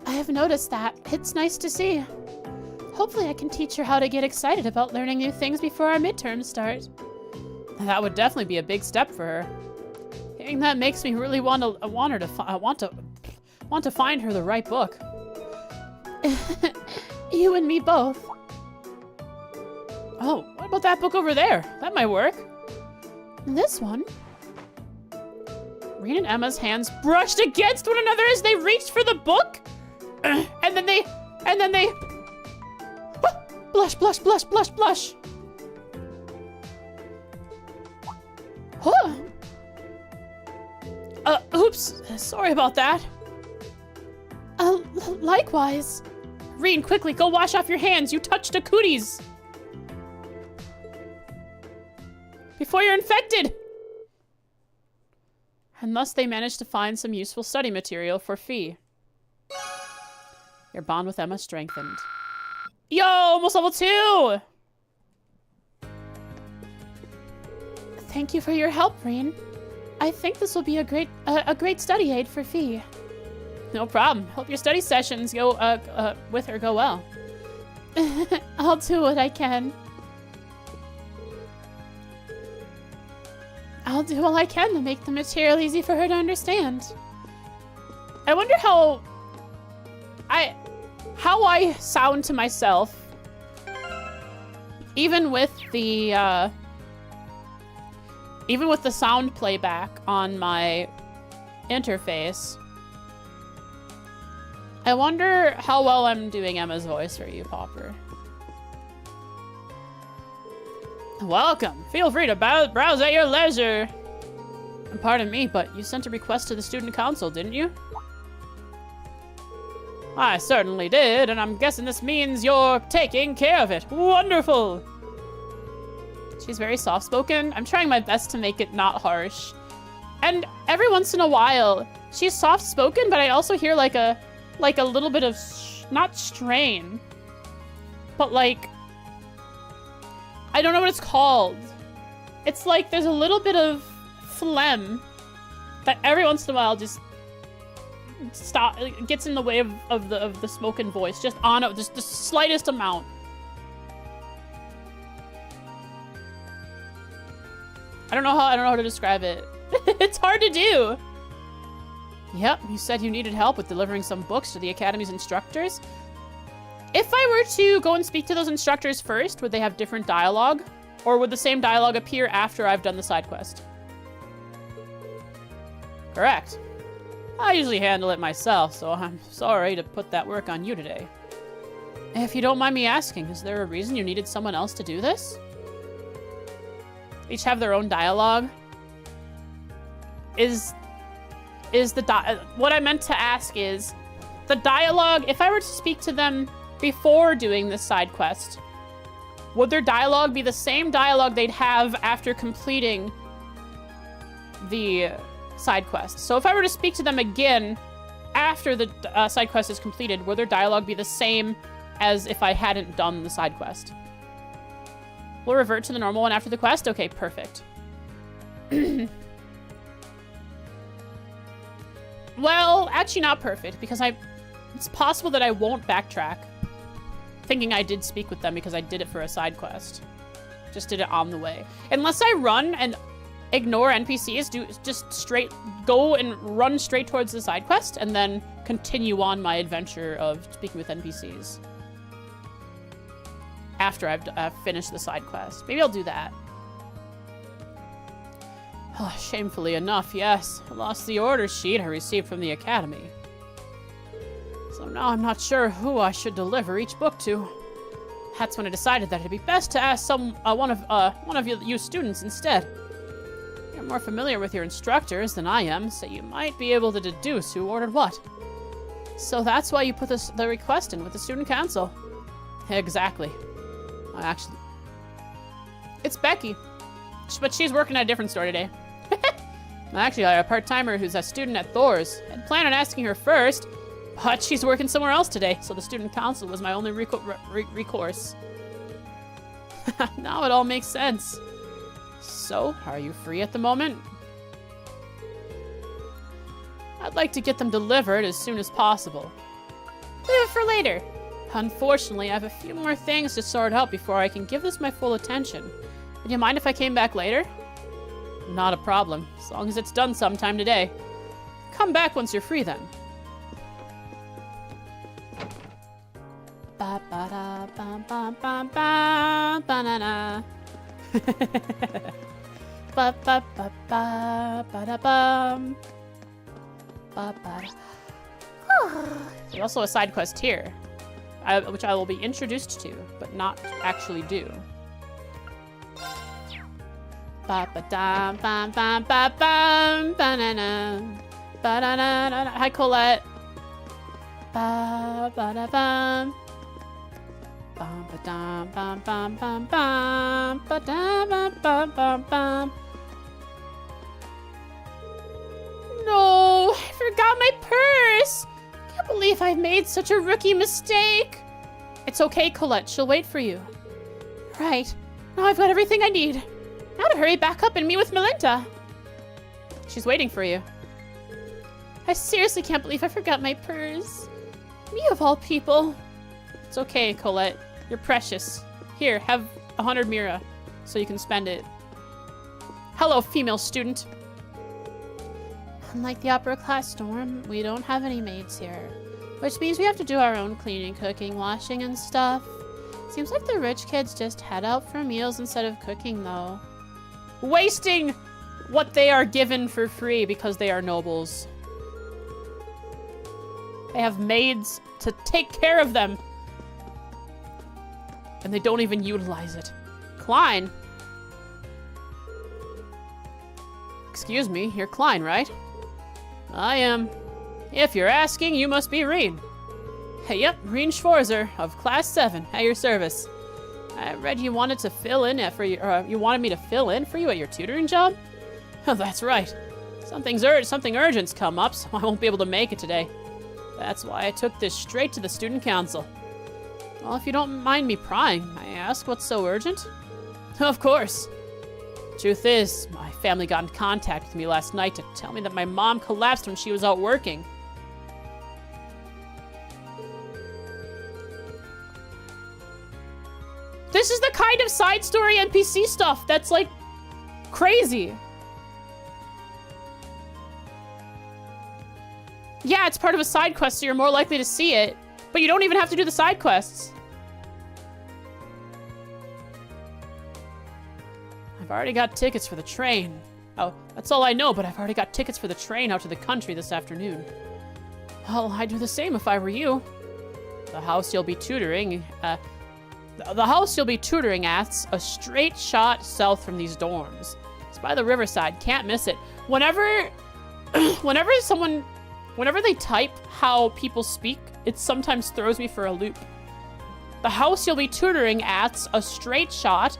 A: I have noticed that. It's nice to see. Hopefully I can teach her how to get excited about learning new things before our midterms start. That would definitely be a big step for her. Hearing that makes me really want to find her the right book. You and me both. Oh, what about that book over there? That might work. This one? Reen and Emma's hands brushed against one another as they reached for the book. And then they blush, blush, blush, blush, blush. Huh. Oops. Sorry about that. Likewise. Reen, quickly, go wash off your hands. You touched a cooties. Before you're infected. And thus they managed to find some useful study material for Fee. Your bond with Emma strengthened. Yo, almost level 2! Thank you for your help, Reen. I think this will be a great study aid for Fee. No problem. Hope your study sessions with her go well. I'll do what I can. I'll do all I can to make the material easy for her to understand. I wonder how I sound to myself, even with the sound playback on my interface. I wonder how well I'm doing Emma's voice for you, Popper. Welcome. Feel free to browse at your leisure. And pardon me, but you sent a request to the student council, didn't you? I certainly did, and I'm guessing this means you're taking care of it. Wonderful. She's very soft-spoken. I'm trying my best to make it not harsh. And every once in a while, she's soft-spoken, but I also hear like a little bit of, not strain, but like, I don't know what it's called. It's like there's a little bit of phlegm that every once in a while just gets in the way of the spoken voice, just the slightest amount. I don't know how to describe it. It's hard to do. Yep, you said you needed help with delivering some books to the Academy's instructors. If I were to go and speak to those instructors first, would they have different dialogue? Or would the same dialogue appear after I've done the side quest? Correct. I usually handle it myself, so I'm sorry to put that work on you today. If you don't mind me asking, is there a reason you needed someone else to do this? each have their own dialogue. What I meant to ask is, the dialogue, if I were to speak to them before doing this side quest, would their dialogue be the same dialogue they'd have after completing the side quest? So if I were to speak to them again after the side quest is completed, would their dialogue be the same as if I hadn't done the side quest? We'll revert to the normal one after the quest? Okay, perfect. Well, actually not perfect, because it's possible that I won't backtrack, thinking I did speak with them because I did it for a side quest. Just did it on the way. Unless I run and ignore NPCs, just go and run straight towards the side quest, and then continue on my adventure of speaking with NPCs. After I've finished the side quest. Maybe I'll do that. Oh, shamefully enough, yes. I lost the order sheet I received from the academy. So now I'm not sure who I should deliver each book to. That's when I decided that it'd be best to ask one of you students instead. You're more familiar with your instructors than I am, so you might be able to deduce who ordered what. So that's why you put the request in with the student council. Exactly. Actually, it's Becky, but she's working at a different store today. Actually, I have a part-timer who's a student at Thor's. I'd planned on asking her first, but she's working somewhere else today, so the student council was my only recourse. Now it all makes sense. So, are you free at the moment? I'd like to get them delivered as soon as possible. Leave it for later. Unfortunately, I have a few more things to sort out before I can give this my full attention. Would you mind if I came back later? Not a problem, as long as it's done sometime today. Come back once you're free then. Ba ba da ba ba ba ba ba na na. Ba ba ba ba ba da bum. Ba ba. There's also a side quest here, which I will be introduced to, but not actually do. Ba ba da ba ba ba ba ba na na ba da na na. Hi Colette. Ba ba da ba. Ba ba da ba ba ba ba ba da ba ba ba ba. No, I forgot my purse. Can't believe I made such a rookie mistake. It's okay, Colette. She'll wait for you. Right. Now I've got everything I need. Now to hurry back up and meet with Melinda. She's waiting for you. I seriously can't believe I forgot my purse. Me of all people. It's okay, Colette. You're precious. Here, have 100 Mira so you can spend it. Hello, female student. Unlike the upper class dorm, we don't have any maids here, which means we have to do our own cleaning, cooking, washing, and stuff. Seems like the rich kids just head out for meals instead of cooking, though. Wasting what they are given for free because they are nobles. They have maids to take care of them, and they don't even utilize it. Klein? Excuse me, you're Klein, right? I am. If you're asking, you must be Rien. Hey, yep, Rien Schwarzer of Class 7 at your service. I read you wanted to fill in you wanted me to fill in for you at your tutoring job? Oh, that's right. Something urgent's come up, so I won't be able to make it today. That's why I took this straight to the student council. Well, if you don't mind me prying, may I ask what's so urgent? Of course. Truth is, my family got in contact with me last night to tell me that my mom collapsed when she was out working. This is the kind of side story NPC stuff that's like crazy. Yeah, it's part of a side quest, so you're more likely to see it, but you don't even have to do the side quests. I've already got tickets for the train. Oh, that's all I know, but I've already got tickets for the train out to the country this afternoon. Well, I'd do the same if I were you. The house you'll be tutoring, The house you'll be tutoring at's a straight shot south from these dorms. It's by the riverside. Can't miss it. Whenever they type how people speak, it sometimes throws me for a loop. The house you'll be tutoring at's a straight shot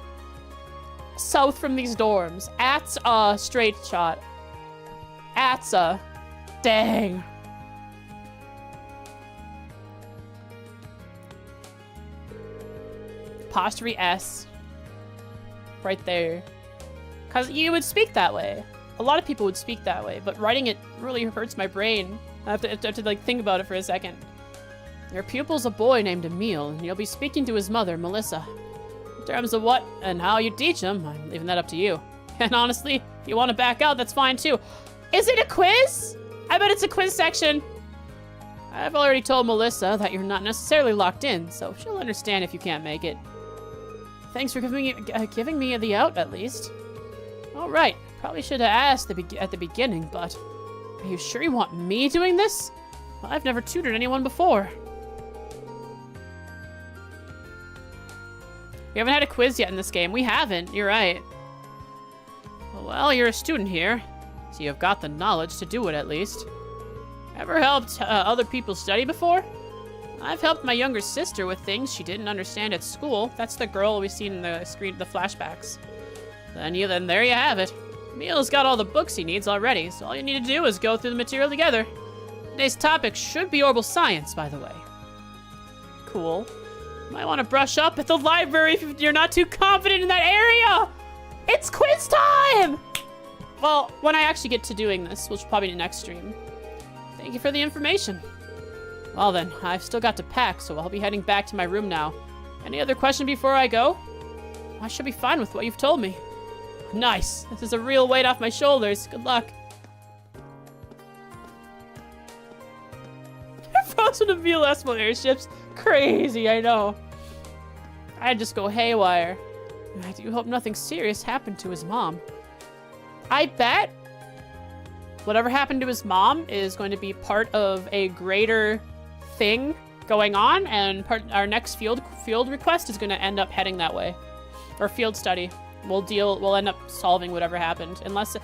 A: south from these dorms. At's a straight shot. At's a... Dang. Apostrophe S. Right there. Because you would speak that way. A lot of people would speak that way, but writing it really hurts my brain. I have to like, think about it for a second. Your pupil's a boy named Emil, and you'll be speaking to his mother, Melissa. In terms of what and how you teach him, I'm leaving that up to you. And honestly, if you want to back out, that's fine too. Is it a quiz? I bet it's a quiz section. I've already told Melissa that you're not necessarily locked in, so she'll understand if you can't make it. Thanks for giving me the out, at least. All right, probably should have asked at the beginning, but are you sure you want me doing this? Well, I've never tutored anyone before. We haven't had a quiz yet in this game. We haven't, you're right. Well, you're a student here, so you've got the knowledge to do it at least. Ever helped other people study before? I've helped my younger sister with things she didn't understand at school. That's the girl we've seen in the screen, the flashbacks. Then there you have it. Emil's got all the books he needs already, so all you need to do is go through the material together. Today's topic should be orbital science, by the way. Cool. Might want to brush up at the library if you're not too confident in that area! It's quiz time! Well, when I actually get to doing this, which will probably be the next stream. Thank you for the information. Well then, I've still got to pack, so I'll be heading back to my room now. Any other question before I go? I should be fine with what you've told me. Nice. This is a real weight off my shoulders. Good luck. Frozen to VLS airships. Crazy, I know. I'd just go haywire. I do hope nothing serious happened to his mom. I bet whatever happened to his mom is going to be part of a greater thing going on, and our next field request is going to end up heading that way. Or field study. We'll end up solving whatever happened. Unless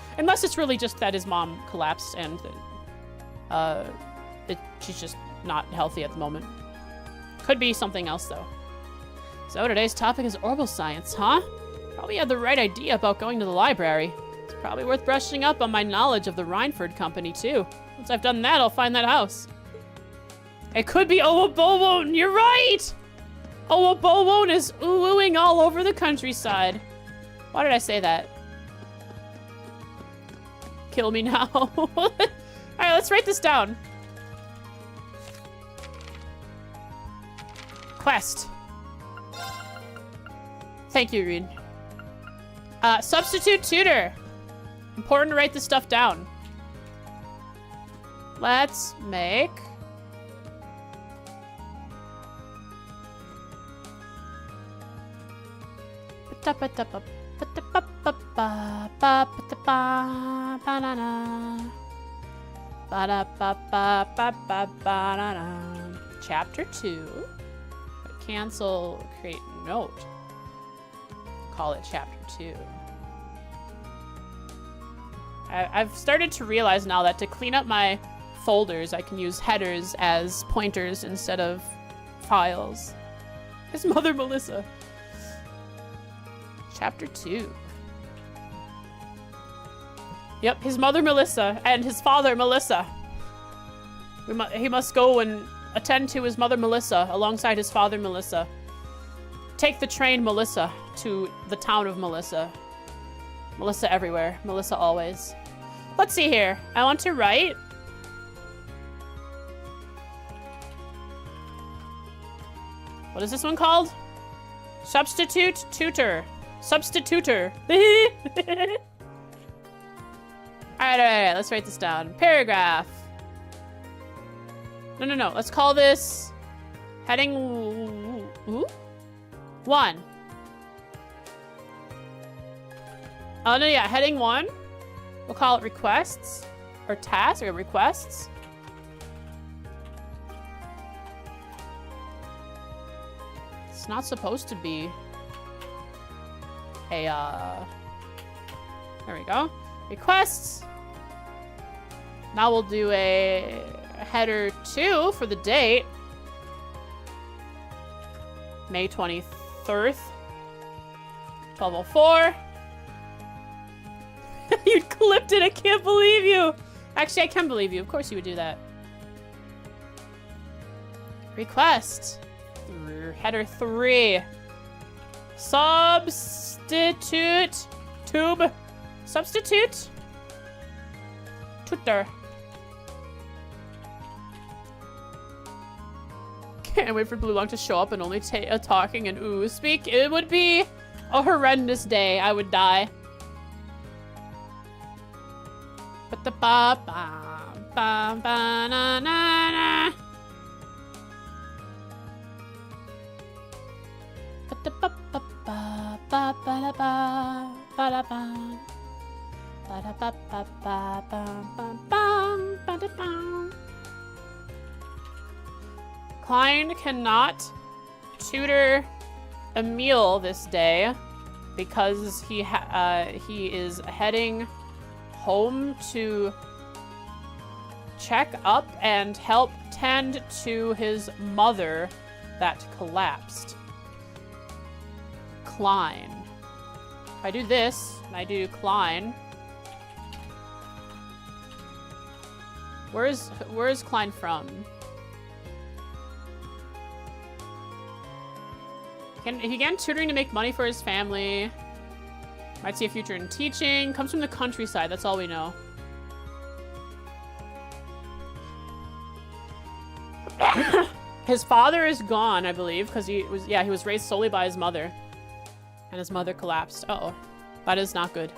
A: it's really just that his mom collapsed and she's just not healthy at the moment. Could be something else though. So today's topic is orbital science, huh? Probably had the right idea about going to the library. It's probably worth brushing up on my knowledge of the Rhineford Company too. Once I've done that, I'll find that house. It could be Owabowone, you're right! Owabowone is oohing all over the countryside. Why did I say that? Kill me now. Alright, let's write this down. Quest. Thank you, Reed. Substitute tutor. Important to write this stuff down. Let's make... Chapter 2. Cancel, create note. Call it chapter 2. I've started to realize now that to clean up my folders, I can use headers as pointers instead of files. His mother, Melissa. Chapter 2. Yep, his mother, Melissa, and his father, Melissa. He must go and attend to his mother, Melissa, alongside his father, Melissa. Take the train, Melissa, to the town of Melissa. Melissa everywhere. Melissa always. Let's see here. I want to write... What is this one called? Substitute tutor. Substitutor. Alright, let's write this down. Paragraph. No. Let's call this heading 1. Oh, no, yeah, heading 1. We'll call it requests or tasks or requests. It's not supposed to be a, there we go. Requests. Now we'll do a header 2 for the date. May 23rd. 12:04. You clipped it. I can't believe you. Actually, I can believe you. Of course you would do that. Request. Header 3. Substitute. Tube. Substitute. Tutor. Can't wait for Blue Long to show up and only talking and ooh speak. It would be a horrendous day. I would die. Ba-da-ba-ba-ba-ba-na-na-na. Ba-da-ba-ba-ba-ba-ba-ba-ba-ba. Ba-da-ba-ba-ba-ba-ba-ba-ba. Klein cannot tutor Emil this day because he is heading home to check up and help tend to his mother that collapsed. Klein. If I do this, and I do Klein. Where is Klein from? He began tutoring to make money for his family. Might see a future in teaching. Comes from the countryside, that's all we know. His father is gone, I believe, because he was raised solely by his mother. And his mother collapsed. Uh-oh. That is not good.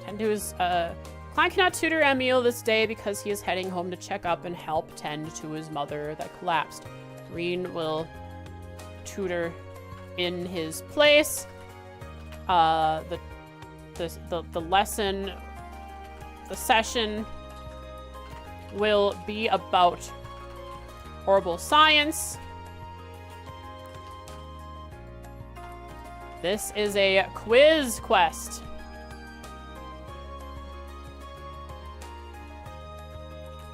A: Tend to his, Klein cannot tutor Emil this day because he is heading home to check up and help tend to his mother that collapsed. Reen will tutor in his place. The lesson, the session will be about horrible science. This is a quiz quest.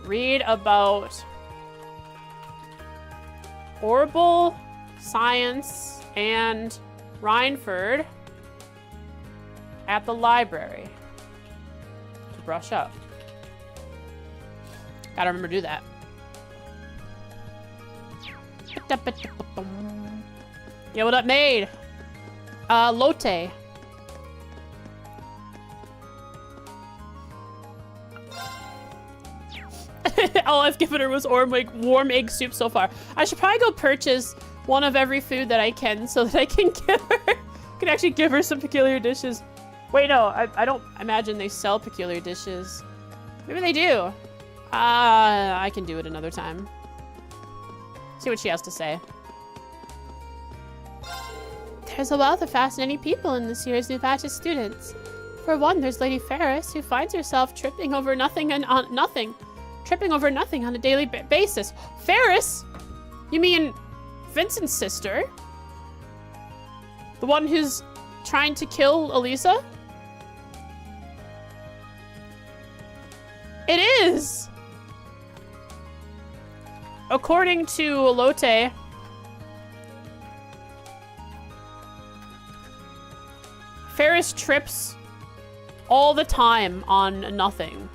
A: Read about horrible science and Rhineford at the library to brush up. Gotta remember to do that. Yeah, what up, maid? Lotte. All I've given her was warm egg soup so far. I should probably go purchase one of every food that I can so that I can actually give her some peculiar dishes. Wait, no, I don't imagine they sell peculiar dishes. Maybe they do. I can do it another time. See what she has to say. There's a wealth of fascinating people in this year's new batch of students. For one, there's Lady Ferris, who finds herself tripping over nothing on a daily basis. Ferris? You mean Vincent's sister? The one who's trying to kill Elisa? It is! According to Lotte, Ferris trips all the time on nothing.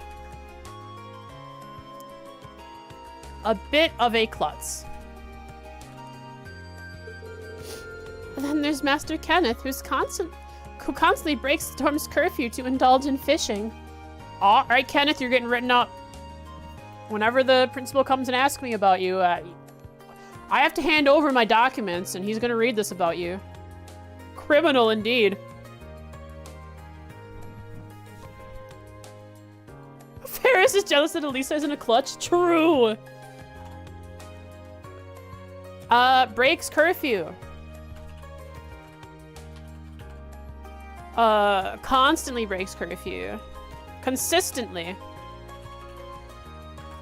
A: A bit of a klutz. And then there's Master Kenneth, who constantly breaks Storm's curfew to indulge in fishing. All right, Kenneth, you're getting written up. Whenever the principal comes and asks me about you, I have to hand over my documents, and he's gonna read this about you. Criminal indeed. Ferris is jealous that Elisa isn't a clutch. True. Breaks curfew. Constantly breaks curfew. Consistently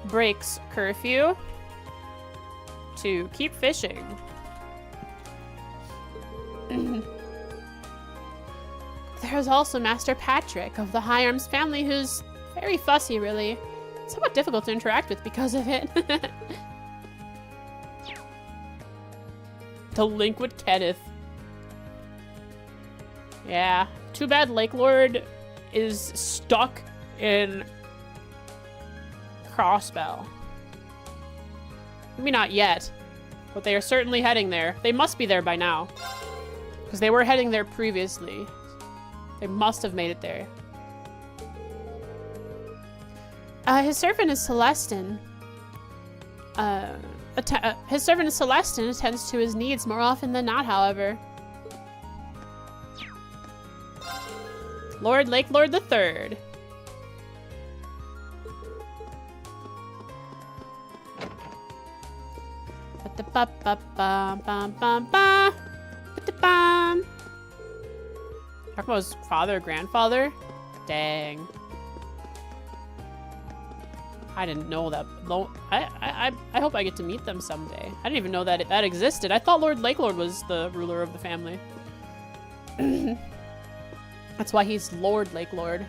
A: breaks curfew. to keep fishing. There's also Master Patrick of the High Arms family, who's very fussy, really. Somewhat difficult to interact with because of it. Delinquent Kenneth. Yeah. Too bad Lake Lord is stuck in Crossbell. Maybe not yet, but they are certainly heading there. They must be there by now, because they were heading there previously. They must have made it there. His servant is Celestin. His servant is Celestin attends to his needs more often than not, however. Lord Lake Lord III. Talk about his father, grandfather? Dang. I didn't know that. I hope I get to meet them someday. I didn't even know that that existed. I thought Lord Lake Lord was the ruler of the family. That's why he's Lord Lake Lord.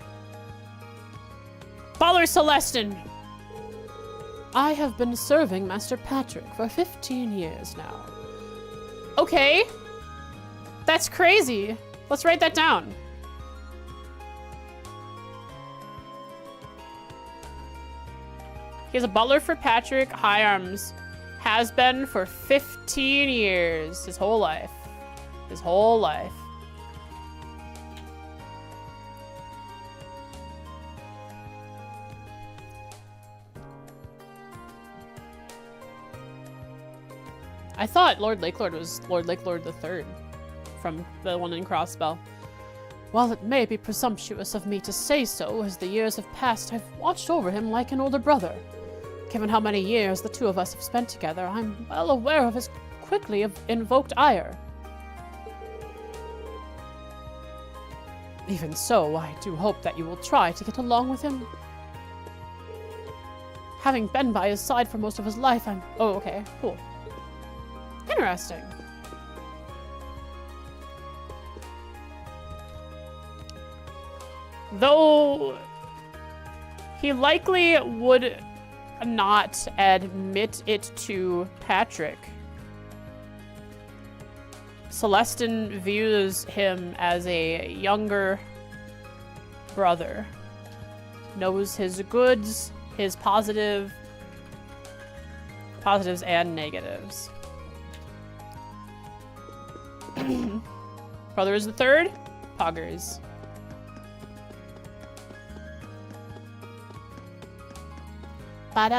A: Father Celestin! I have been serving Master Patrick for 15 years now. Okay. That's crazy. Let's write that down. He's a butler for Patrick High Arms. Has been for 15 years. His whole life. His whole life. I thought Lord Lake Lord was Lord Lake Lord III from the one in Crossbell. While it may be presumptuous of me to say so, as the years have passed, I've watched over him like an older brother. Given how many years the two of us have spent together, I'm well aware of his quickly invoked ire. Even so, I do hope that you will try to get along with him. Having been by his side for most of his life, I'm... Oh, okay, cool. Interesting. Though he likely would not admit it to Patrick. Celestin views him as a younger brother. Knows his goods, his positives and negatives. Brother is the third. Poggers. I'm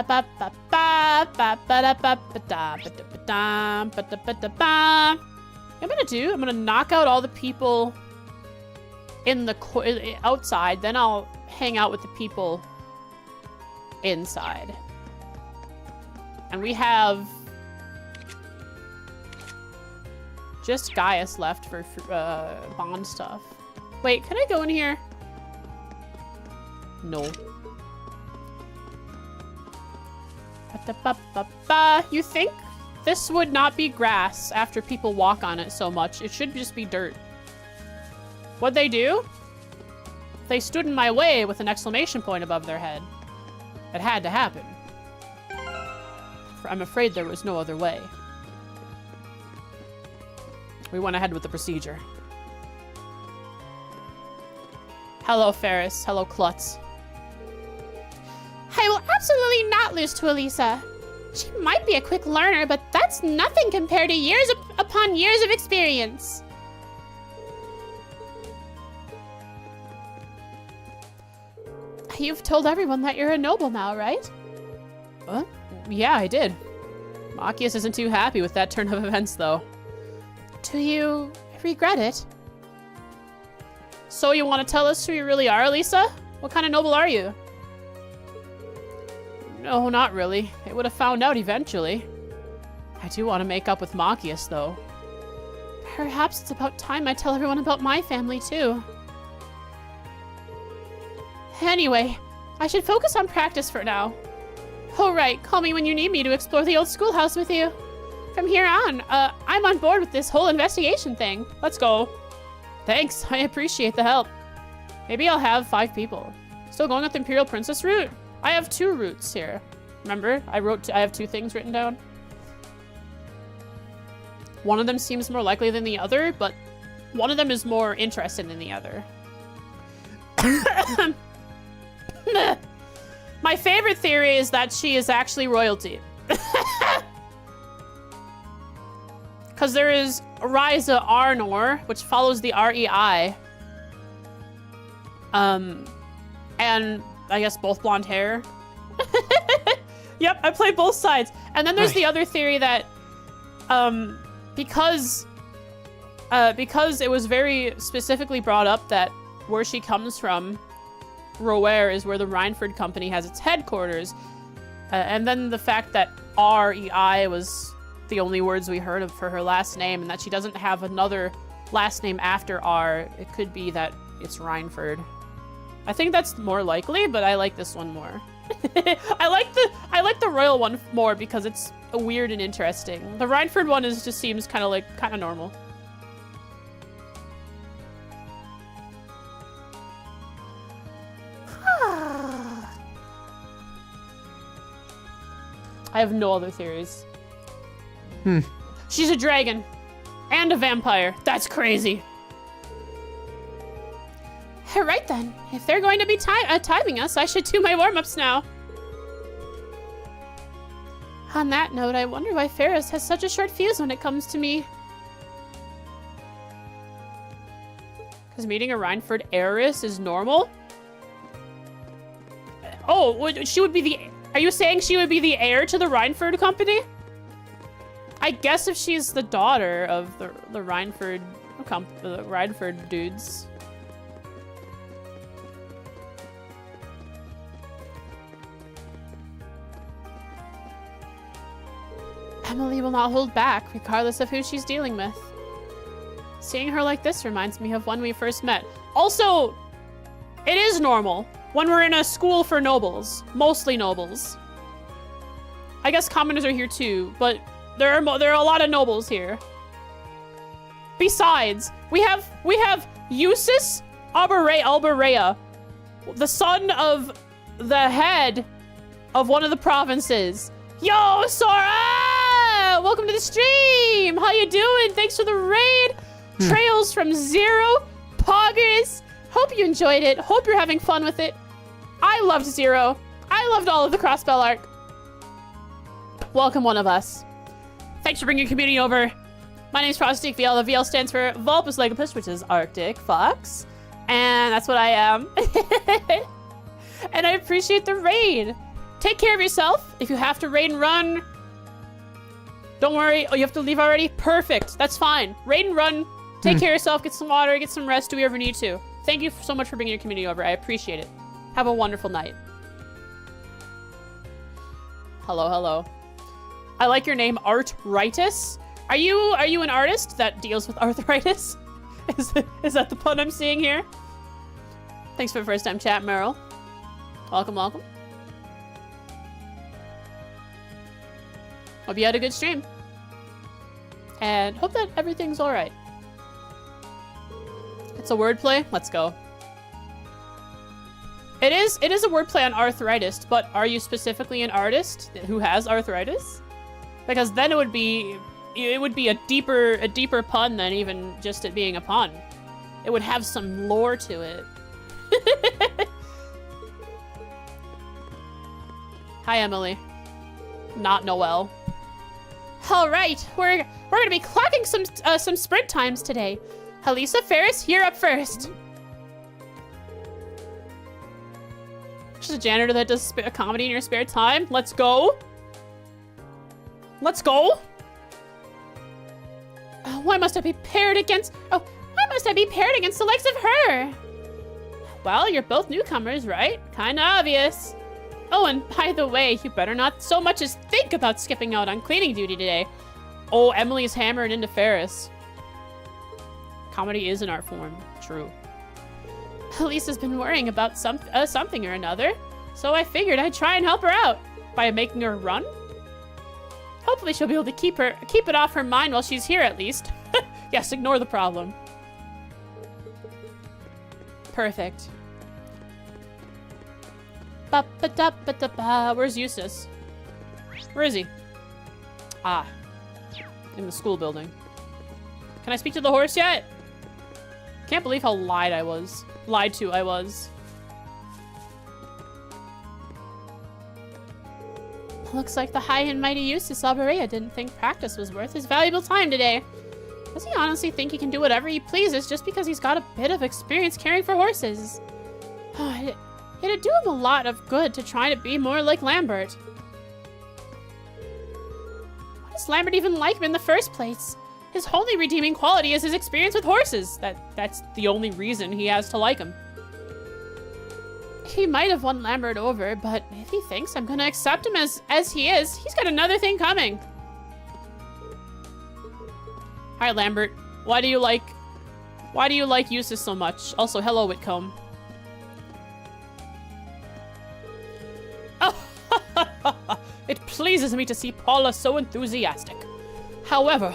A: gonna knock out all the people in the outside, then I'll hang out with the people inside. And we have just Gaius left for bond stuff. Wait, can I go in here? No. You think this would not be grass after people walk on it so much? It should just be dirt. What'd they do? They stood in my way with an exclamation point above their head. It had to happen. I'm afraid there was no other way. We went ahead with the procedure. Hello, Ferris. Hello, Klutz. I will absolutely not lose to Elisa. She might be a quick learner, but that's nothing compared to years upon years of experience. You've told everyone that you're a noble now, right? Yeah, I did. Machias isn't too happy with that turn of events, though. Do you regret it? So you want to tell us who you really are, Elisa? What kind of noble are you? No, not really. They would have found out eventually. I do want to make up with Machias, though. Perhaps it's about time I tell everyone about my family, too. Anyway, I should focus on practice for now. Oh, right. Call me when you need me to explore the old schoolhouse with you. From here on, I'm on board with this whole investigation thing. Let's go. Thanks, I appreciate the help. Maybe I'll have 5 people. Still going with the Imperial Princess route? I have 2 routes here. Remember, I have 2 things written down. One of them seems more likely than the other, but one of them is more interesting than the other. My favorite theory is that she is actually royalty. Because there is Ryza Arnor, which follows the REI. And I guess both blonde hair. Yep, I play both sides. And then there's the other theory that because it was very specifically brought up that where she comes from, Roer, is where the Rhineford Company has its headquarters. And then the fact that REI was the only words we heard of for her last name, and that she doesn't have another last name after R, it could be that it's Rhineford. I think that's more likely, but I like this one more. I like the royal one more because it's weird and interesting. The Rhineford one just seems kind of normal. I have no other theories. She's a dragon and a vampire. That's crazy. Right then, if they're going to be timing us, I should do my warm-ups now. On that note, I wonder why Ferris has such a short fuse when it comes to me. Because meeting a Rhineford heiress is normal? Oh, she would be the... Are you saying she would be the heir to the Rhineford Company? I guess if she's the daughter of the Rhineford dudes. Emily will not hold back, regardless of who she's dealing with. Seeing her like this reminds me of when we first met. Also, it is normal when we're in a school for nobles, mostly nobles. I guess commoners are here too, but there are a lot of nobles here. Besides, we have Eustace Alberea, the son of the head of one of the provinces. Yo, Sora! Welcome to the stream! How you doing? Thanks for the raid! Trails from Zero, Poggers. Hope you enjoyed it. Hope you're having fun with it. I loved Zero. I loved all of the Crossbell arc. Welcome, one of us. Thanks for bringing your community over. My name's Frosty VL. The VL stands for Vulpus Legopus, which is Arctic Fox. And that's what I am. And I appreciate the raid. Take care of yourself. If you have to raid and run, don't worry. Oh, you have to leave already? Perfect. That's fine. Raid and run. Take care of yourself. Get some water. Get some rest. Do whatever you need to. Thank you so much for bringing your community over. I appreciate it. Have a wonderful night. Hello, hello. I like your name, Arthritis. Are you an artist that deals with arthritis? Is that the pun I'm seeing here? Thanks for the first time chat, Meryl. Welcome, welcome. Hope you had a good stream. And hope that everything's alright. It's a wordplay. Let's go. It is a wordplay on arthritis, but are you specifically an artist who has arthritis? Because then it would be a deeper pun than even just it being a pun. It would have some lore to it. Hi, Emily. Not Noelle. All right, we're gonna be clocking some sprint times today. Halisa, Ferris, you're up first. She's a janitor that does a comedy in your spare time. Let's go. Let's go. Why must I be paired against the likes of her? Well, you're both newcomers, right? Kinda obvious. Oh, and by the way, you better not so much as think about skipping out on cleaning duty today. Oh, Emily's hammering into Ferris. Comedy is an art form. True. Lisa's been worrying about something or another, so I figured I'd try and help her out by making her run. Hopefully she'll be able to keep it off her mind while she's here at least. Yes, ignore the problem. Perfect. Ba-ba-da-ba-da-ba. Where's Eustace? Where is he? Ah. In the school building. Can I speak to the horse yet? Can't believe how lied to I was. Looks like the high and mighty Eustace Alberea didn't think practice was worth his valuable time today. Does he honestly think he can do whatever he pleases just because he's got a bit of experience caring for horses? It'd do him a lot of good to try to be more like Lambert. Why does Lambert even like him in the first place? His only redeeming quality is his experience with horses. That's the only reason he has to like him. He might have won Lambert over, but if he thinks I'm gonna accept him as he is, he's got another thing coming. Hi, Lambert. Why do you like Eustace so much? Also, hello, Whitcomb. It pleases me to see Paula so enthusiastic. However,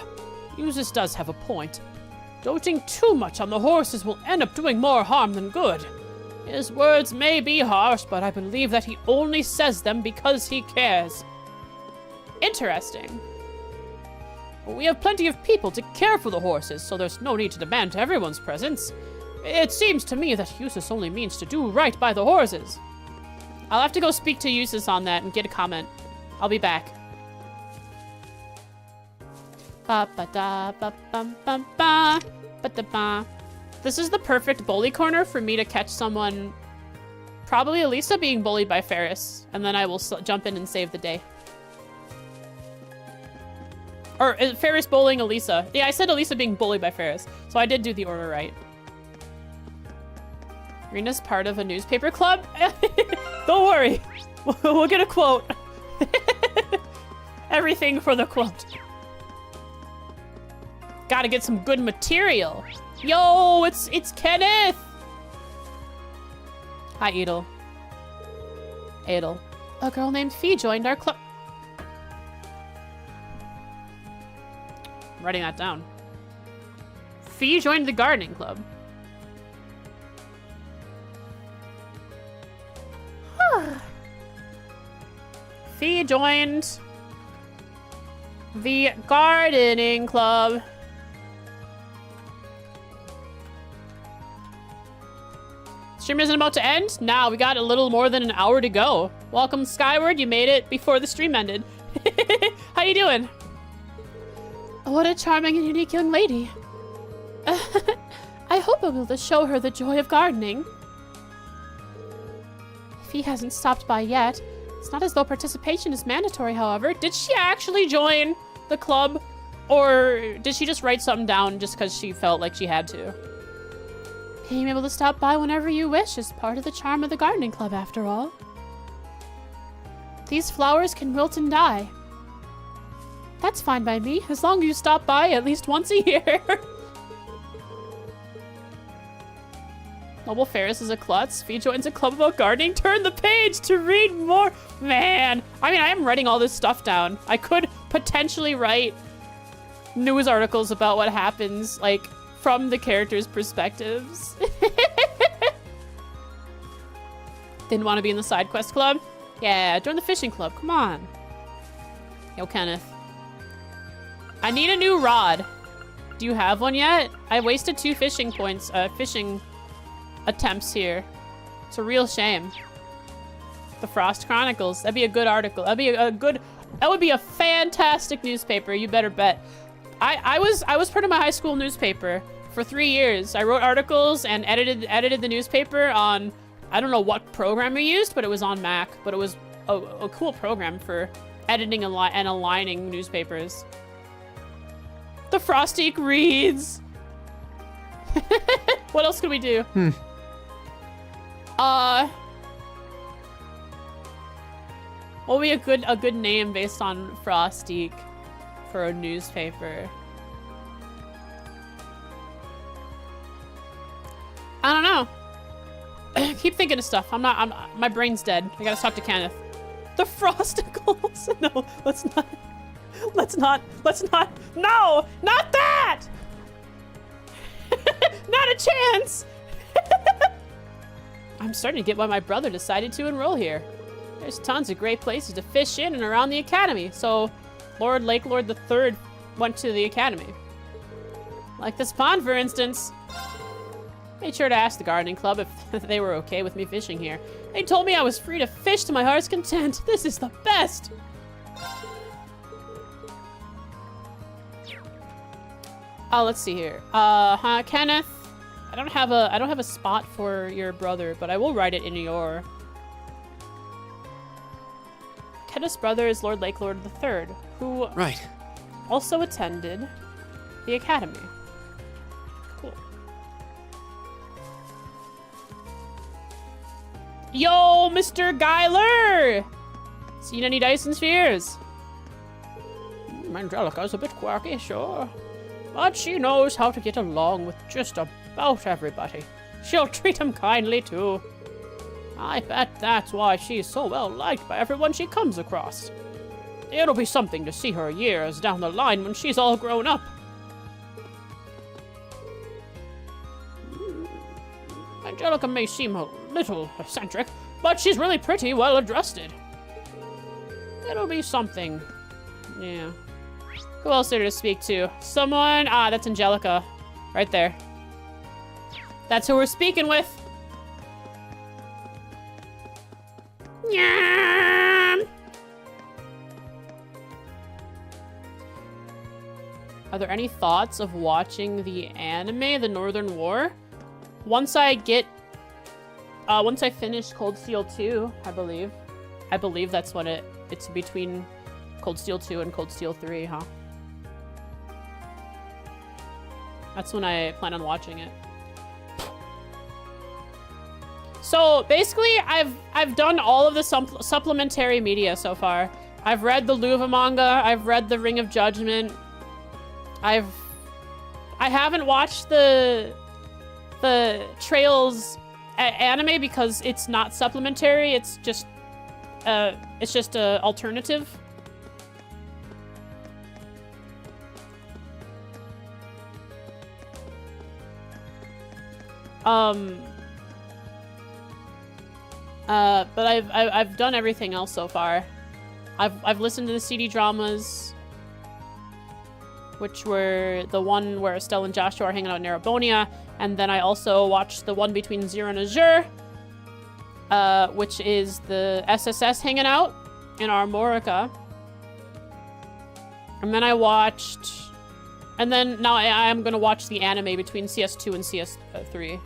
A: Eustace does have a point. Doting too much on the horses will end up doing more harm than good. His words may be harsh, but I believe that he only says them because he cares. Interesting. We have plenty of people to care for the horses, so there's no need to demand everyone's presence. It seems to me that Eustace only means to do right by the horses. I'll have to go speak to Eustace on that and get a comment. I'll be back. Ba-ba-da-ba-bum-bum-ba. This is the perfect bully corner for me to catch someone, probably Elisa, being bullied by Ferris, and then I will jump in and save the day. Or Ferris bullying Elisa. Yeah, I said Elisa being bullied by Ferris, so I did do the order right. Rena's part of a newspaper club? Don't worry, we'll get a quote. Everything for the quote. Gotta get some good material. Yo, it's Kenneth! Hi, Edel. Edel. A girl named Fee joined our club. I'm writing that down. Fee joined the gardening club. Fee joined the gardening club. Stream isn't about to end? Nah, we got a little more than an hour to go. Welcome, Skyward. You made it before the stream ended. How you doing? What a charming and unique young lady. I hope I will just show her the joy of gardening. If he hasn't stopped by yet. It's not as though participation is mandatory, however. Did she actually join the club? Or did she just write something down just because she felt like she had to? Being able to stop by whenever you wish is part of the charm of the gardening club, after all. These flowers can wilt and die. That's fine by me, as long as you stop by at least once a year. Noble Ferris is a klutz. Fee joins a club about gardening. Turn the page to read more. Man, I mean, I am writing all this stuff down. I could potentially write news articles about what happens, like, from the characters' perspectives. Didn't want to be in the side quest club? Yeah, join the fishing club. Come on. Yo, Kenneth. I need a new rod. Do you have one yet? I wasted 2 fishing points, fishing attempts here. It's a real shame. The Frost Chronicles. That'd be a good article. That'd be that would be a fantastic newspaper, you better bet. I was part of my high school newspaper for 3 years. I wrote articles and edited the newspaper on, I don't know what program we used, but it was on Mac. But it was a cool program for editing and aligning newspapers. The Frosty reads. What else could we do? What would be a good name based on Frosty for a newspaper? I don't know. Keep thinking of stuff. my brain's dead. I gotta talk to Kenneth. The Frosticles. No, let's not. Let's not, no, not that! Not a chance! I'm starting to get why my brother decided to enroll here. There's tons of great places to fish in and around the academy, so Lake Lord III went to the academy. Like this pond, for instance. Made sure to ask the gardening club if they were okay with me fishing here. They told me I was free to fish to my heart's content. This is the best! Oh, let's see here. Kenneth. I don't have a spot for your brother, but I will write it in your. Kenneth's brother is Lake Lord III, who also attended the academy. Cool. Yo, Mr. Geiler! Seen any Dyson spheres? Angelica's a bit quirky, sure. But she knows how to get along with just about everybody. She'll treat him kindly, too. I bet that's why she's so well liked by everyone she comes across. It'll be something to see her years down the line when she's all grown up. Angelica may seem a little eccentric, but she's really pretty well adjusted. It'll be something. Yeah. Who else there to speak to? Someone? Ah, that's Angelica. Right there. That's who we're speaking with. Nyam! Are there any thoughts of watching the anime, The Northern War? Once I finish Cold Steel 2, I believe. I believe that's when it's between Cold Steel 2 and Cold Steel 3, huh? That's when I plan on watching it. So basically, I've done all of the supplementary media so far. I've read the Luva manga. I've read the Ring of Judgment. I haven't watched the Trails anime because it's not supplementary. It's just a alternative. But I've done everything else so far. I've listened to the CD dramas, which were the one where Estelle and Joshua are hanging out in Erebonia, and then I also watched the one between Zero and Azure, which is the SSS hanging out in Armorica. And then now I am gonna watch the anime between CS2 and CS3.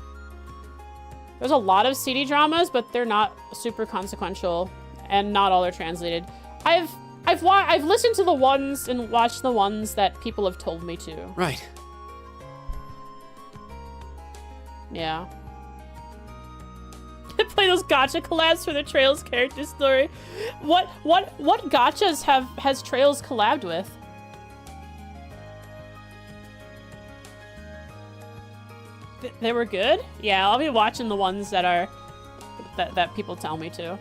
A: There's a lot of CD dramas, but they're not super consequential, and not all are translated. I've listened to the ones and watched the ones that people have told me to.
D: Right.
A: Yeah. Play those gacha collabs for the Trails character story. What gachas has Trails collabed with? They were good? Yeah, I'll be watching the ones that people tell me to.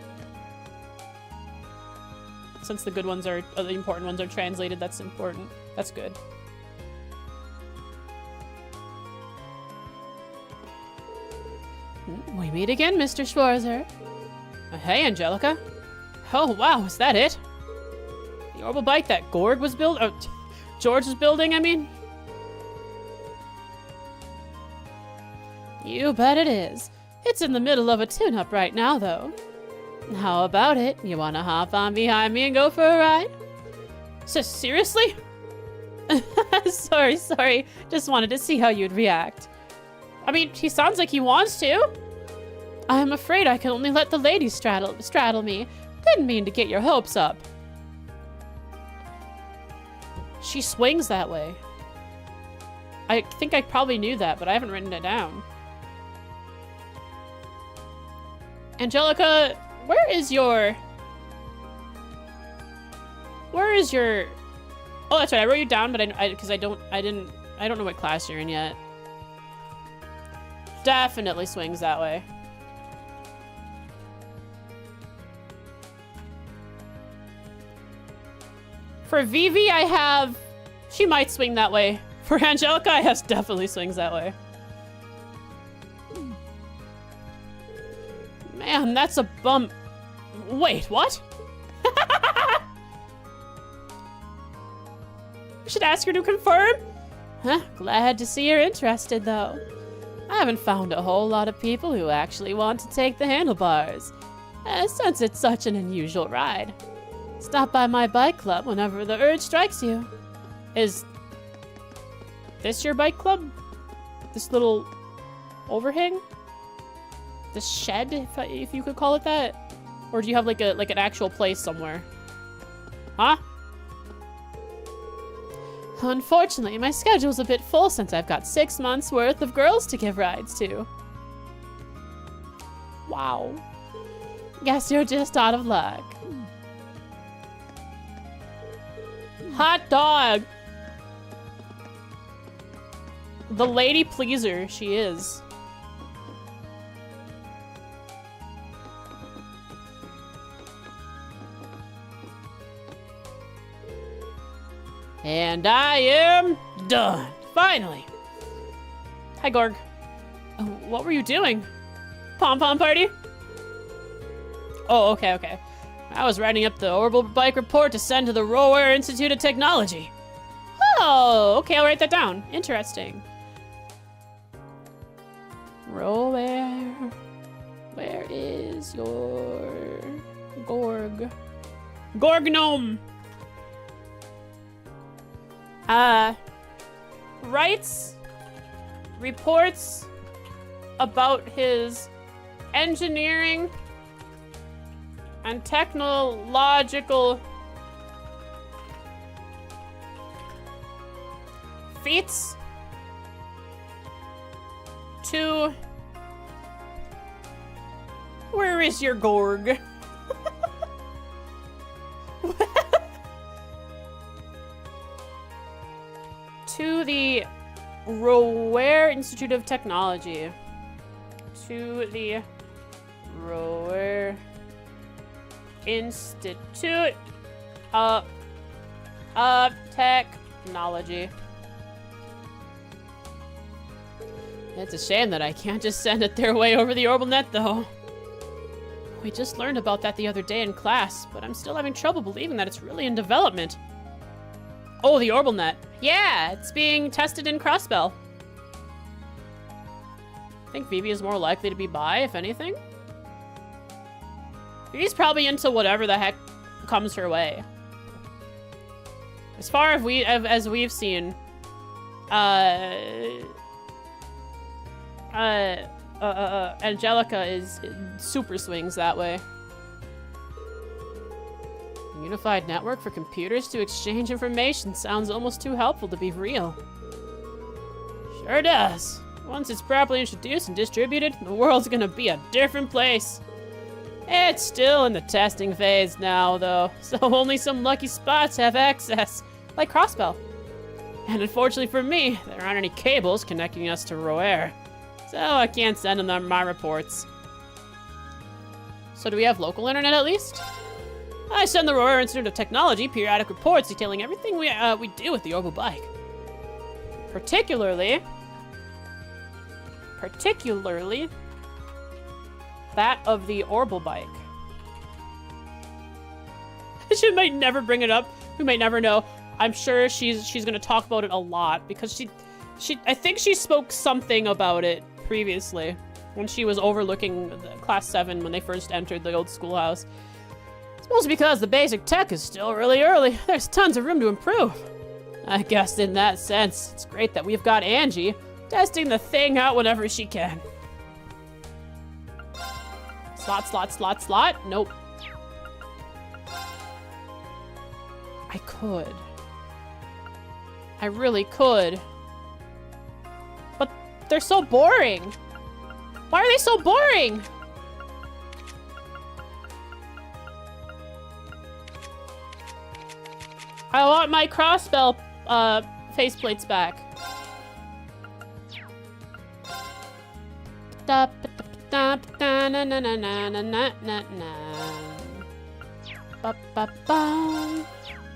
A: Since the good ones or the important ones are translated, that's important. That's good. We meet again, Mr. Schwarzer. Hey, Angelica. Oh, wow, is that it? The orbital bike that George was building, I mean? You bet it is. It's in the middle of a tune-up right now, though. How about it? You wanna hop on behind me and go for a ride? Seriously? Sorry. Just wanted to see how you'd react. I mean, he sounds like he wants to. I'm afraid I can only let the ladies straddle me. Didn't mean to get your hopes up. She swings that way. I think I probably knew that, but I haven't written it down. Angelica, where is your... Oh, that's right. I wrote you down, but I don't know what class you're in yet. Definitely swings that way. For Vivi, I have... She might swing that way. For Angelica, I have definitely swings that way. Man, that's a bump. Wait, what? I should ask her to confirm. Huh, glad to see you're interested, though. I haven't found a whole lot of people who actually want to take the handlebars, since it's such an unusual ride. Stop by my bike club whenever the urge strikes you. Is this your bike club? This little overhang? This shed, if you could call it that? Or do you have like an actual place somewhere? Huh? Unfortunately, my schedule's a bit full since I've got 6 months worth of girls to give rides to. Wow. Guess you're just out of luck. Hot dog! The lady pleaser she is. And I am done. Finally. Hi, Gorg. Oh, what were you doing? Pom-pom party? Oh, okay. I was writing up the orbital bike report to send to the Rower Institute of Technology. Oh, okay, I'll write that down. Interesting. Rower. Where is your Gorg? Gorg gnome! Writes reports about his engineering and technological feats to... Where is your Gorg? To the Rower Institute of Technology. To the Rower Institute of Technology. It's a shame that I can't just send it their way over the orbital net, though. We just learned about that the other day in class, but I'm still having trouble believing that it's really in development. Oh, the orbital net. Yeah, it's being tested in Crossbell. I think Vivi is more likely to be bi, if anything. Vivi's probably into whatever the heck comes her way. As far as we've seen, Angelica is super swings that way. Unified network for computers to exchange information sounds almost too helpful to be real. Sure does. Once it's properly introduced and distributed, the world's gonna be a different place. It's still in the testing phase now, though, so only some lucky spots have access, like Crossbell. And unfortunately for me, there aren't any cables connecting us to Rower, so I can't send them my reports. So do we have local internet at least? I send the Rower Institute of Technology periodic reports detailing everything we do with the orbital bike. Particularly that of the orbital bike. She might never bring it up. We might never know. I'm sure she's gonna talk about it a lot because I think she spoke something about it previously when she was overlooking class 7 when they first entered the old schoolhouse. It's mostly because the basic tech is still really early. There's tons of room to improve. I guess in that sense, it's great that we've got Angie testing the thing out whenever she can. Slot. Nope. I could. I really could. But they're so boring. Why are they so boring? I want my Crossbell faceplates back.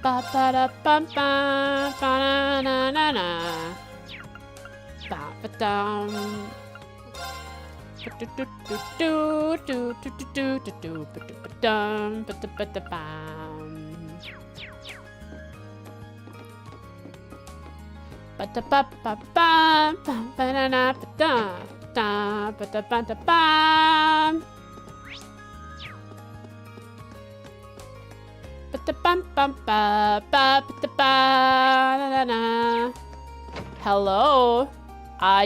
A: ba ba da bum ba ba na na na na. Ba ba dum. Do do do do do do do do do ba da ba dum ba da ba da bum. Ba da ba ba ba ba ba na na ba da da ba da ba da bum. Ba da bum bum ba ba ba da ba na na na. Hello.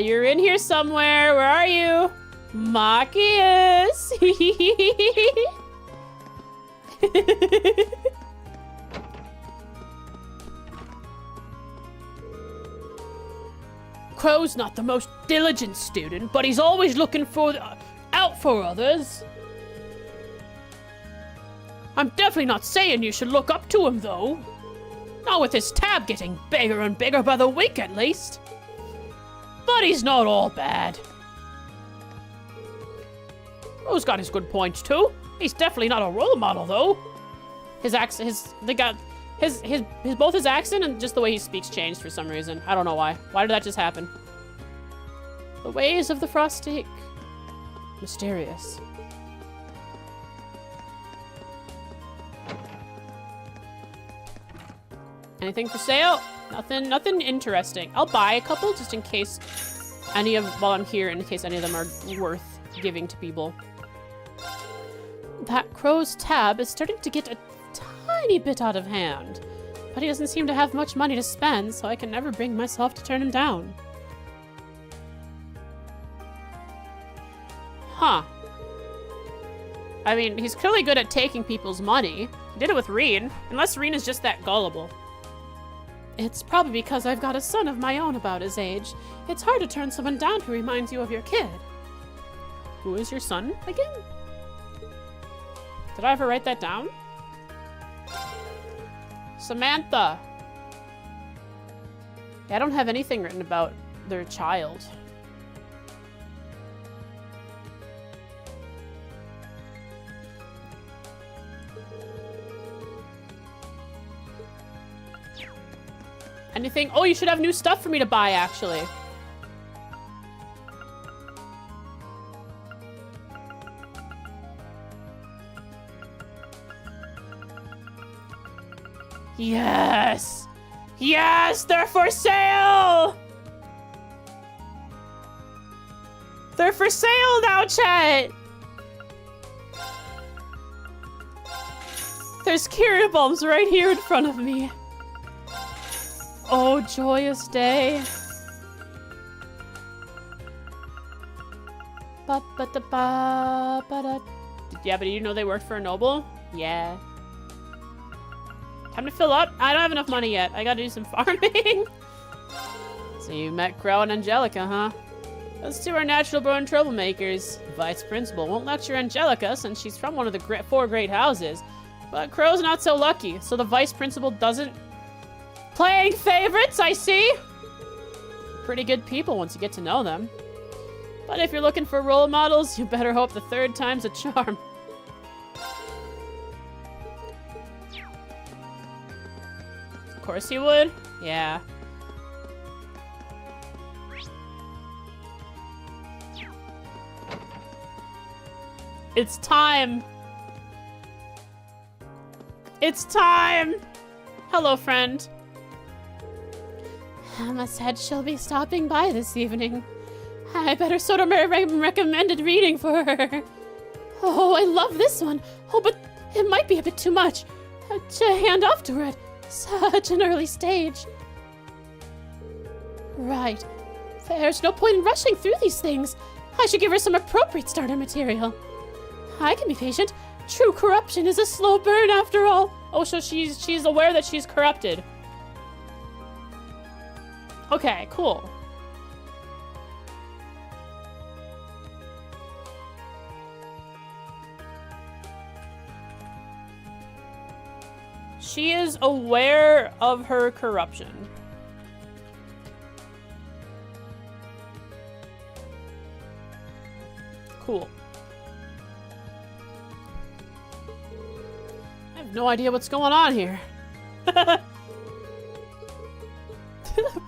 A: You're in here somewhere. Where are you? Machias. Crow's not the most diligent student, but he's always looking out for others. I'm definitely not saying you should look up to him, though. Not with his tab getting bigger and bigger by the week, at least. But he's not all bad. Crow's got his good points, too. He's definitely not a role model, though. His accent, both his accent and just the way he speaks changed for some reason. I don't know why. Why did that just happen? The ways of the Frostic. Mysterious. Anything for sale? Nothing interesting. I'll buy a couple just in case while I'm here, in case any of them are worth giving to people. That crow's tab is starting to get a tiny bit out of hand, but he doesn't seem to have much money to spend, so I can never bring myself to turn him down. Huh. I mean, he's clearly good at taking people's money. He did it with Reen, unless Reen is just that gullible. It's probably because I've got a son of my own about his age. It's hard to turn someone down who reminds you of your kid. Who is your son again? Did I ever write that down? Samantha. Yeah, I don't have anything written about their child. Anything? Oh, you should have new stuff for me to buy, actually. Yes! Yes! They're for sale! They're for sale now, chat! There's Kyria bombs right here in front of me. Oh, joyous day. Ba-ba-da-ba-ba-da. Yeah, but did you know they worked for a noble? Yeah. Time to fill up. I don't have enough money yet. I gotta do some farming. So you met Crow and Angelica, huh? Those two are natural-born troublemakers. Vice Principal won't lecture Angelica since she's from one of the 4 great houses. But Crow's not so lucky, so the Vice Principal doesn't... Playing favorites, I see! Pretty good people once you get to know them. But if you're looking for role models, you better hope the 3rd time's a charm. Of course he would. Yeah. It's time. It's time. Hello, friend. Emma said she'll be stopping by this evening. I better sort of recommended reading for her. Oh, I love this one. Oh, but it might be a bit too much to hand off to her at such an early stage. Right. There's no point in rushing through these things. I should give her some appropriate starter material. I can be patient. True corruption is a slow burn after all. Oh, so she's aware that she's corrupted. Okay, cool. She is aware of her corruption. Cool. I have no idea what's going on here.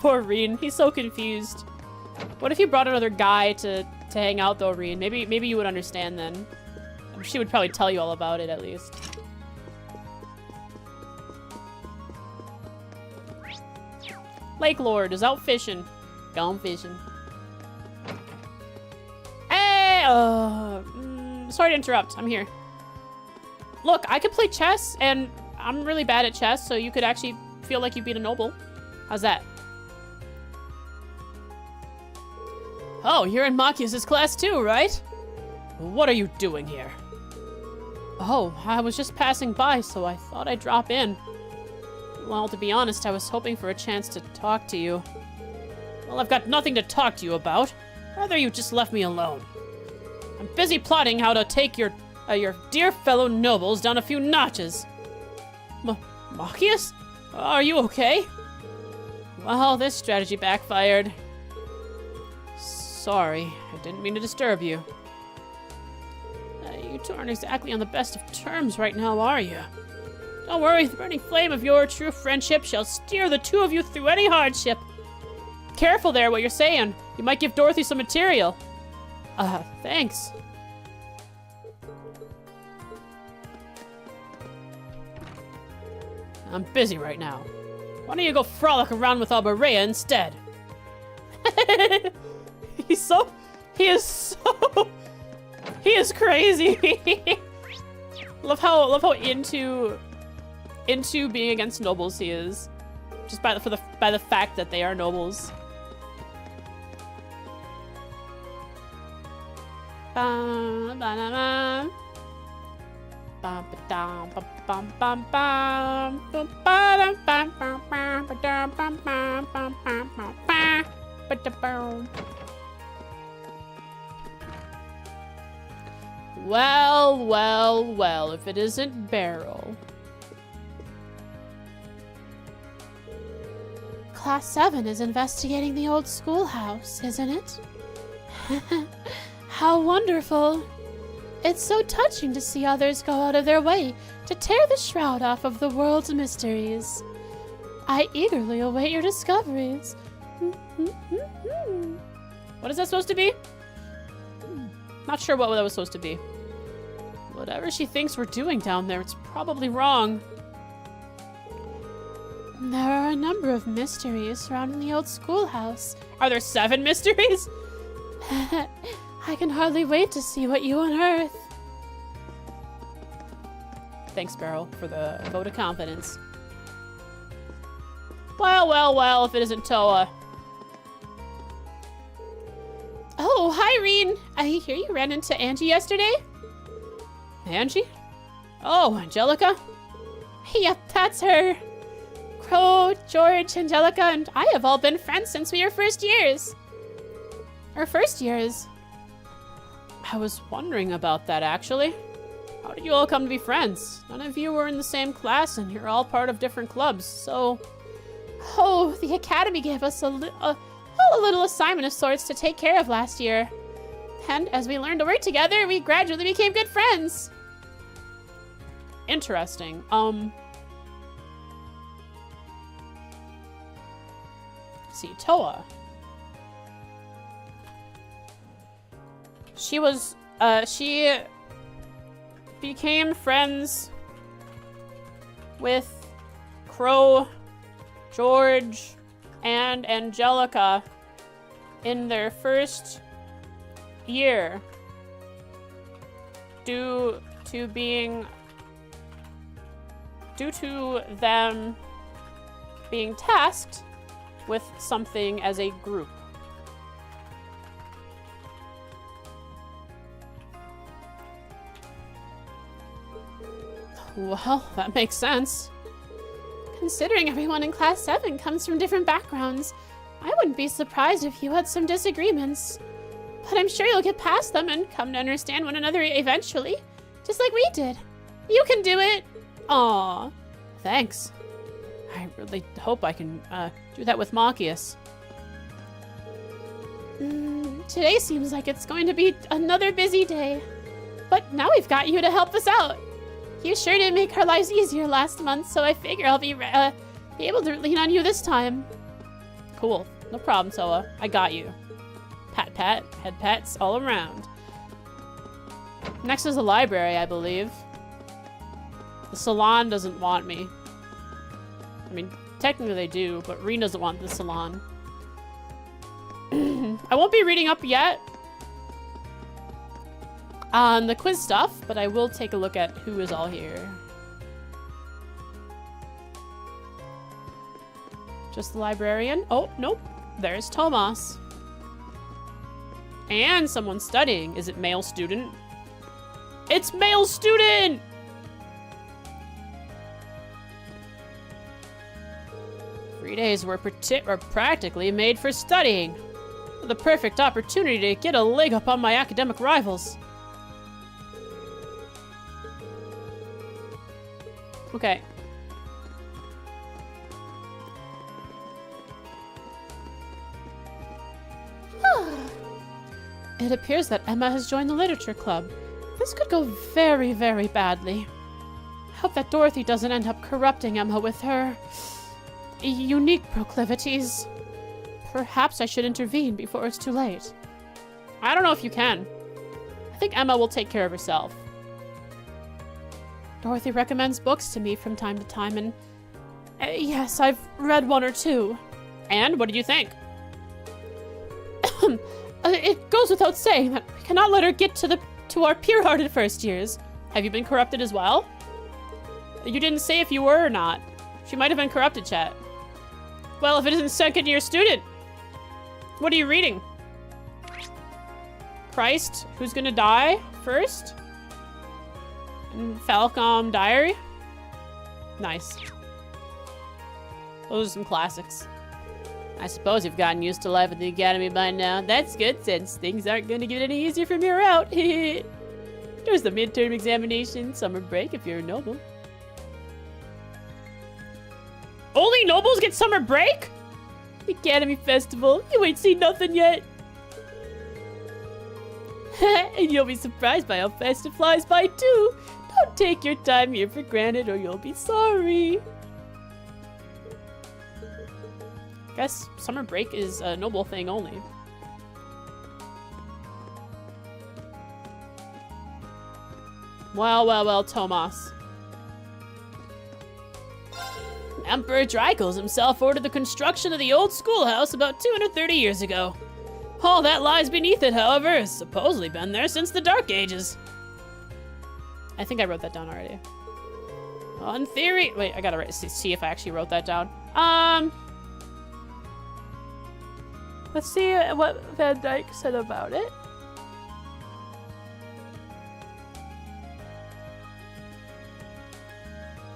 A: Poor Reen. He's so confused. What if you brought another guy to hang out, though, Reen? Maybe you would understand then. She would probably tell you all about it, at least. Lake Lord is out fishing. Gone fishing. Hey! Sorry to interrupt. I'm here. Look, I could play chess, and I'm really bad at chess, so you could actually feel like you beat a noble. How's that? Oh, you're in Machias' class too, right? What are you doing here? Oh, I was just passing by, so I thought I'd drop in. Well, to be honest, I was hoping for a chance to talk to you. Well, I've got nothing to talk to you about. Rather, you just left me alone. I'm busy plotting how to take your dear fellow nobles down a few notches. Machias? Are you okay? Well, this strategy backfired. Sorry, I didn't mean to disturb you. You two aren't exactly on the best of terms right now, are you? Don't worry, the burning flame of your true friendship shall steer the two of you through any hardship. Careful there what you're saying. You might give Dorothy some material. Thanks. I'm busy right now. Why don't you go frolic around with Alberea instead? He is crazy. love how into being against nobles he is, just by the fact that they are nobles. Well, well, well, if it isn't Beryl. Class 7 is investigating the old schoolhouse, isn't it? How wonderful. It's so touching to see others go out of their way to tear the shroud off of the world's mysteries. I eagerly await your discoveries. What is that supposed to be? Not sure what that was supposed to be. Whatever she thinks we're doing down there, it's probably wrong. There are a number of mysteries surrounding the old schoolhouse. Are there 7 mysteries? I can hardly wait to see what you unearth. Thanks, Beryl, for the vote of confidence. Well, well, well, if it isn't Toa. Oh, hi, Reen. I hear you ran into Angie yesterday? Angie? Oh, Angelica? Yep, that's her. Crow, George, Angelica, and I have all been friends since we were first years. I was wondering about that, actually. How did you all come to be friends? None of you were in the same class, and you're all part of different clubs, so... Oh, the Academy gave us a little assignment of sorts to take care of last year. And as we learned to work together, we gradually became good friends. Interesting. See, Toa. She became friends with Crow, George, and Angelica in their first year due to them being tasked with something as a group. Well, that makes sense. Considering everyone in Class 7 comes from different backgrounds, I wouldn't be surprised if you had some disagreements. But I'm sure you'll get past them and come to understand one another eventually, just like we did. You can do it! Aw, thanks. I really hope I can do that with Machias. Today seems like it's going to be another busy day. But now we've got you to help us out. You sure did make our lives easier last month, so I figure I'll be able to lean on you this time. Cool. No problem, Soa. I got you. Pat, pat. Head pats all around. Next is the library, I believe. The salon doesn't want me. I mean, technically they do, but Reen doesn't want the salon. I won't be reading up yet on the quiz stuff, but I will take a look at who is all here. Just the librarian. Oh, nope. There's Tomas. And someone studying. Is it male student? It's male student! 3 days were practically made for studying. The perfect opportunity to get a leg up on my academic rivals. Okay. It appears that Emma has joined the literature club. This could go very, very badly. I hope that Dorothy doesn't end up corrupting Emma with her unique proclivities. Perhaps I should intervene before it's too late. I don't know if you can. I think Emma will take care of herself. Dorothy recommends books to me from time to time, and yes, I've read one or two. And what did you think? It goes without saying that we cannot let her get to our pure-hearted first years. Have you been corrupted as well? You didn't say if you were or not. She might have been corrupted, chat. Well, if it isn't second-year student. What are you reading? Christ, Who's Gonna Die First? And Falcom Diary? Nice. Those are some classics. I suppose you've gotten used to life at the academy by now. That's good, since things aren't going to get any easier from here out. There's the midterm examination, summer break if you're a noble. Only nobles get summer break? The Academy Festival. You ain't seen nothing yet. And you'll be surprised by how fast it flies by, too. Don't take your time here for granted or you'll be sorry. Guess summer break is a noble thing only. Well, well, well, Tomas. Emperor Drykles himself ordered the construction of the old schoolhouse about 230 years ago. All that lies beneath it, however, has supposedly been there since the Dark Ages. I think I wrote that down already. On theory... Wait, I gotta see if I actually wrote that down. Let's see what Van Dyke said about it.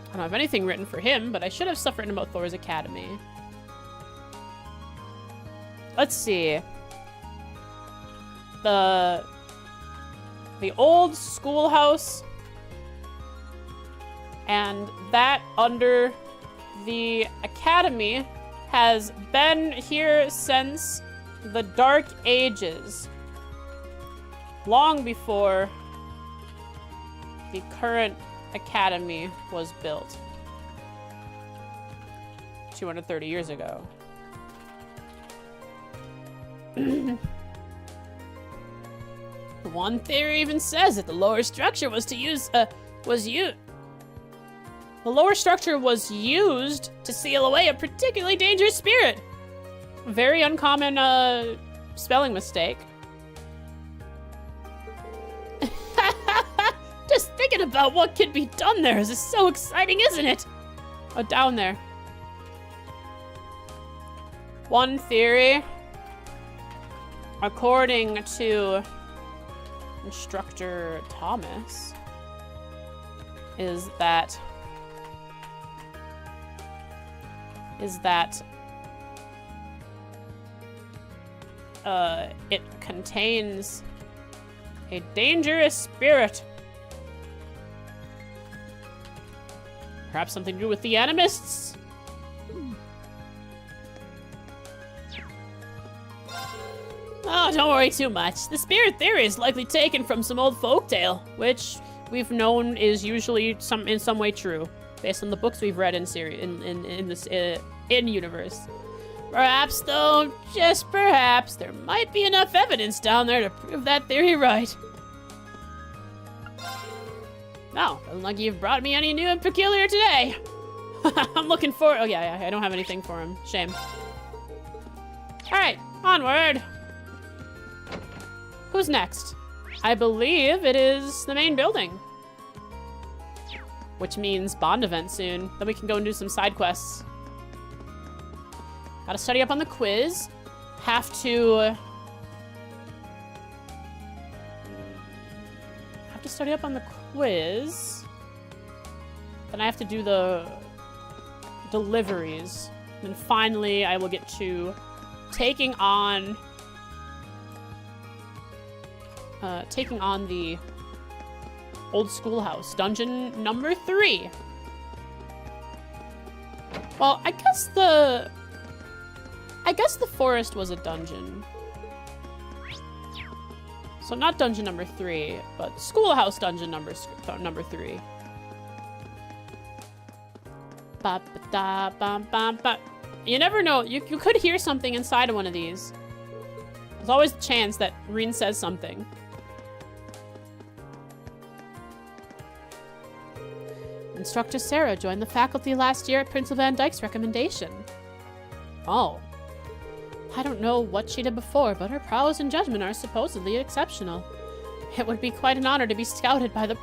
A: I don't have anything written for him, but I should have stuff written about Thor's Academy. Let's see. The old schoolhouse and that under the academy has been here since the Dark Ages, long before the current academy was built 230 years ago. One theory even says that the lower structure was used to seal away a particularly dangerous spirit. Very uncommon spelling mistake. Just thinking about what could be done there is so exciting, isn't it? Oh, down there. One theory, according to Instructor Thomas, is that it contains a dangerous spirit. Perhaps something to do with the animists? Oh, don't worry too much. The spirit theory is likely taken from some old folktale, which we've known is usually in some way true, based on the books we've read in this universe. Perhaps, though, just perhaps, there might be enough evidence down there to prove that theory right. No, doesn't look like you've brought me any new and peculiar today. I'm looking for. Oh yeah, I don't have anything for him. Shame. All right, onward. Who's next? I believe it is the main building. Which means bond event soon. Then we can go and do some side quests. Gotta study up on the quiz. Have to study up on the quiz. Then I have to do the deliveries. And finally, I will get to taking on the old schoolhouse, dungeon number 3. Well, I guess the forest was a dungeon. So not dungeon number 3, but schoolhouse dungeon number 3. Ba ba da bam bam ba. You never know. You could hear something inside of one of these. There's always a chance that Reen says something. Instructor Sarah joined the faculty last year at Principal Van Dyke's recommendation. Oh. I don't know what she did before, but her prowess and judgment are supposedly exceptional. It would be quite an honor to be scouted by the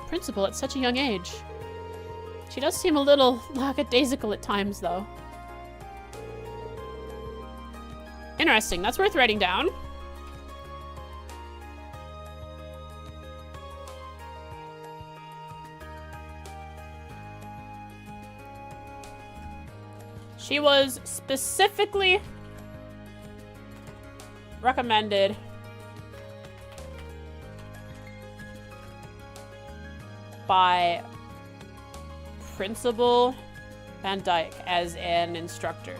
A: principal at such a young age. She does seem a little lackadaisical at times, though. Interesting. That's worth writing down. She was specifically recommended by Principal Van Dyke as an instructor.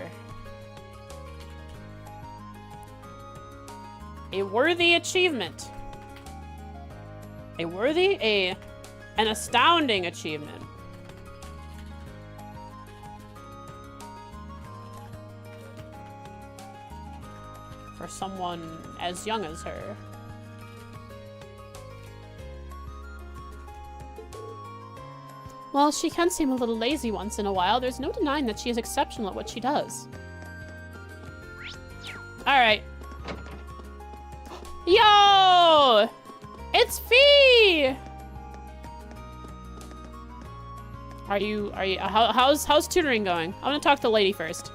A: A worthy achievement. An astounding achievement. For someone as young as her. While she can seem a little lazy once in a while, there's no denying that she is exceptional at what she does. Alright. Yo! It's Fee! How's tutoring going? I want to talk to the lady first.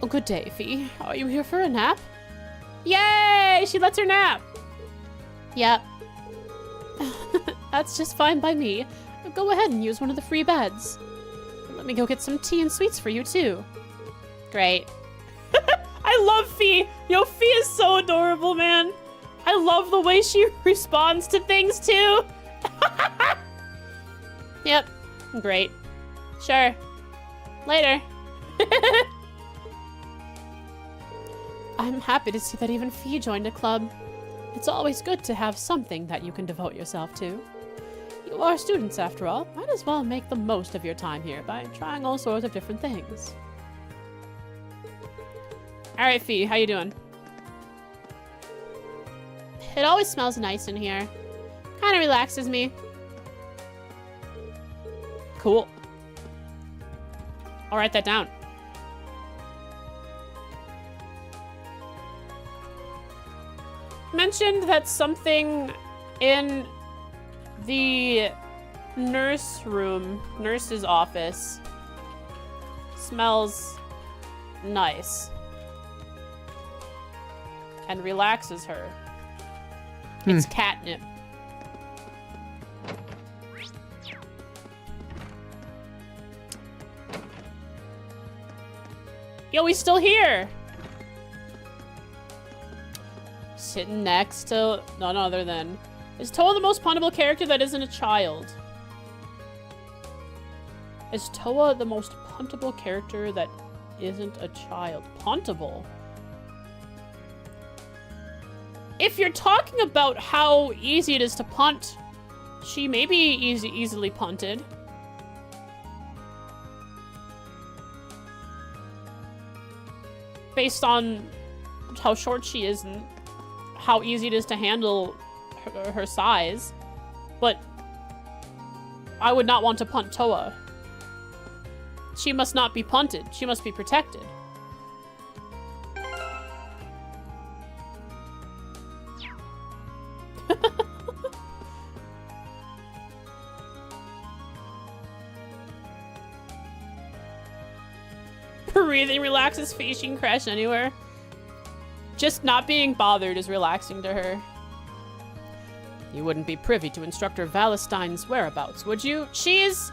A: Oh, good day, Fee. Are you here for a nap? Yay! She lets her nap! Yep. That's just fine by me. Go ahead and use one of the free beds. Let me go get some tea and sweets for you, too. Great. I love Fee! Yo, Fee is so adorable, man. I love the way she responds to things, too. Yep. Great. Sure. Later. I'm happy to see that even Fee joined a club. It's always good to have something that you can devote yourself to. You are students, after all. Might as well make the most of your time here by trying all sorts of different things. Alright, Fee, how you doing? It always smells nice in here. Kind of relaxes me. Cool. I'll write that down. Mentioned that something in the nurse's office, smells nice and relaxes her. It's catnip. Yo, he's still here. Sitting next to none other than... Is Toa the most puntable character that isn't a child? Is Toa the most puntable character that isn't a child? Puntable? if you're talking about how easy it is to punt, she may be easily punted. Based on how short she is and how easy it is to handle her size. But I would not want to punt Toa. She must not be punted. She must be protected. Breathing relaxes Fee. She can crash anywhere. Just not being bothered is relaxing to her. You wouldn't be privy to Instructor Valestine's whereabouts, would you? She's...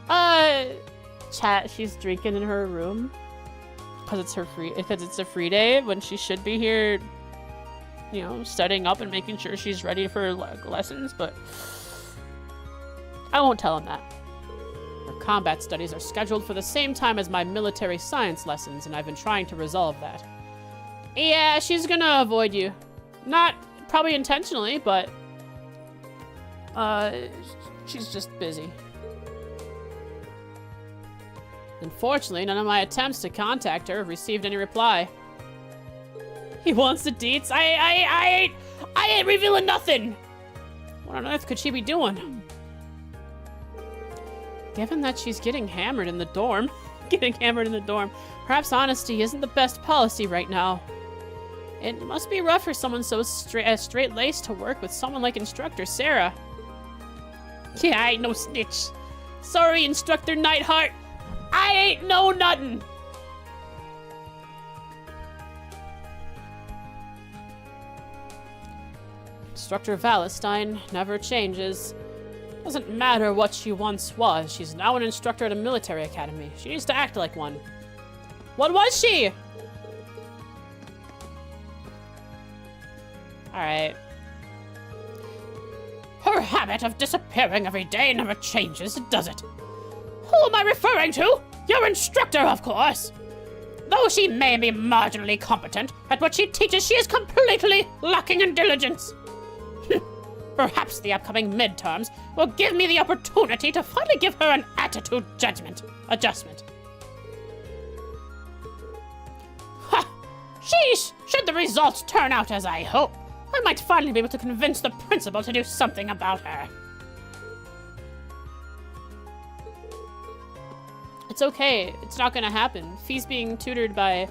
A: Chat, she's drinking in her room. Because it's a free day when she should be here, you know, studying up and making sure she's ready for lessons, but... I won't tell him that. Her combat studies are scheduled for the same time as my military science lessons, and I've been trying to resolve that. Yeah, she's gonna avoid you. Not probably intentionally, but... she's just busy. Unfortunately, none of my attempts to contact her have received any reply. He wants the deets? I ain't revealing nothing! What on earth could she be doing? Given that she's getting hammered in the dorm, perhaps honesty isn't the best policy right now. It must be rough for someone so straight-laced to work with someone like Instructor Sarah. Yeah, I ain't no snitch. Sorry, Instructor Nightheart. I ain't no nothing. Instructor Valestine never changes. Doesn't matter what she once was. She's now an instructor at a military academy. She needs to act like one. What was she? Alright. Her habit of disappearing every day never changes, does it? Who am I referring to? Your instructor, of course. Though she may be marginally competent at what she teaches, she is completely lacking in diligence. Perhaps the upcoming midterms will give me the opportunity to finally give her an attitude adjustment. Ha! Sheesh! Should the results turn out as I hope, I might finally be able to convince the principal to do something about her. It's okay. It's not gonna happen. Fee's being tutored by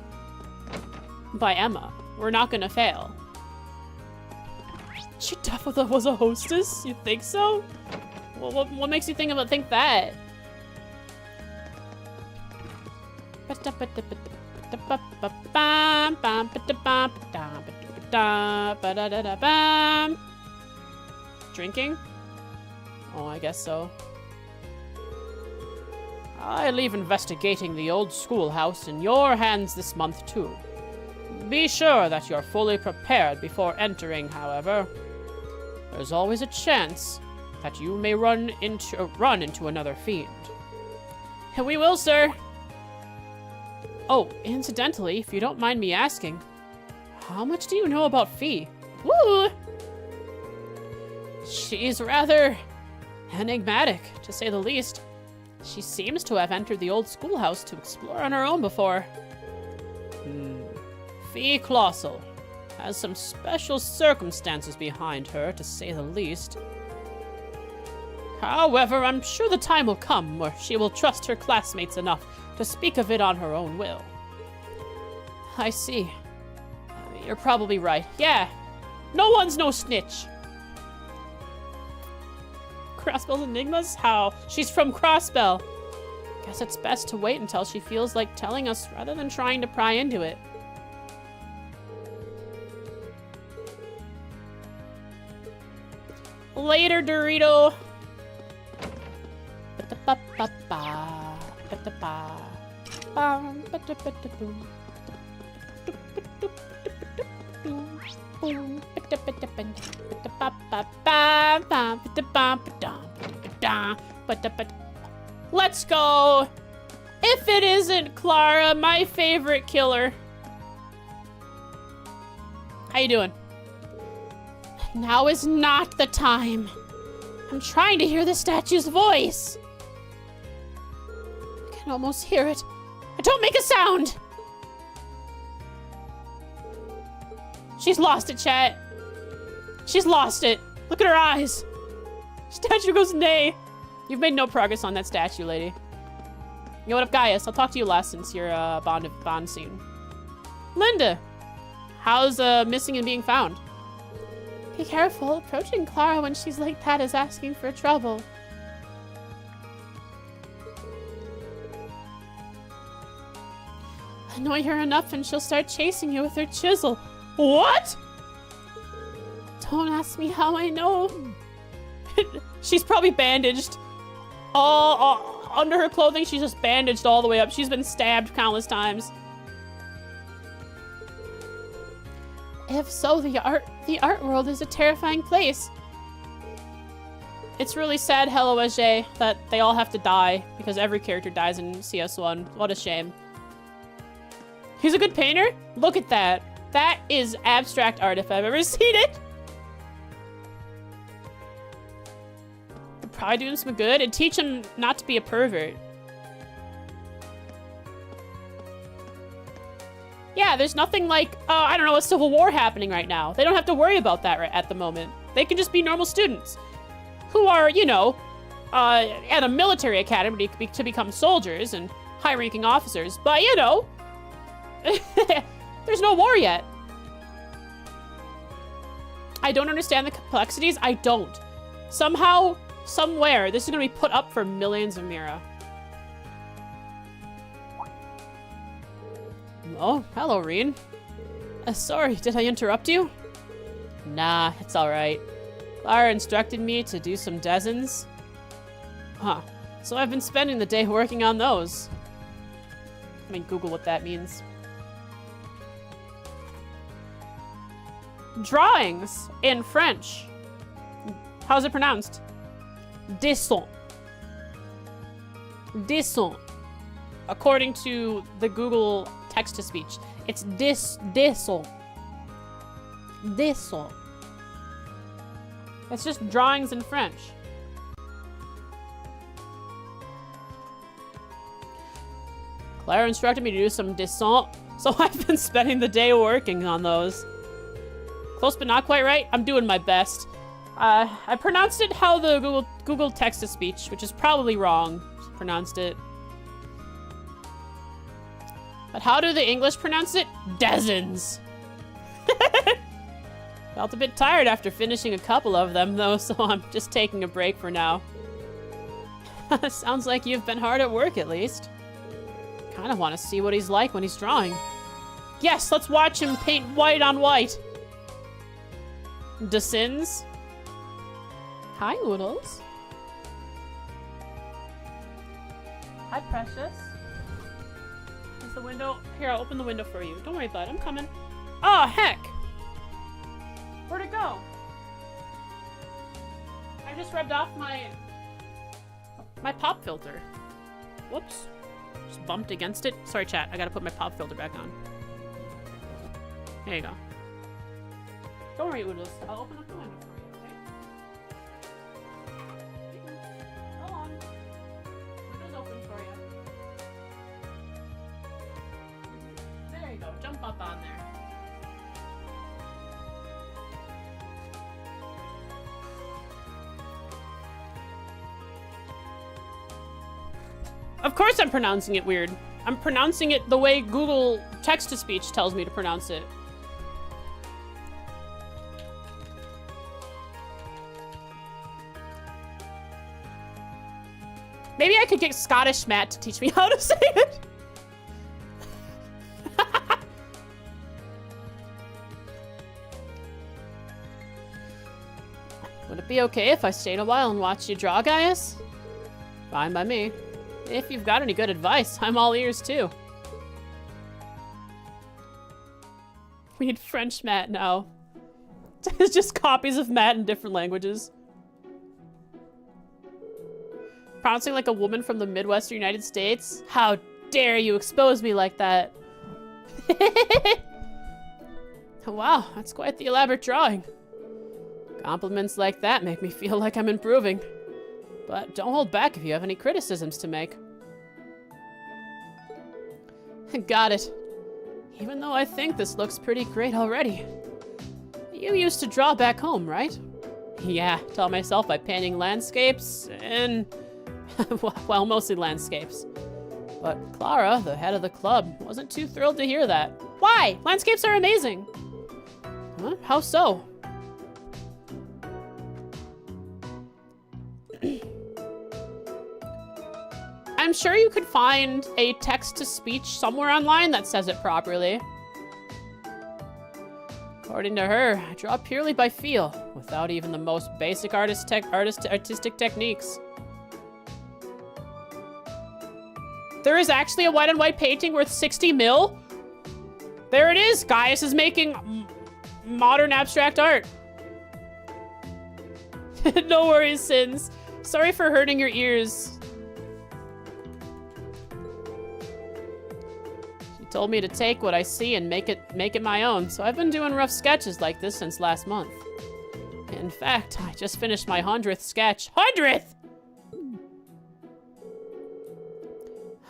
A: Emma. We're not gonna fail. She definitely was a hostess? You think so? Well, what makes you think that? Drinking? Oh, I guess so. I leave investigating the old schoolhouse in your hands this month, too. Be sure that you're fully prepared before entering, however. There's always a chance that you may run into another fiend. We will, sir. Oh, incidentally, if you don't mind me asking, how much do you know about Fee? Woo! She's rather enigmatic, to say the least. She seems to have entered the old schoolhouse to explore on her own before. Fee Colossal has some special circumstances behind her, to say the least. However, I'm sure the time will come where she will trust her classmates enough to speak of it on her own will. I see. You're probably right. Yeah, no one's no snitch. Crossbell's enigmas? How? She's from Crossbell. Guess it's best to wait until she feels like telling us rather than trying to pry into it. Later, Dorito. Let's go. If it isn't Clara, my favorite killer. How you doing? Now is not the time. I'm trying to hear the statue's voice. I can almost hear it. Don't make a sound. She's lost it, chat. She's lost it. Look at her eyes. Statue goes nay. You've made no progress on that statue, lady. You know what up, Gaius? I'll talk to you last since you're bond scene. Linda, how's missing and being found? Be careful. Approaching Clara when she's like that is asking for trouble. Annoy her enough and she'll start chasing you with her chisel. What? Don't ask me how I know. She's probably bandaged. All under her clothing, she's just bandaged all the way up. She's been stabbed countless times. If so, the art world is a terrifying place. It's really sad, Hello Ajay, that they all have to die because every character dies in CS1. What a shame. He's a good painter? Look at that. That is abstract art if I've ever seen it. Could probably do him some good and teach him not to be a pervert. Yeah, there's nothing like, I don't know, a civil war happening right now. They don't have to worry about that right at the moment. They can just be normal students who are, you know, at a military academy to become soldiers and high-ranking officers. But, you know, there's no war yet. I don't understand the complexities. I don't. Somehow, somewhere, this is going to be put up for millions of Mira. Oh, hello, Reen. Sorry, did I interrupt you? Nah, it's alright. Clara instructed me to do some dozens. Huh. So I've been spending the day working on those. I mean, Google what that means. Drawings in French. How's it pronounced? Dessin. Dessin. According to the Google text-to-speech, it's dessin. Dessin. It's just drawings in French. Clara instructed me to do some dessin, so I've been spending the day working on those. Close but not quite right? I'm doing my best. I pronounced it how the Google text-to-speech, which is probably wrong, pronounced it. But how do the English pronounce it? Dozens. Felt a bit tired after finishing a couple of them, though, so I'm just taking a break for now. Sounds like you've been hard at work, at least. Kind of want to see what he's like when he's drawing. Yes, let's watch him paint white on white. Desins. Hi, Oodles. Hi, Precious. Is the window... Here, I'll open the window for you. Don't worry, bud. I'm coming. Oh, heck! Where'd it go? I just rubbed off my pop filter. Whoops. Just bumped against it. Sorry, chat. I gotta put my pop filter back on. There you go. Don't worry, Oodles. I'll open up the window for you, okay? Go on. Window's open for you. There you go. Jump up on there. Of course I'm pronouncing it weird. I'm pronouncing it the way Google text-to-speech tells me to pronounce it. Maybe I could get Scottish Matt to teach me how to say it. Would it be okay if I stayed a while and watched you draw, Gaius? Fine by me. If you've got any good advice, I'm all ears too. We need French Matt now. It's just copies of Matt in different languages. Pronouncing like a woman from the Midwestern United States? How dare you expose me like that? Wow, that's quite the elaborate drawing. Compliments like that make me feel like I'm improving. But don't hold back if you have any criticisms to make. Got it. Even though I think this looks pretty great already. You used to draw back home, right? Yeah, taught myself by painting landscapes and... well, mostly landscapes. But Clara, the head of the club, wasn't too thrilled to hear that. Why? Landscapes are amazing. Huh? How so? I'm sure you could find a text-to-speech somewhere online that says it properly. According to her, I draw purely by feel, without even the most basic artistic techniques. There is actually a white and white painting worth 60 mil? There it is! Gaius is making modern abstract art. No worries, Sins. Sorry for hurting your ears. She told me to take what I see and make it my own, so I've been doing rough sketches like this since last month. In fact, I just finished my 100th sketch. 100th!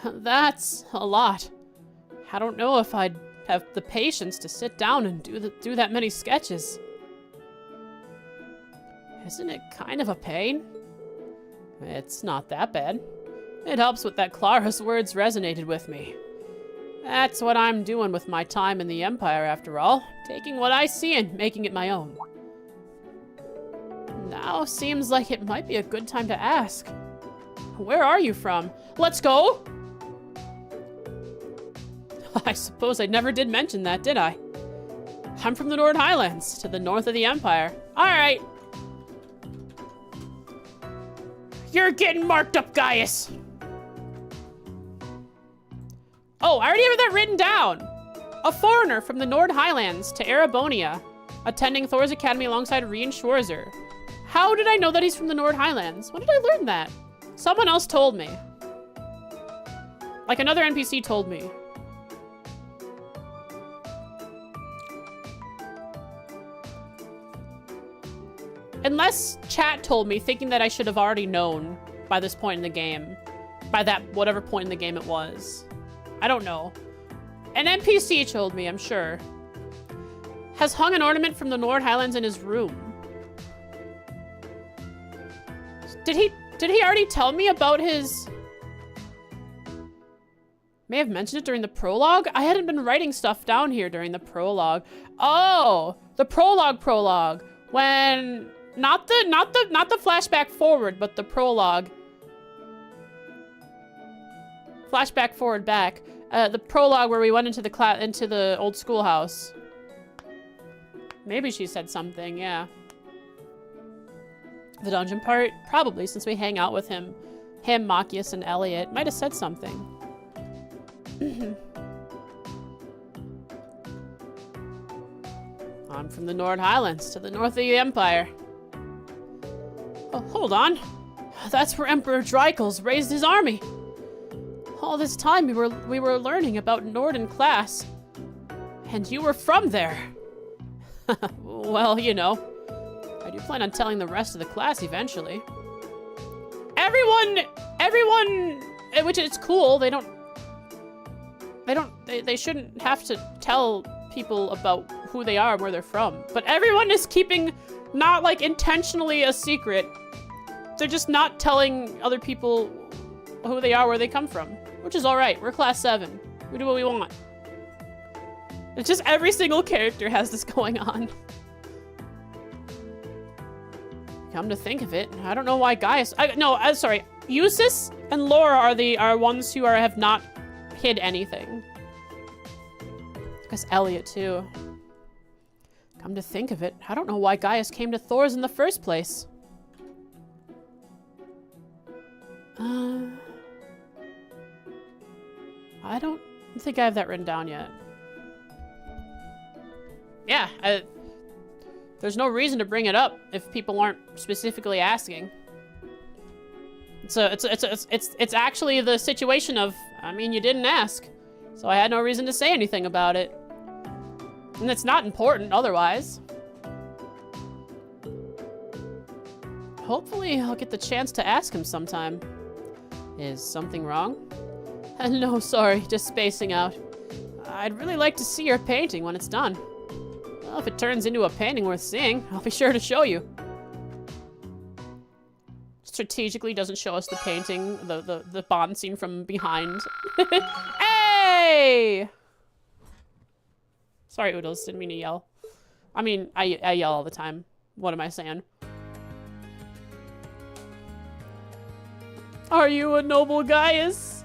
A: That's a lot. I don't know if I'd have the patience to sit down and do that many sketches. Isn't it kind of a pain? It's not that bad. It helps with that Clara's words resonated with me. That's what I'm doing with my time in the Empire, after all. Taking what I see and making it my own. Now seems like it might be a good time to ask. Where are you from? Let's go! I suppose I never did mention that, did I? I'm from the Nord Highlands, to the north of the Empire. Alright. You're getting marked up, Gaius. Oh, I already have that written down. A foreigner from the Nord Highlands to Erebonia, attending Thor's Academy alongside Rien Schwarzer. How did I know that he's from the Nord Highlands? When did I learn that? Someone else told me. Like another NPC told me. Unless chat told me, thinking that I should have already known by this point in the game. By that, whatever point in the game it was. I don't know. An NPC told me, I'm sure. Has hung an ornament from the Nord Highlands in his room. Did he already tell me about his... May have mentioned it during the prologue? I hadn't been writing stuff down here during the prologue. Oh, the prologue. When... Not the flashback forward, but the prologue. Flashback forward back. The prologue where we went into the old schoolhouse. Maybe she said something, yeah. The dungeon part? Probably, since we hang out with him. Him, Machias, and Elliot. Might have said something. I'm from the Nord Highlands, to the north of the Empire. Oh, hold on. That's where Emperor Dreikel's raised his army. All this time we were learning about Nord in class. And you were from there. Well, you know. I do plan on telling the rest of the class eventually. Everyone, which is cool, they shouldn't have to tell people about who they are and where they're from. But everyone is keeping, not like intentionally a secret. They're just not telling other people who they are, where they come from. Which is alright, we're class 7. We do what we want. It's just every single character has this going on. Come to think of it, I don't know why Gaius... sorry. Eustace and Laura are ones who have not hid anything. I guess Elliot, too. Come to think of it, I don't know why Gaius came to Thor's in the first place. I don't think I have that written down yet. Yeah, there's no reason to bring it up if people aren't specifically asking. It's actually the situation of, I mean, you didn't ask, so I had no reason to say anything about it. And it's not important otherwise. hopefully I'll get the chance to ask him sometime. Is something wrong? No, sorry, just spacing out. I'd really like to see your painting when it's done. Well, if it turns into a painting worth seeing, I'll be sure to show you. Strategically doesn't show us the painting, the Bond scene from behind. Hey! Sorry, Oodles, didn't mean to yell. I mean, I yell all the time. What am I saying? Are you a noble Gaius?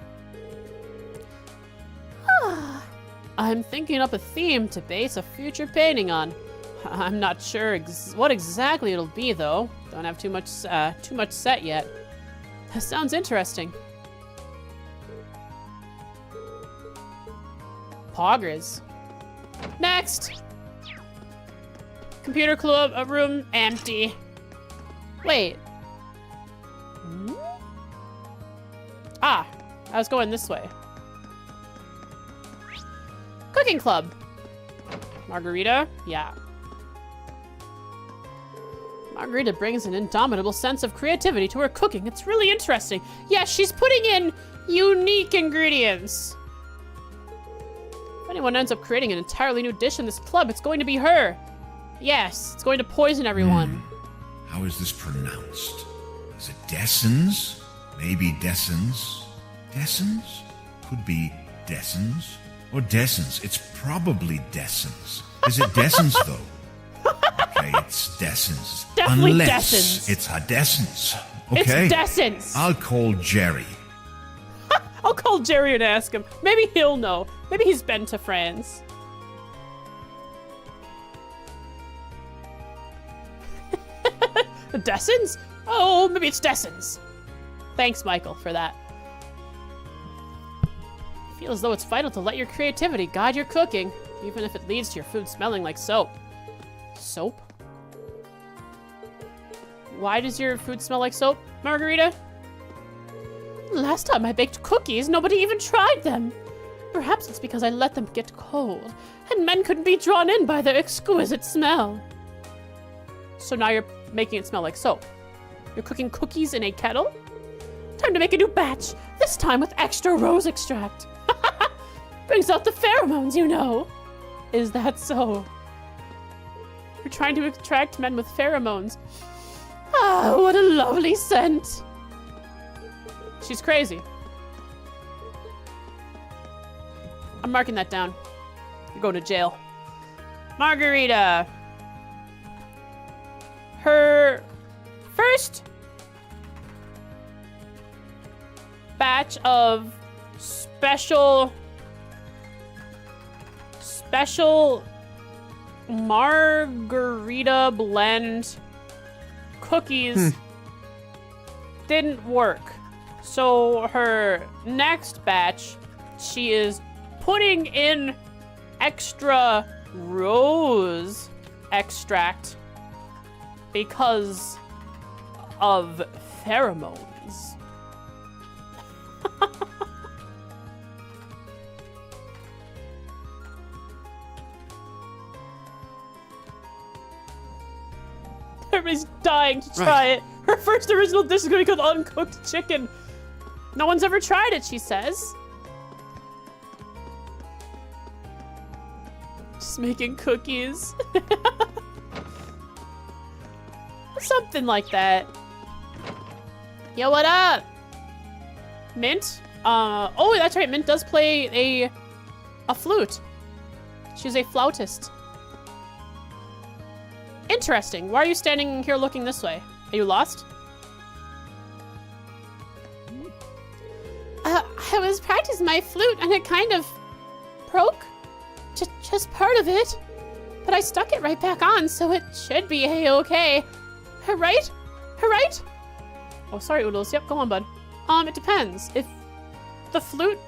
A: I'm thinking up a theme to base a future painting on. I'm not sure what exactly it'll be, though. Don't have too much set yet. That sounds interesting. Poggers. Next! Computer club room empty. Wait. Hmm? Ah, I was going this way. Cooking club. Margarita? Yeah. Margarita brings an indomitable sense of creativity to her cooking. It's really interesting. Yeah, she's putting in unique ingredients. If anyone ends up creating an entirely new dish in this club, it's going to be her. Yes, it's going to poison everyone.
B: How is this pronounced? Is it Dessens? Maybe Dessens? Dessens? Could be Dessens. Or Dessens. It's probably Dessens. Is it Dessens, though? Okay, it's Dessens.
A: Definitely
B: Unless
A: Dessens.
B: it's Dessens. Okay?
A: It's Dessens.
B: I'll call Jerry.
A: I'll call Jerry and ask him. Maybe he'll know. Maybe he's been to France. Dessens? Oh, maybe it's Dessens. Thanks, Michael, for that. I feel as though it's vital to let your creativity guide your cooking, even if it leads to your food smelling like soap. Soap? Why does your food smell like soap, Margarita? Last time I baked cookies, nobody even tried them. Perhaps it's because I let them get cold, and men couldn't be drawn in by their exquisite smell. So now you're making it smell like soap. You're cooking cookies in a kettle? Time to make a new batch, this time with extra rose extract. Brings out the pheromones, you know. Is that so? You're trying to attract men with pheromones. Ah, what a lovely scent. She's crazy. I'm marking that down. You're going to jail. Margarita. Her first batch of special margarita blend cookies didn't work. So her next batch, she is putting in extra rose extract because of pheromones. Everybody's dying to try it. Her first original dish is going to be called uncooked chicken. No one's ever tried it, she says. Just making cookies. Something like that. Yo, what up? Mint? Oh, that's right. Mint does play a flute. She's a flautist. Interesting. Why are you standing here looking this way? Are you lost? I was practicing my flute and it kind of broke. Just part of it. But I stuck it right back on, so it should be a-okay. Right? Right? Oh, sorry, Oodles. Yep, go on, bud. It depends. If the flute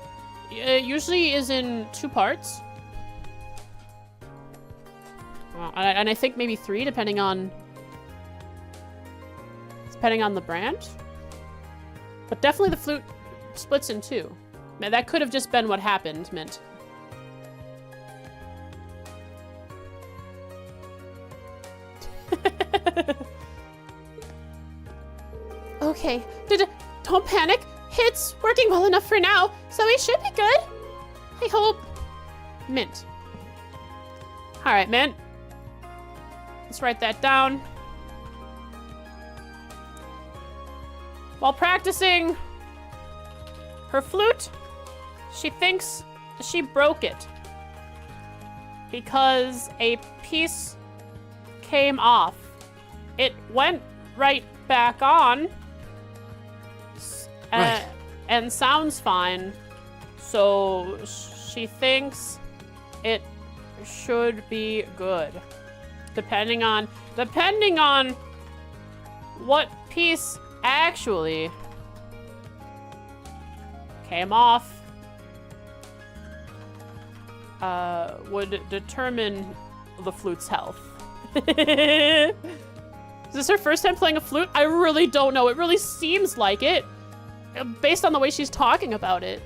A: usually is in 2 parts. And I think maybe 3, depending on the brand. But definitely the flute splits in 2. Man, that could have just been what happened, Mint. Okay, don't panic. It's working well enough for now, so we should be good. I hope. Mint. All right, Mint. Let's write that down. While practicing her flute, she thinks she broke it because a piece came off. It went right back on and sounds fine. So she thinks it should be good. Depending on what piece actually came off would determine the flute's health. Is this her first time playing a flute? I really don't know. It really seems like it, based on the way she's talking about it.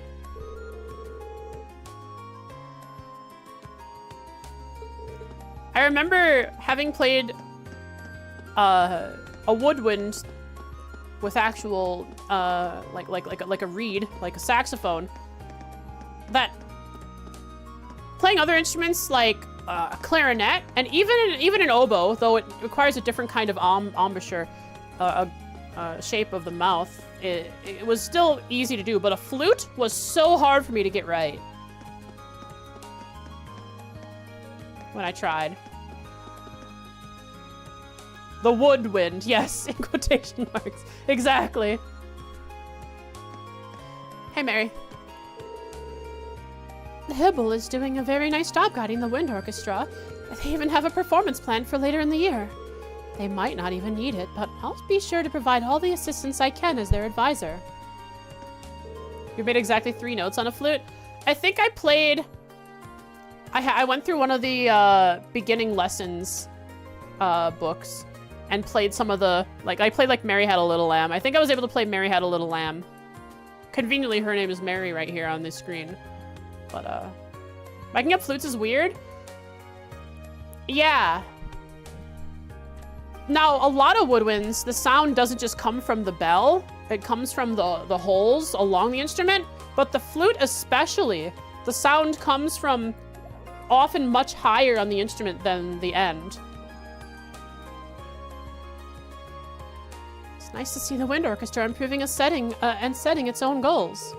A: I remember having played a woodwind with actual like a reed, like a saxophone. That playing other instruments like a clarinet and even an oboe, though it requires a different kind of embouchure, shape of the mouth. It was still easy to do, but a flute was so hard for me to get right when I tried. The woodwind, yes, in quotation marks. Exactly. Hey, Mary. The Hibble is doing a very nice job guiding the wind orchestra. They even have a performance planned for later in the year. They might not even need it, but I'll be sure to provide all the assistance I can as their advisor. You made exactly 3 notes on a flute? I think I played... I went through one of the beginning lessons books and played some of the... I played like Mary Had a Little Lamb. I think I was able to play Mary Had a Little Lamb. Conveniently, her name is Mary right here on this screen. But, miking up flutes is weird. Yeah. Now, a lot of woodwinds, the sound doesn't just come from the bell. It comes from the holes along the instrument. But the flute especially, the sound comes from often much higher on the instrument than the end. It's nice to see the wind orchestra improving and setting its own goals.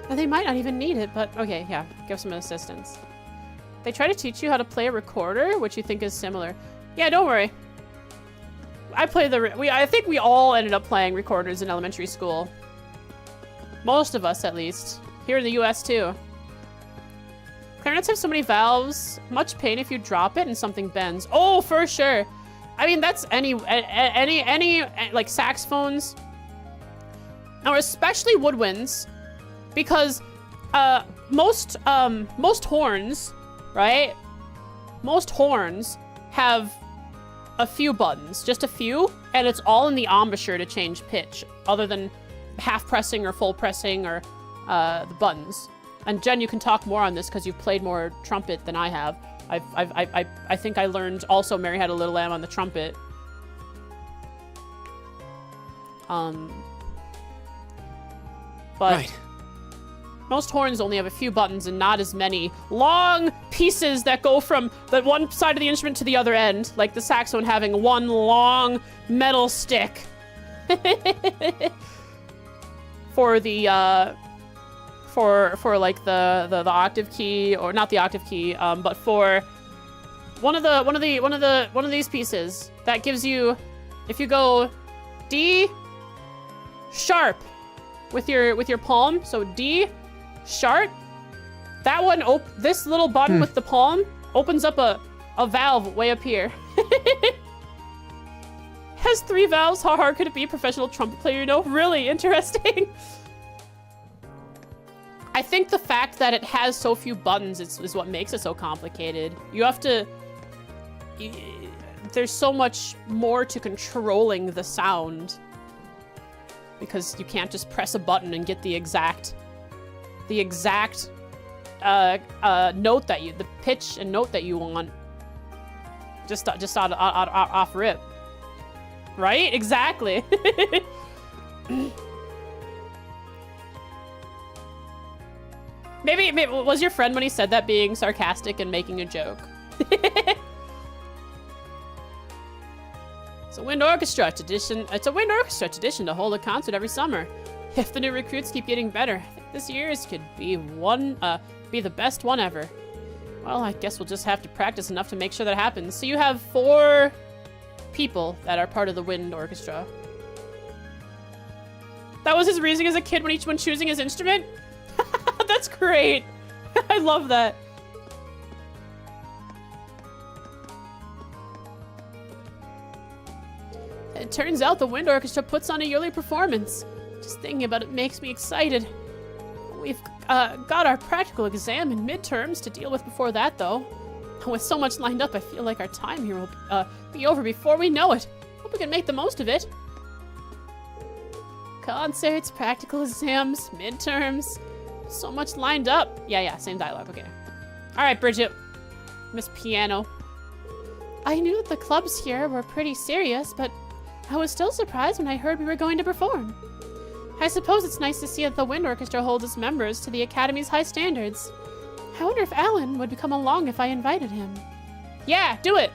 A: They might not even need it, but okay, yeah, give some assistance. They try to teach you how to play a recorder, which you think is similar. Yeah, don't worry. I think we all ended up playing recorders in elementary school. Most of us, at least. Here in the US, too. Clarinets have so many valves. Much pain if you drop it and something bends. Oh, for sure. I mean, that's any like saxophones. Or especially woodwinds. Because most horns, right? Most horns have a few buttons, just a few, and it's all in the embouchure to change pitch, other than half pressing or full pressing or the buttons. And Jen, you can talk more on this because you've played more trumpet than I have. I think I learned also Mary Had a Little Lamb on the trumpet. But
D: Right.
A: Most horns only have a few buttons and not as many long pieces that go from the one side of the instrument to the other end, like the saxophone having one long metal stick. For the for like the octave key, or not the octave key, but for one of these pieces that gives you, if you go D sharp with your palm, so D sharp, that one this little button with the palm opens up a valve way up here. Has 3 valves. How hard could it be? Professional trumpet player, you know? Really interesting. I think the fact that it has so few buttons is what makes it so complicated. You have to... there's so much more to controlling the sound. Because you can't just press a button and get the exact note that the pitch and note that you want. Just off rip. Right? Exactly. Maybe was your friend when he said that being sarcastic and making a joke? It's a wind orchestra tradition. It's a wind orchestra tradition to hold a concert every summer. If the new recruits keep getting better, I think this year's could be the best one ever. Well, I guess we'll just have to practice enough to make sure that happens. So you have 4 people that are part of the wind orchestra. That was his reasoning as a kid when choosing his instrument? That's great. I love that. It turns out the wind orchestra puts on a yearly performance. Just thinking about it makes me excited. We've got our practical exam and midterms to deal with before that, though. With so much lined up, I feel like our time here will be over before we know it. Hope we can make the most of it. Concerts, practical exams, midterms. So much lined up. Yeah, same dialogue. Okay. All right, Bridget. Miss Piano. I knew that the clubs here were pretty serious, but I was still surprised when I heard we were going to perform. I suppose it's nice to see that the wind orchestra holds its members to the Academy's high standards. I wonder if Alan would come along if I invited him. Yeah, do it.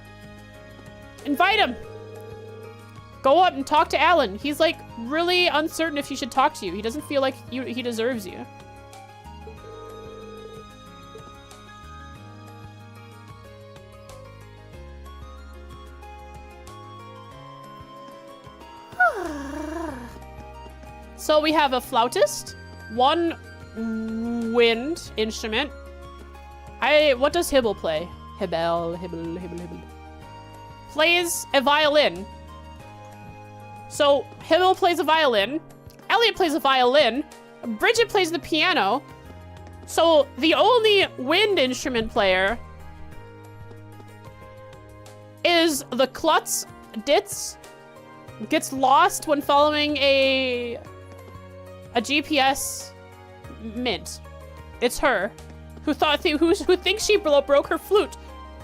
A: Invite him. Go up and talk to Alan. He's like really uncertain if he should talk to you. He doesn't feel like he deserves you. So we have a flautist, 1 wind instrument. What does Hibble play? Hibble. Plays a violin. So Hibble plays a violin. Elliot plays a violin. Bridget plays the piano. So the only wind instrument player is the klutz Ditz. Gets lost when following a GPS mint. It's her who thinks she broke her flute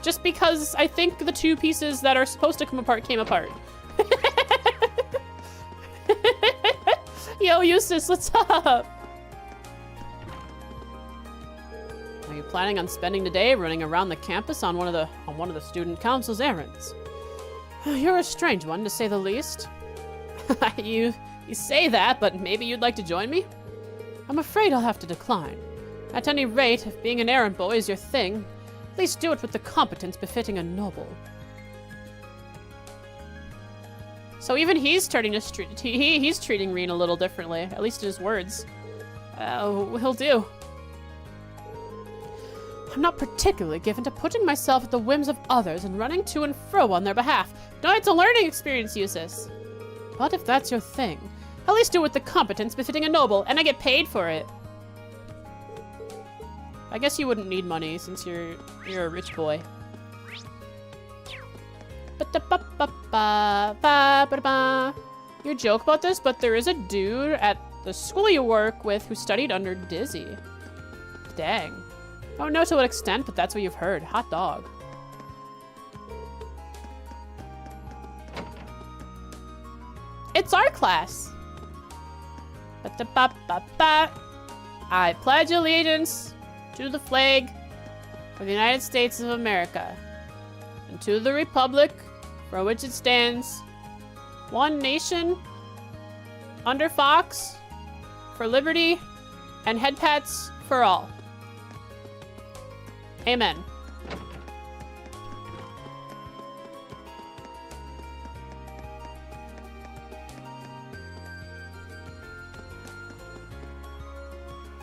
A: just because I think the 2 pieces that are supposed to come apart came apart. Yo, Eustace, what's up? Are you planning on spending the day running around the campus on one of the student council's errands? You're a strange one, to say the least. You say that, but maybe you'd like to join me? I'm afraid I'll have to decline. At any rate, if being an errand boy is your thing, at least do it with the competence befitting a noble. So even he's starting to he's treating Reen a little differently, at least in his words. He'll do. I'm not particularly given to putting myself at the whims of others and running to and fro on their behalf. No, it's a learning experience, Eustace. But if that's your thing, at least do it with the competence befitting a noble, and I get paid for it. I guess you wouldn't need money since you're a rich boy. You joke about this, but there is a dude at the school you work with who studied under Dizzy. Dang. I don't know to what extent, but that's what you've heard. Hot dog. It's our class. I pledge allegiance to the flag of the United States of America and to the republic for which it stands, one nation, under Fox, for liberty and head pats for all. Amen.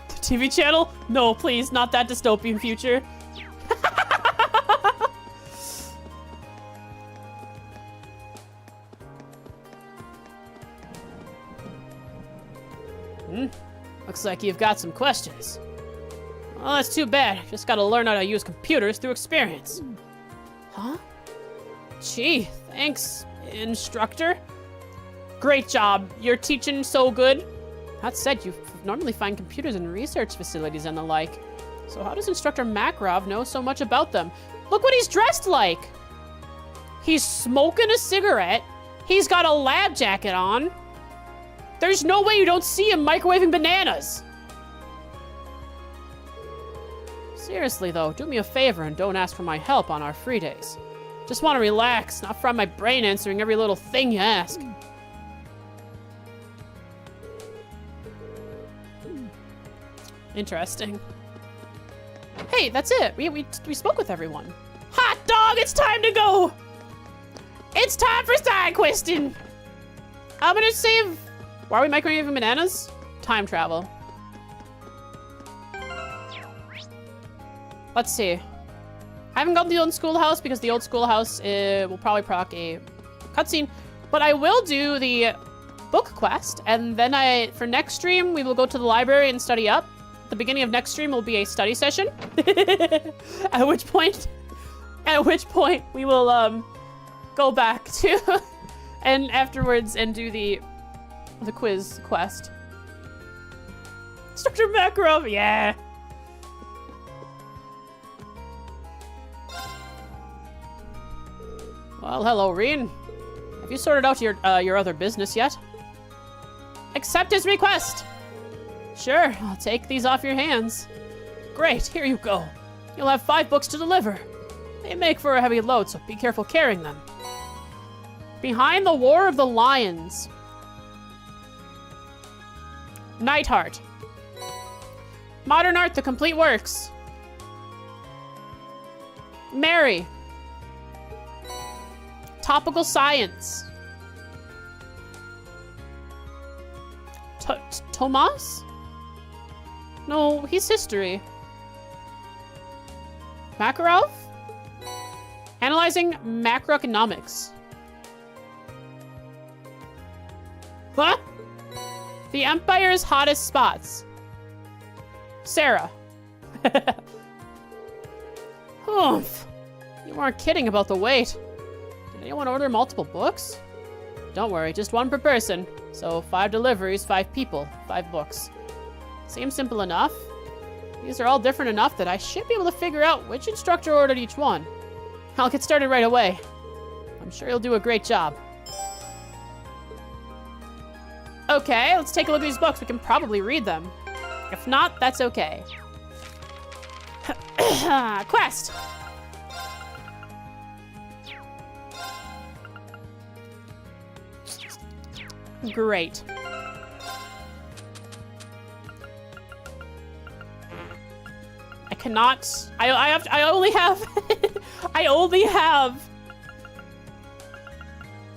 A: TV channel? No, please, not that dystopian future. Looks like you've got some questions. Well, that's too bad. Just gotta learn how to use computers through experience. Huh? Gee, thanks, instructor. Great job. You're teaching so good. That said, you normally find computers in research facilities and the like. So how does Instructor Makarov know so much about them? Look what he's dressed like. He's smoking a cigarette. He's got a lab jacket on. There's no way you don't see him microwaving bananas. Seriously, though, do me a favor and don't ask for my help on our free days. Just want to relax, not fry my brain answering every little thing you ask. Interesting. Hey, that's it. We spoke with everyone. Hot dog, it's time to go! It's time for side questing! I'm gonna save... Why are we microwaving bananas? Time travel. Let's see. I haven't gotten the old schoolhouse because the old schoolhouse will probably proc a cutscene. But I will do the book quest, and then for next stream, we will go to the library and study up. The beginning of next stream will be a study session. At which point we will go back to and afterwards and do the quiz quest. Instructor Makarov, yeah. Well, hello, Reen. Have you sorted out your other business yet? Accept his request. Sure, I'll take these off your hands. Great, here you go. You'll have 5 books to deliver. They make for a heavy load, so be careful carrying them. Behind the War of the Lions. Nightheart. Modern Art, The Complete Works. Mary. Topical Science. Tomas? No, he's history. Makarov? Analyzing macroeconomics. What? The Empire's hottest spots. Sarah. Oomph. You weren't kidding about the weight. Did anyone order multiple books? Don't worry, just 1 per person. So 5 deliveries, 5 people, 5 books. Seems simple enough. These are all different enough that I should be able to figure out which instructor ordered each one. I'll get started right away. I'm sure you'll do a great job. Okay, let's take a look at these books. We can probably read them. If not, that's okay. Quest! Great. I cannot. I only have. I only have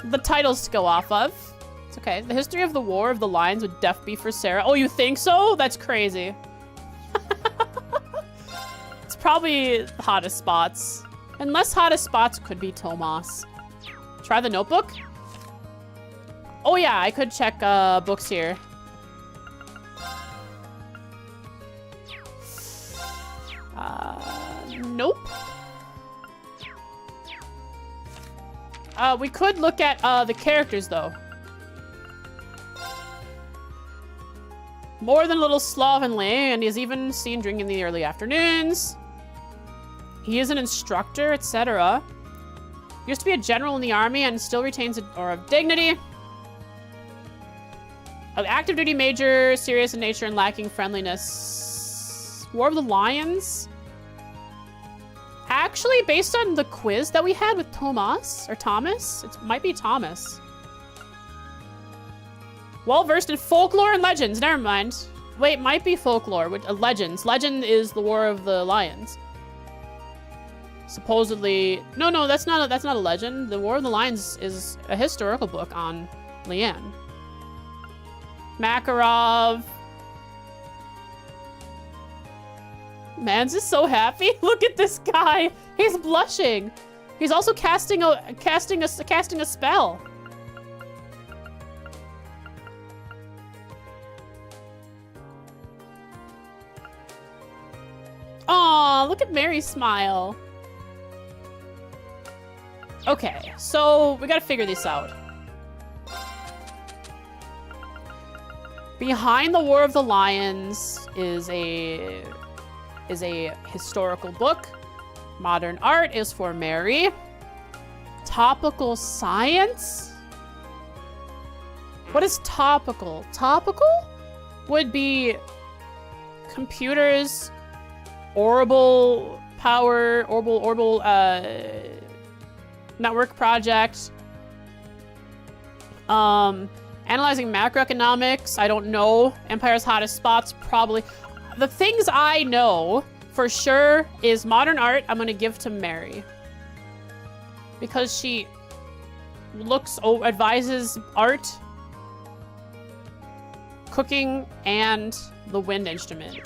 A: the titles to go off of. It's okay. The history of the War of the Lions would def be for Sarah. Oh, you think so? That's crazy. It's probably the hottest spots. Unless hottest spots could be Tomas. Try the notebook? Oh yeah, I could check books here. Nope. We could look at the characters though. More than a little slovenly, and he's even seen drinking in the early afternoons. He is an instructor, etc. Used to be a general in the army and still retains an aura of dignity. An active duty major, serious in nature and lacking friendliness. War of the Lions? Actually, based on the quiz that we had with Thomas, it might be Thomas. Well-versed in folklore and legends. Never mind. Wait, might be folklore. Legends. Legend is the War of the Lions. Supposedly... No, that's not a legend. The War of the Lions is a historical book on Leanne. Makarov. Mans is so happy. Look at this guy. He's blushing. He's also casting a spell. Aw, look at Mary's smile. Okay, so we gotta figure this out. Behind the War of the Lions is a historical book. Modern Art is for Mary. Topical Science? What is topical? Topical would be computers, orbital power, orbital network project. Analyzing macroeconomics, I don't know. Empire's hottest spots, probably. The things I know for sure is modern art. I'm gonna give to Mary because she advises art, cooking, and the wind instrument.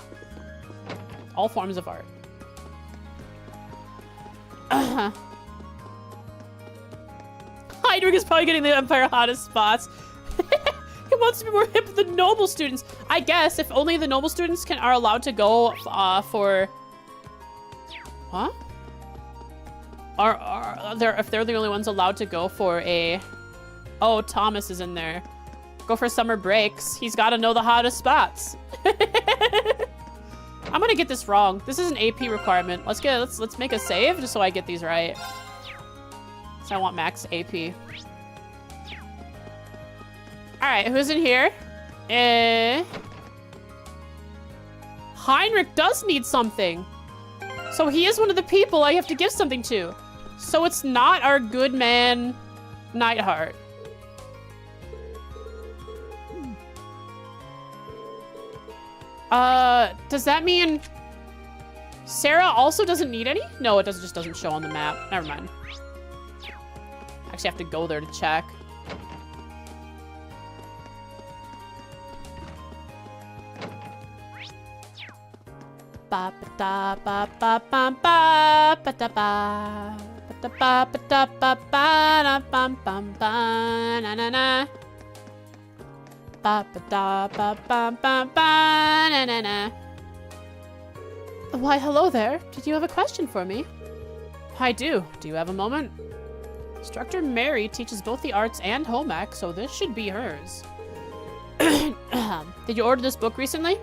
A: All forms of art. Heinrich is probably getting the Empire hottest spots. He wants to be more hip with the noble students. I guess if only the noble students are allowed to go for... What? If they're the only ones allowed to go for a... Oh, Thomas is in there. Go for summer breaks. He's got to know the hottest spots. I'm gonna get this wrong. This is an AP requirement. Let's make a save just so I get these right. So I want max AP. All right, who's in here? Heinrich does need something. So he is one of the people I have to give something to. So it's not our good man, Neidhart. Does that mean Sarah also doesn't need any? No, it just doesn't show on the map. Never mind. Actually have to go there to check. Ba ba da ba ba ba ba ba da ba ba da ba ba da ba ba da bum bum ba na na na. Ba ba da ba ba ba ba na na na. Why, hello there. Did you have a question for me? I do. Do you have a moment? Instructor Mary teaches both the arts and home ec, so this should be hers. Did you order this book recently?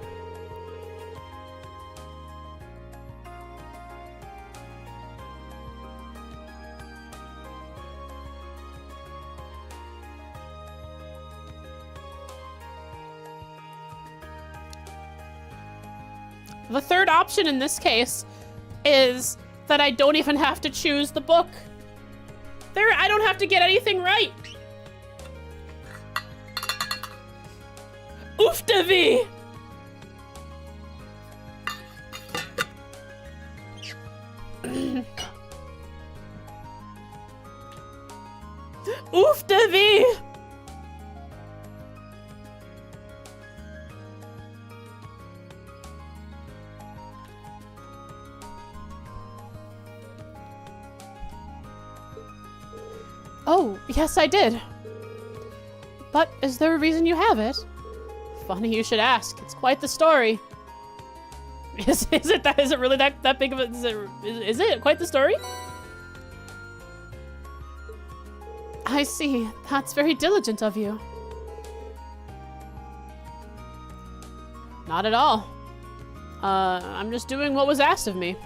A: The third option in this case is that I don't even have to choose the book. I don't have to get anything right. Oof, Davy! Oof, Davy! Oh, yes, I did. But is there a reason you have it? Funny you should ask. It's quite the story. Is it really that big of a... Is it quite the story? I see. That's very diligent of you. Not at all. I'm just doing what was asked of me.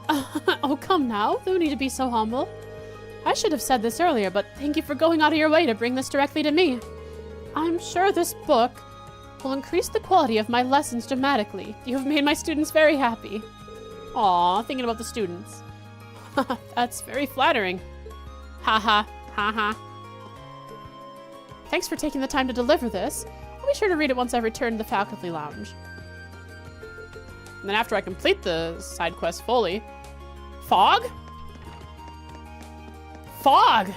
A: Oh, come now. No need to be so humble. I should have said this earlier, but thank you for going out of your way to bring this directly to me. I'm sure this book will increase the quality of my lessons dramatically. You have made my students very happy. Aw, thinking about the students. That's very flattering. Haha, haha. Thanks for taking the time to deliver this. I'll be sure to read it once I return to the faculty lounge. And then after I complete the side quest fully... Fog? Fog!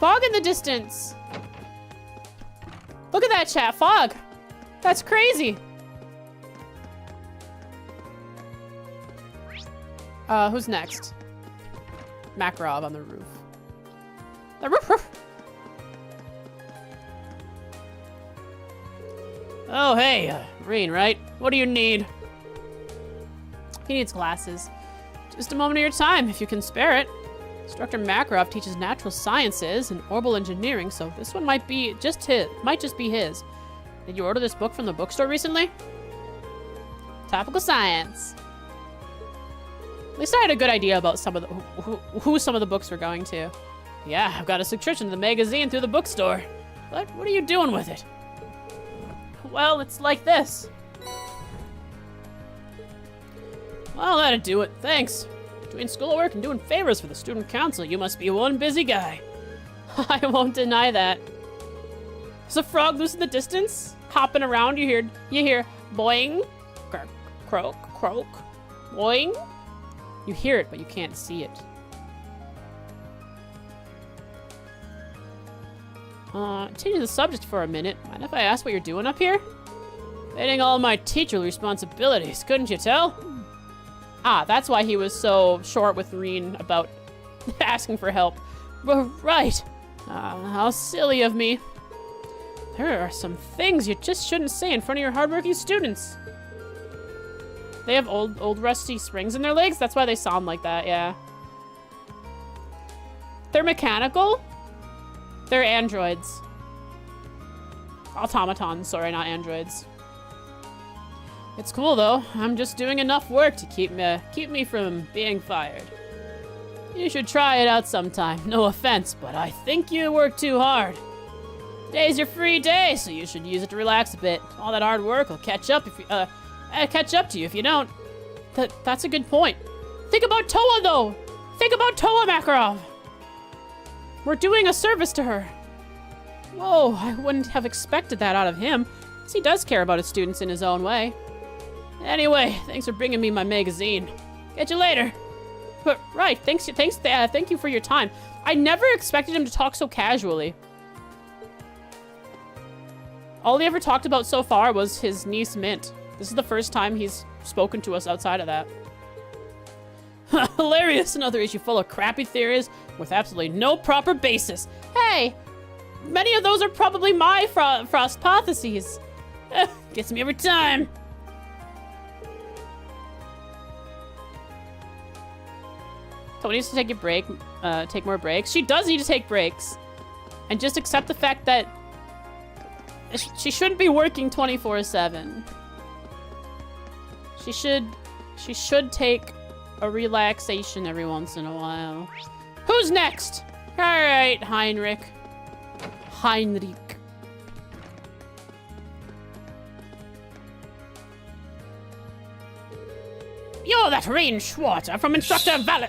A: Fog in the distance. Look at that chat, fog. That's crazy. Who's next? Makarov on the roof. The roof. Oh, hey, Reen, right? What do you need? He needs glasses. Just a moment of your time, if you can spare it. Instructor Makarov teaches natural sciences and orbital engineering, so this one might just be his. Did you order this book from the bookstore recently? Topical science. At least I had a good idea about some of the who some of the books were going to. Yeah, I've got a subscription to the magazine through the bookstore. But what are you doing with it? Well, it's like this. Well, that'd do it. Thanks. Between schoolwork and doing favors for the student council, you must be one busy guy. I won't deny that. There's a frog loose in the distance, hopping around. You hear boing, croak, croak, croak, boing. You hear it, but you can't see it. Changing the subject for a minute. Mind if I ask what you're doing up here? Evading all my teacherly responsibilities, couldn't you tell? Ah, that's why he was so short with Reen about asking for help. Right. How silly of me. There are some things you just shouldn't say in front of your hardworking students. They have old rusty springs in their legs? That's why they sound like that, yeah. They're mechanical? They're androids. Automatons, sorry, not androids. It's cool though. I'm just doing enough work to keep me from being fired. You should try it out sometime. No offense, but I think you work too hard. Today's your free day, so you should use it to relax a bit. All that hard work will catch up to you if you don't. That's a good point. Think about Toa though. Think about Toa, Makarov. We're doing a service to her. Whoa, I wouldn't have expected that out of him, because he does care about his students in his own way. Anyway, thanks for bringing me my magazine. Catch you later. But right, thank you for your time. I never expected him to talk so casually. All he ever talked about so far was his niece Mint. This is the first time he's spoken to us outside of that. Hilarious, another issue full of crappy theories with absolutely no proper basis. Hey, many of those are probably my frostpotheses. Gets me every time. Tony needs to take a break, take more breaks. She does need to take breaks. And just accept the fact that she shouldn't be working 24/7. She should take a relaxation every once in a while. Who's next? All right, Heinrich. You're that Rain Schwarzer from Instructor Valet.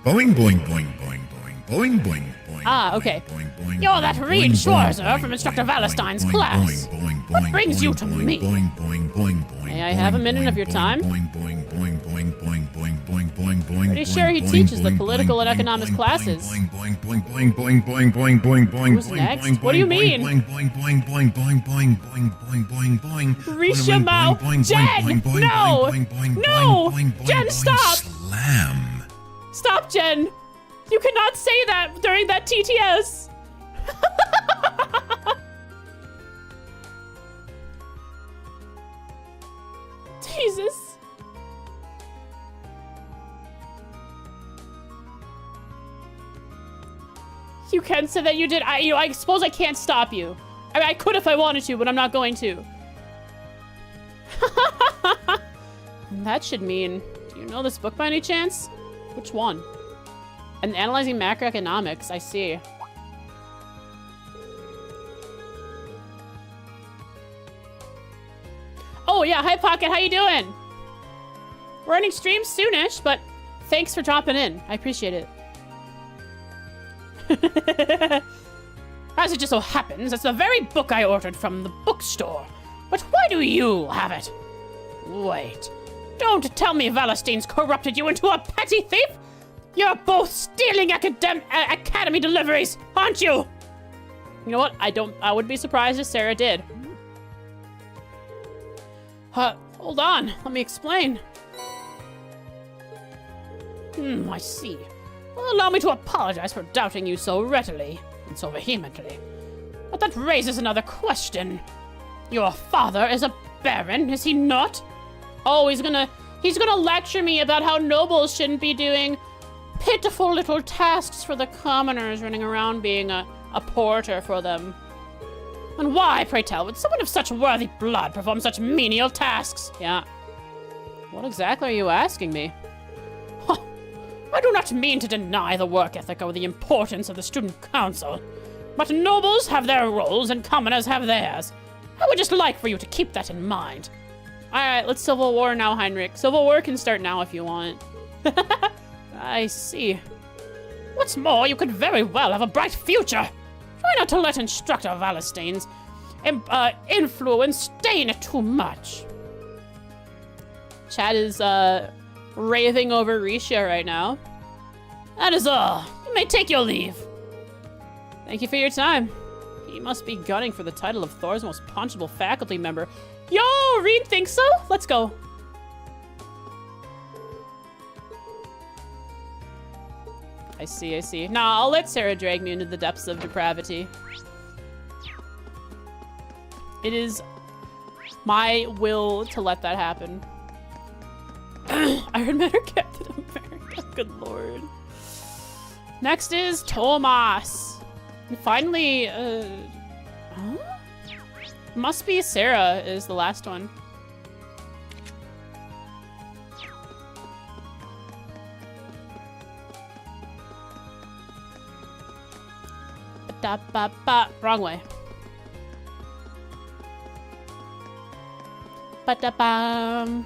B: Boing, boing, boing, boing, boing, boing, boing, boing.
A: Ah, okay.
B: Boing, boing,
A: You're that
B: boing,
A: Reed
B: boing,
A: Schwarzer
B: boing,
A: from
B: boing,
A: Instructor
B: boing,
A: Valentine's
B: boing,
A: class.
B: boing, boing,
A: What
B: boing,
A: brings you
B: boing,
A: to
B: boing,
A: me?
B: boing, boing, boing, boing,
A: May I have a minute
B: boing,
A: of your
B: boing,
A: time?
B: boing, boing, boing, boing, boing, boing, boing, boing, boing,
A: Pretty sure he
B: boing,
A: teaches the
B: boing,
A: political
B: boing,
A: and economics
B: boing,
A: classes.
B: boing, boing, boing, boing, boing, boing, boing, boing, boing,
A: Who's
B: boing,
A: next?
B: boing,
A: What do you
B: boing,
A: mean?
B: boing, boing, boing, boing, boing, boing, boing, boing, boing, boing.
A: Risha Mao.
B: Boing, boing,
A: Jen!
B: boing, boing,
A: No!
B: boing, boing,
A: No!
B: boing, boing,
A: Jen,
B: boing,
A: stop!
B: Slam.
A: Stop, Jen! You cannot say that during that TTS! Jesus. You can say that you did. I suppose I can't stop you. I mean, I could if I wanted to, but I'm not going to. That should mean, do you know this book by any chance? Which one? And analyzing macroeconomics, I see. Oh yeah, hi Pocket, how you doing? We're running streams soonish, but thanks for dropping in. I appreciate it. As it just so happens, it's the very book I ordered from the bookstore. But why do you have it? Wait, don't tell me Valestine's corrupted you into a petty thief? You're both stealing academy deliveries, aren't you? You know what? I would be surprised if Sarah did. Hold on. Let me explain. I see. Well, allow me to apologize for doubting you so readily and so vehemently. But that raises another question. Your father is a baron, is he not? Oh, he's gonna lecture me about how nobles shouldn't be doing pitiful little tasks for the commoners, running around being a porter for them. And why, pray tell, would someone of such worthy blood perform such menial tasks? Yeah. What exactly are you asking me? I do not mean to deny the work ethic or the importance of the student council, but nobles have their roles and commoners have theirs. I would just like for you to keep that in mind. Alright, let's Civil War now, Heinrich. Civil War can start now if you want. I see. What's more, you could very well have a bright future. Try not to let Instructor Wallenstein's influence stain it too much. Chad is, raving over Risha right now. That is all. You may take your leave. Thank you for your time. He must be gunning for the title of Thor's most punchable faculty member. Yo, Reed thinks so? Let's go. I see. Nah, I'll let Sarah drag me into the depths of depravity. It is my will to let that happen. Iron Man or Captain America? Good lord. Next is Tomas. And finally, huh? Must be Sarah is the last one. Ba-da-ba-ba. Wrong way. Ba-da-bam.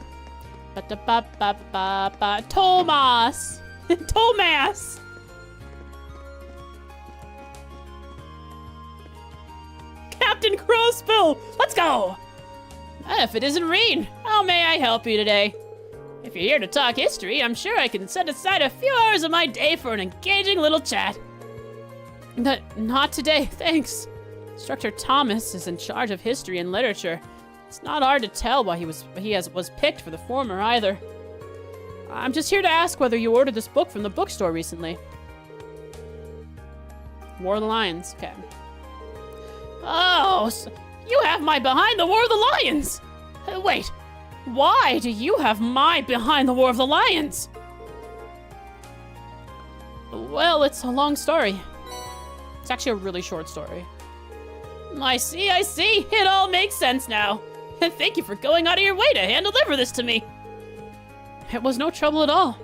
A: Ba-da-ba-ba-ba-ba. Tomas! Tomas! Captain Crossbill! Let's go! If it isn't Reen, how may I help you today? If you're here to talk history, I'm sure I can set aside a few hours of my day for an engaging little chat. Not today, thanks. Instructor Thomas is in charge of history and literature. It's not hard to tell why he was picked for the former either. I'm just here to ask whether you ordered this book from the bookstore recently. War of the Lions, okay. Oh, so you have my Behind the War of the Lions! Wait, why do you have my Behind the War of the Lions? Well, it's a long story. It's actually a really short story. I see. It all makes sense now. Thank you for going out of your way to hand deliver this to me. It was no trouble at all.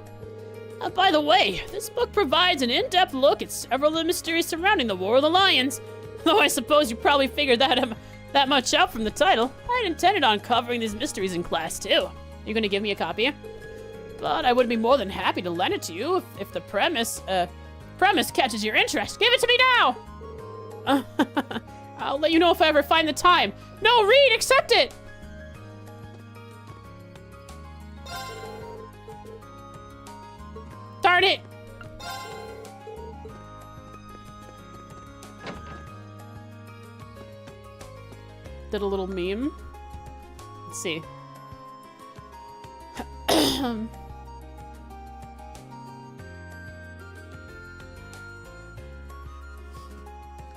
A: By the way, this book provides an in-depth look at several of the mysteries surrounding the War of the Lions. Though I suppose you probably figured that much out from the title. I had intended on covering these mysteries in class too. You gonna give me a copy? But I would be more than happy to lend it to you if the premise catches your interest. Give it to me now! I'll let you know if I ever find the time. No, Reed, accept it! Darn it! Did a little meme. Let's see.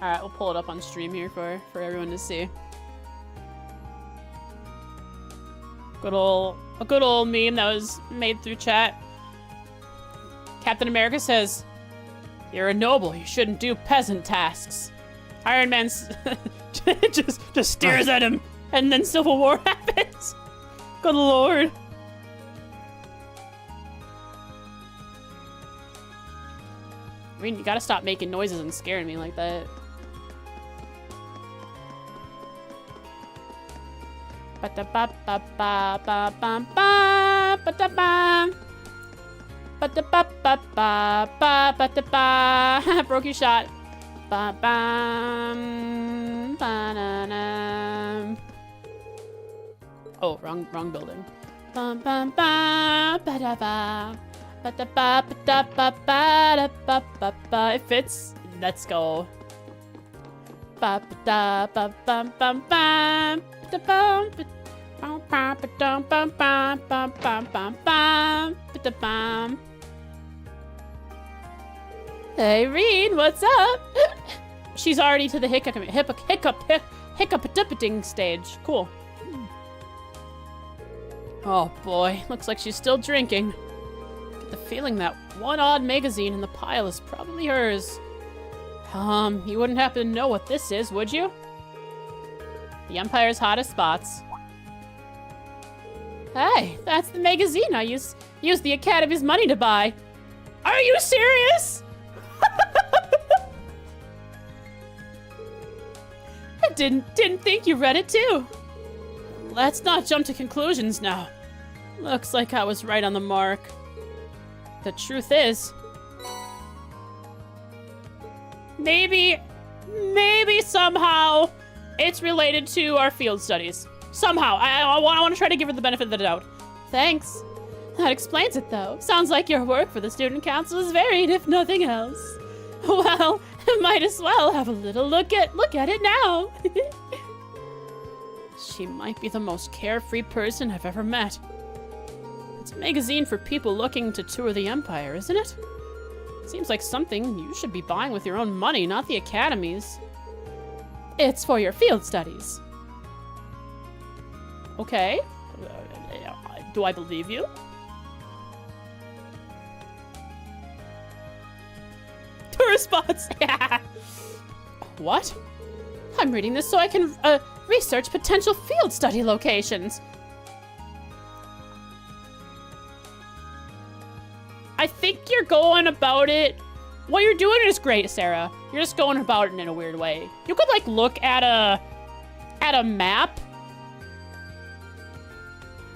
A: Alright, we'll pull it up on stream here for everyone to see. A good old meme that was made through chat. Captain America says, "You're a noble, you shouldn't do peasant tasks." Iron Man just stares at him, and then Civil War happens. Good lord. I mean, you gotta stop making noises and scaring me like that. Broke your shot. Oh, wrong building. It fits. Let's go. Hey, Reed, what's up? She's already to the hiccup-ding stage. Cool. Oh boy, looks like she's still drinking. Get the feeling that one odd magazine in the pile is probably hers. You wouldn't happen to know what this is, would you? The Empire's hottest spots. Hey, that's the magazine I used the Academy's money to buy. Are you serious? I didn't think you read it too. Let's not jump to conclusions now. Looks like I was right on the mark. The truth is, maybe somehow it's related to our field studies. Somehow. I want to try to give her the benefit of the doubt. Thanks. That explains it, though. Sounds like your work for the student council is varied, if nothing else. Well, might as well have a little look at it now. She might be the most carefree person I've ever met. It's a magazine for people looking to tour the Empire, isn't it? Seems like something you should be buying with your own money, not the Academy's. It's for your field studies. Okay. Do I believe you? The response. What? I'm reading this so I can research potential field study locations. I think you're going about it. What you're doing is great, Sarah. You're just going about it in a weird way. You could like look at a map.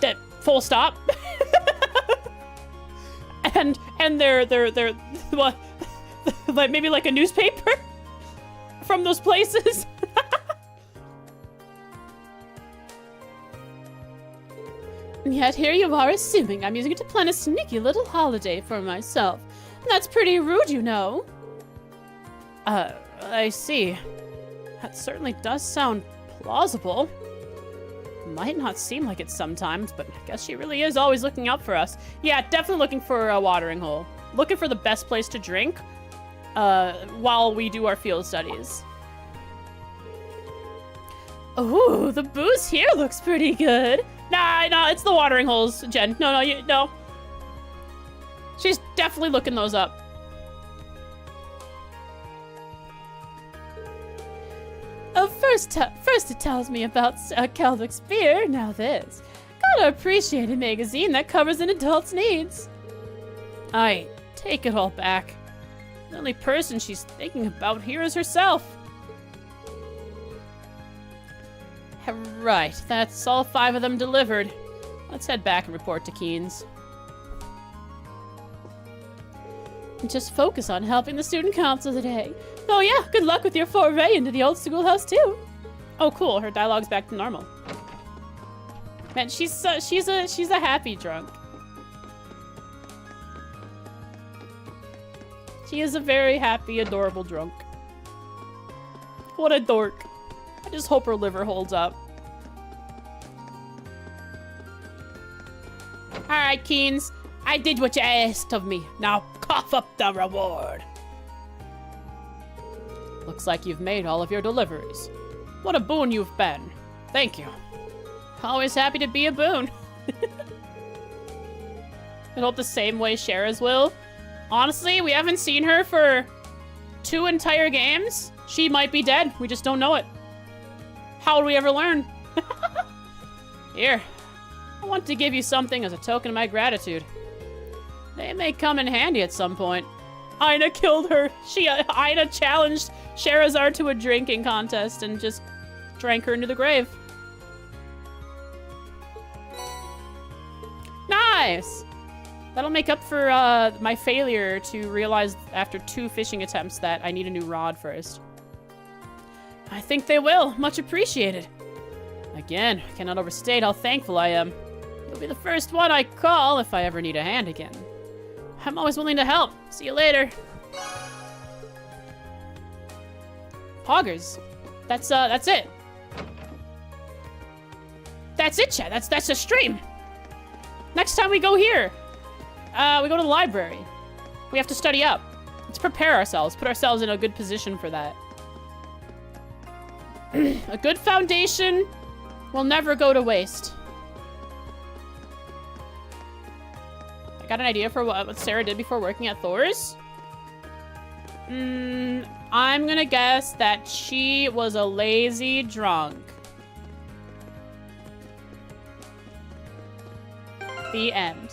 A: That full stop. and they're what? Like maybe like a newspaper from those places. Yet here you are assuming I'm using it to plan a sneaky little holiday for myself. That's pretty rude, you know. I see. That certainly does sound plausible. Might not seem like it sometimes, but I guess she really is always looking out for us. Yeah, definitely looking for a watering hole. Looking for the best place to drink, while we do our field studies. Ooh, the booze here looks pretty good. Nah, it's the watering holes, Jen. No. She's definitely looking those up. First it tells me about Kelvick's beer, now this. Gotta appreciate a magazine that covers an adult's needs. I take it all back. The only person she's thinking about here is herself. Right, that's all 5 of them delivered. Let's head back and report to Keen's. And just focus on helping the student council today. Oh yeah, good luck with your foray into the old schoolhouse too. Oh cool, her dialogue's back to normal. Man, she's a happy drunk. She is a very happy, adorable drunk. What a dork. I just hope her liver holds up. Alright, Keens. I did what you asked of me. Now cough up the reward. Looks like you've made all of your deliveries. What a boon you've been. Thank you. Always happy to be a boon. I hope the same way Shara's will. Honestly, we haven't seen her for 2 entire games. She might be dead. We just don't know it. How would we ever learn? Here. I want to give you something as a token of my gratitude. They may come in handy at some point. Aina killed her. Aina challenged Sherazard to a drinking contest and just drank her into the grave. Nice! That'll make up for my failure to realize after 2 fishing attempts that I need a new rod first. I think they will. Much appreciated. Again, I cannot overstate how thankful I am. You'll be the first one I call if I ever need a hand again. I'm always willing to help. See you later. Poggers. That's it. That's it, chat. That's a stream. Next time we go here, we go to the library. We have to study up. Let's prepare ourselves. Put ourselves in a good position for that. A good foundation will never go to waste. I got an idea for what Sarah did before working at Thor's. I'm gonna guess that she was a lazy drunk. The end.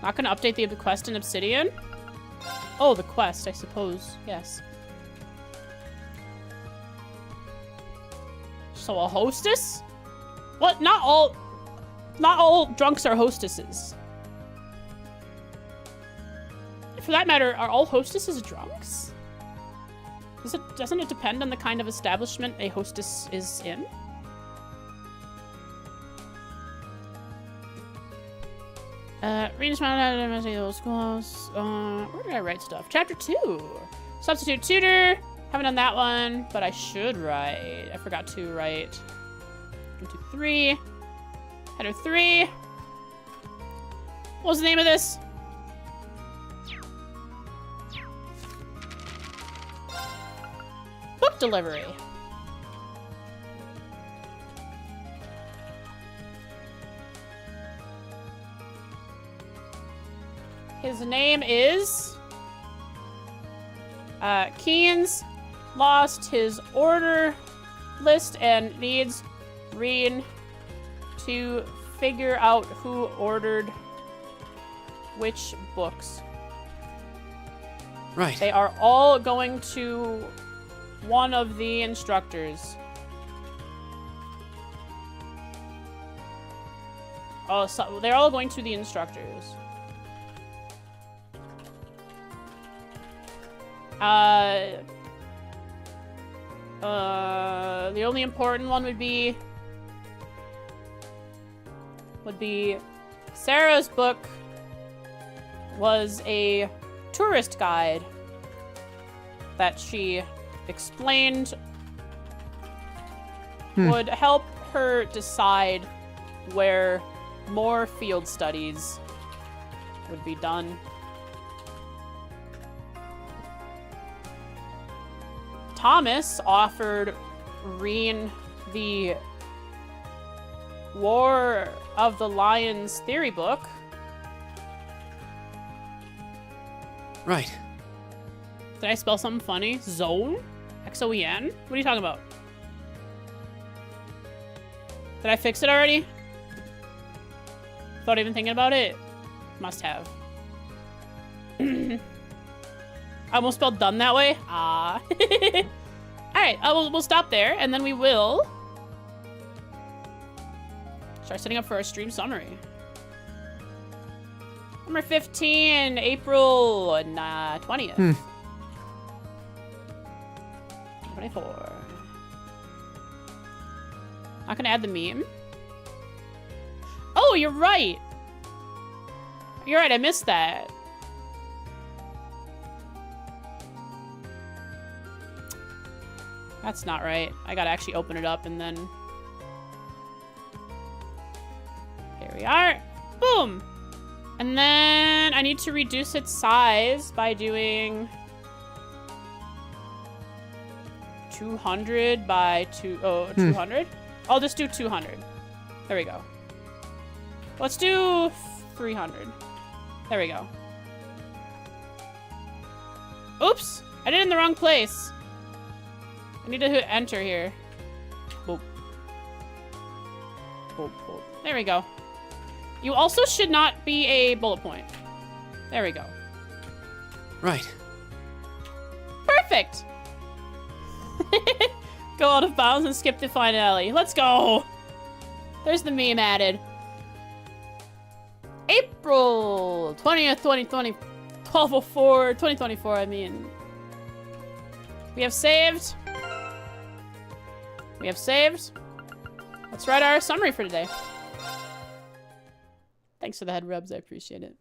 A: Not gonna update the quest in Obsidian? Oh, the quest, I suppose. Yes. So a hostess? What? Not all drunks are hostesses. For that matter, are all hostesses drunks? Doesn't it depend on the kind of establishment a hostess is in? Reading those schools. Where did I write stuff? Chapter 2. Substitute tutor. Haven't done that one, but I should write. I forgot to write. 1, 2, 3. Header 3. What was the name of this? Book delivery. His name is Keynes. Lost his order list and needs Reen to figure out who ordered which books.
D: Right.
A: They are all going to one of the instructors. Oh, so they're all going to the instructors. The only important one would be Sarah's book was a tourist guide that she explained would help her decide where more field studies would be done. Thomas offered Reen the War of the Lions theory book.
D: Right.
A: Did I spell something funny? Zone? X-O-E-N? What are you talking about? Did I fix it already? Without even thinking about it? Must have. I almost spelled done that way. Ah. Alright, we'll stop there, and then we will start setting up for our stream summary. Number 15, April 20th. 24. Not gonna add the meme. Oh, you're right. You're right, I missed that. That's not right. I gotta actually open it up and then... Here we are. Boom! And then I need to reduce its size by doing 200 by 200. I'll just do 200. There we go. Let's do 300. There we go. Oops! I did it in the wrong place. I need to hit enter here. Boop. Boop, boop. There we go. You also should not be a bullet point. There we go.
D: Right.
A: Perfect! Go out of bounds and skip the finale. Let's go! There's the meme added. April 20th, 2020. 1204, 2024, I mean. We have saved. We have saved. Let's write our summary for today. Thanks for the head rubs, I appreciate it.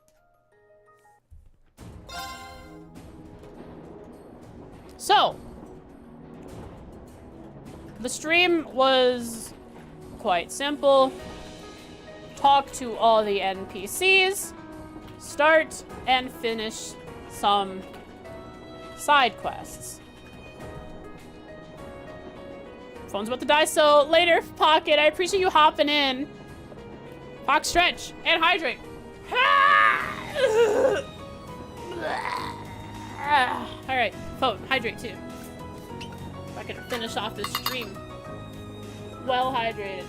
A: So, the stream was quite simple. Talk to all the NPCs, start and finish some side quests. Phone's about to die, so later, Pocket. I appreciate you hopping in. Fox, stretch and hydrate. All right, phone, hydrate too. If I can finish off this stream well hydrated.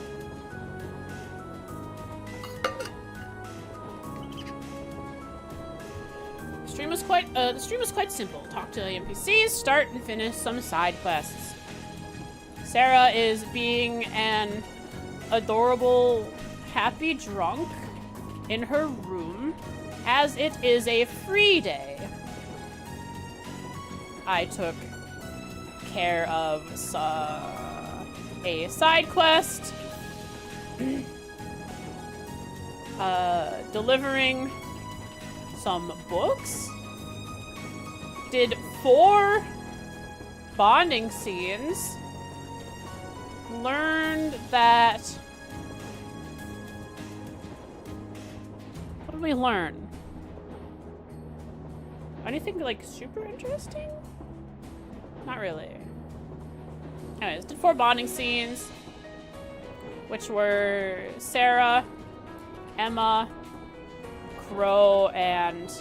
A: was quite simple. Talk to the NPCs, start and finish some side quests. Sarah is being an adorable, happy drunk in her room, as it is a free day. I took care of a side quest, delivering some books, did 4 bonding scenes, learned that... What did we learn? Anything, like, super interesting? Not really. Anyways, did 4 bonding scenes, which were Sarah, Emma, Crow, and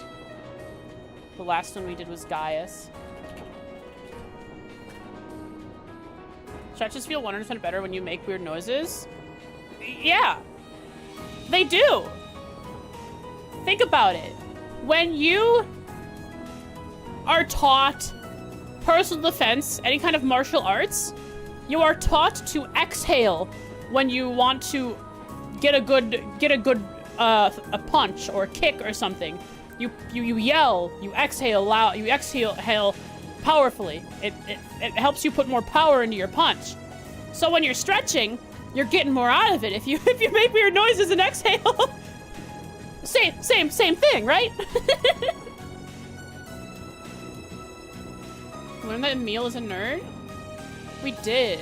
A: the last one we did was Gaius. Stretches feel 100% better when you make weird noises. Yeah, they do. Think about it. When you are taught personal defense, any kind of martial arts, you are taught to exhale when you want to get a good a punch or a kick or something. You yell, you exhale loud, you exhale powerfully. It helps you put more power into your punch. So when you're stretching, you're getting more out of it. If you make weird noises and exhale, same thing, right? Learn that Emil is a nerd? We did.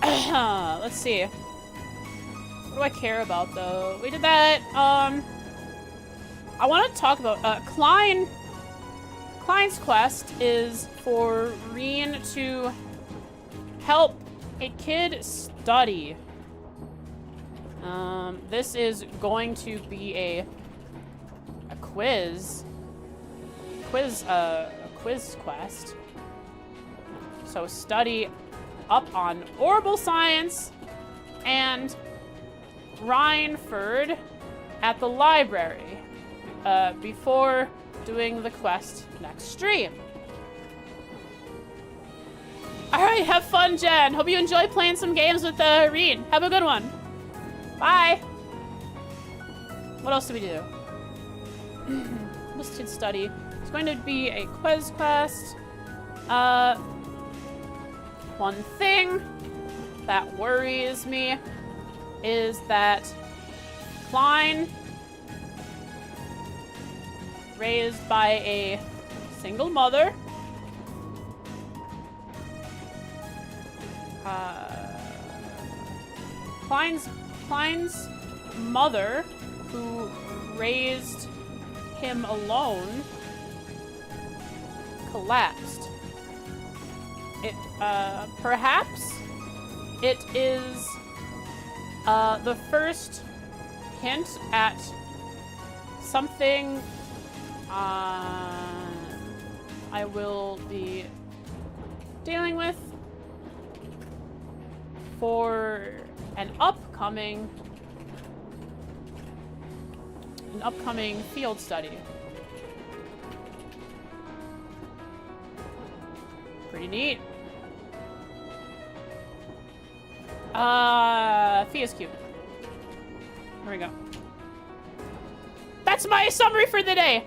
A: Let's see. What do I care about, though? We did that. I want to talk about Klein's quest is for Reen to help a kid study. This is going to be a quiz quest. So study up on orbital science and Rhineford at the library before doing the quest next stream. Alright, have fun, Jen. Hope you enjoy playing some games with Reed. Have a good one. Bye. What else do we do? Listed study. It's going to be a quiz quest. One thing that worries me is that Klein, raised by a single mother, Klein's mother, who raised him alone, collapsed. Perhaps it is the first hint at something I will be dealing with for an upcoming field study. Pretty neat. Fia's cute. There we go. That's my summary for the day.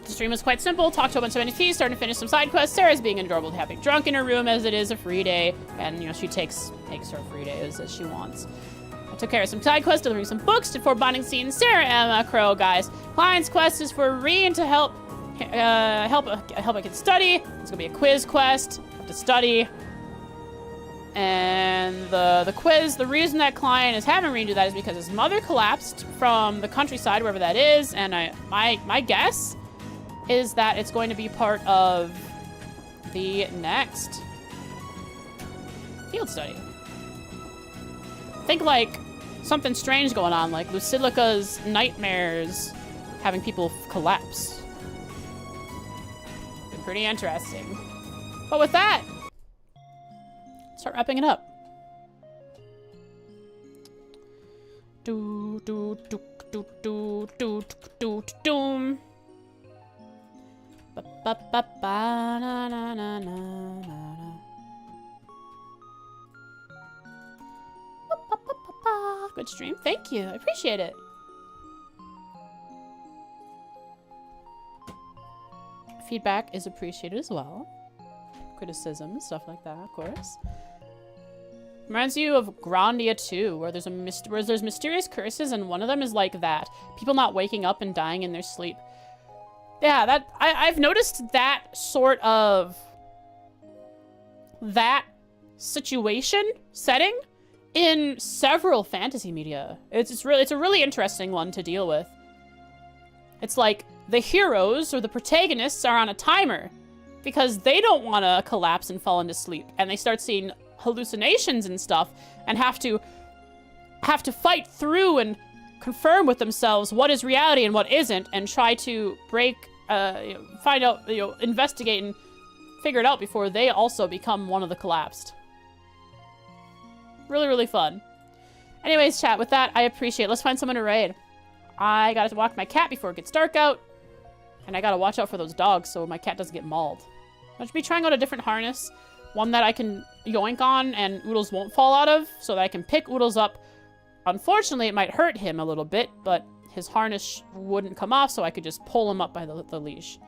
A: The stream was quite simple. Talk to a bunch of NFTs, starting to finish some side quests. Sarah's being adorable, happy, drunk in her room as it is a free day, and you know she takes her free days as she wants. I took care of some side quests, delivering some books, did 4 bonding scenes. Sarah, Emma, Crow, guys. Klein's quest is for Reen to help a kid study. It's gonna be a quiz quest. Have to study. And the quiz, the reason that Klein is having Reen do that is because his mother collapsed from the countryside, wherever that is, and my guess is that it's going to be part of the next field study. Think like something strange going on, like Lucilica's nightmares having people collapse. Been pretty interesting. But with that, start wrapping it up. do do do do doom. Ba ba ba ba na na na na na. Ba, ba, ba, ba, ba. Good stream. Thank you. I appreciate it. Feedback is appreciated as well. Criticism, stuff like that, of course. Reminds you of Grandia 2, where there's mysterious curses, and one of them is like that. People not waking up and dying in their sleep. Yeah, I've noticed that sort of setting in several fantasy media. It's a really interesting one to deal with. It's like the heroes or the protagonists are on a timer because they don't want to collapse and fall into sleep, and they start seeing hallucinations and stuff and have to fight through and confirm with themselves what is reality and what isn't, and try to find out, investigate and figure it out before they also become one of the collapsed. Really, really fun. Anyways, chat, with that, I appreciate it. Let's find someone to raid. I gotta walk my cat before it gets dark out, and I gotta watch out for those dogs so my cat doesn't get mauled. I should be trying out a different harness. One that I can yoink on and oodles won't fall out of, so that I can pick oodles up. Unfortunately, it might hurt him a little bit, but his harness wouldn't come off, so I could just pull him up by the leash.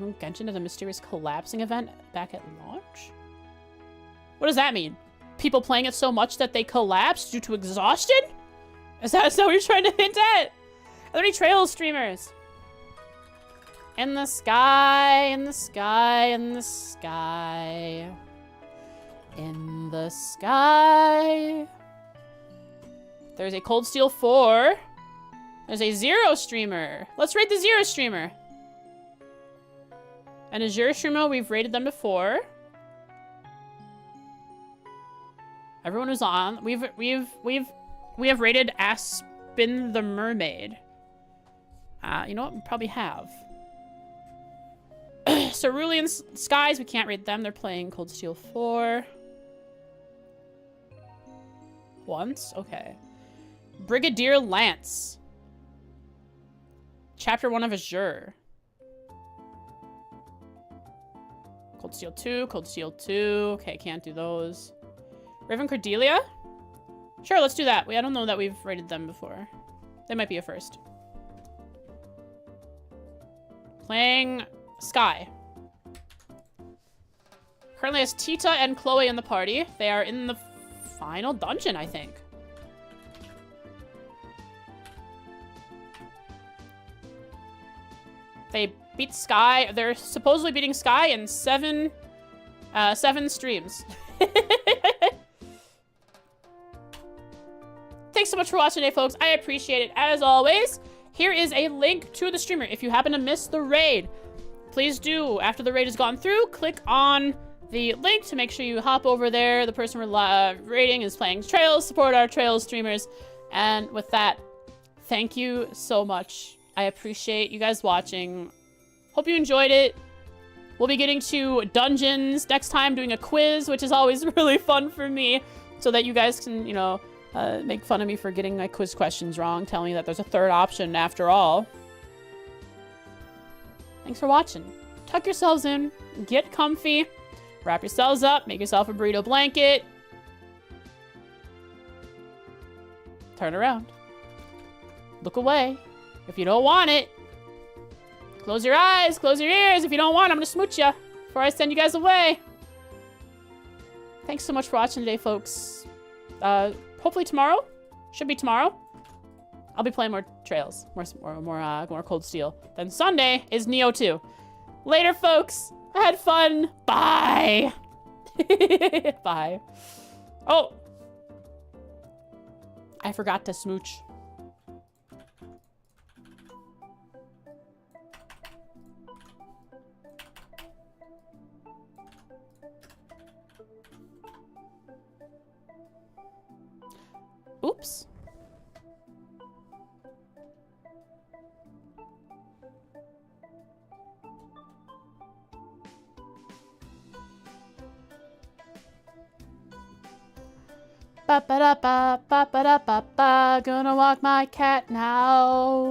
A: You Genshin to the mysterious collapsing event back at launch? What does that mean? People playing it so much that they collapse due to exhaustion? Is that what you're trying to hint at? Are there any trail streamers? In the sky, in the sky, in the sky. In the sky. There's a Cold Steel 4. There's a Zero streamer. Let's rate the Zero streamer. And a Zero streamer, we've rated them before. Everyone who's on, we have rated Aspen the Mermaid. You know what? We probably have. Cerulean Skies, we can't rate them. They're playing Cold Steel 4. Once? Okay. Brigadier Lance. Chapter 1 of Azure. Cold Steel 2, Cold Steel 2. Okay, can't do those. Raven Cordelia? Sure, let's do that. I don't know that we've rated them before. They might be a first. Playing Sky. Currently has Tita and Chloe in the party. They are in the final dungeon, I think. They beat Sky. They're supposedly beating Sky in seven streams. Thanks so much for watching today, folks. I appreciate it. As always, here is a link to the streamer. If you happen to miss the raid, please do, after the raid has gone through, click on the link to make sure you hop over there. The person we're raiding is playing Trails. Support our Trails streamers. And with that, thank you so much. I appreciate you guys watching. Hope you enjoyed it. We'll be getting to dungeons next time, doing a quiz, which is always really fun for me, so that you guys can, make fun of me for getting my quiz questions wrong, telling me that there's a third option after all. Thanks for watching. Tuck yourselves in, get comfy, wrap yourselves up, make yourself a burrito blanket. Turn around. Look away. If you don't want it, close your eyes, close your ears. If you don't want it, I'm gonna smooch you before I send you guys away. Thanks so much for watching today, folks. Hopefully tomorrow, should be tomorrow, I'll be playing more Trails, more Cold Steel. Then Sunday is Neo 2. Later, folks. I had fun. Bye. Bye. Oh, I forgot to smooch. Oops. Ba ba da ba ba ba da ba ba. Gonna walk my cat now.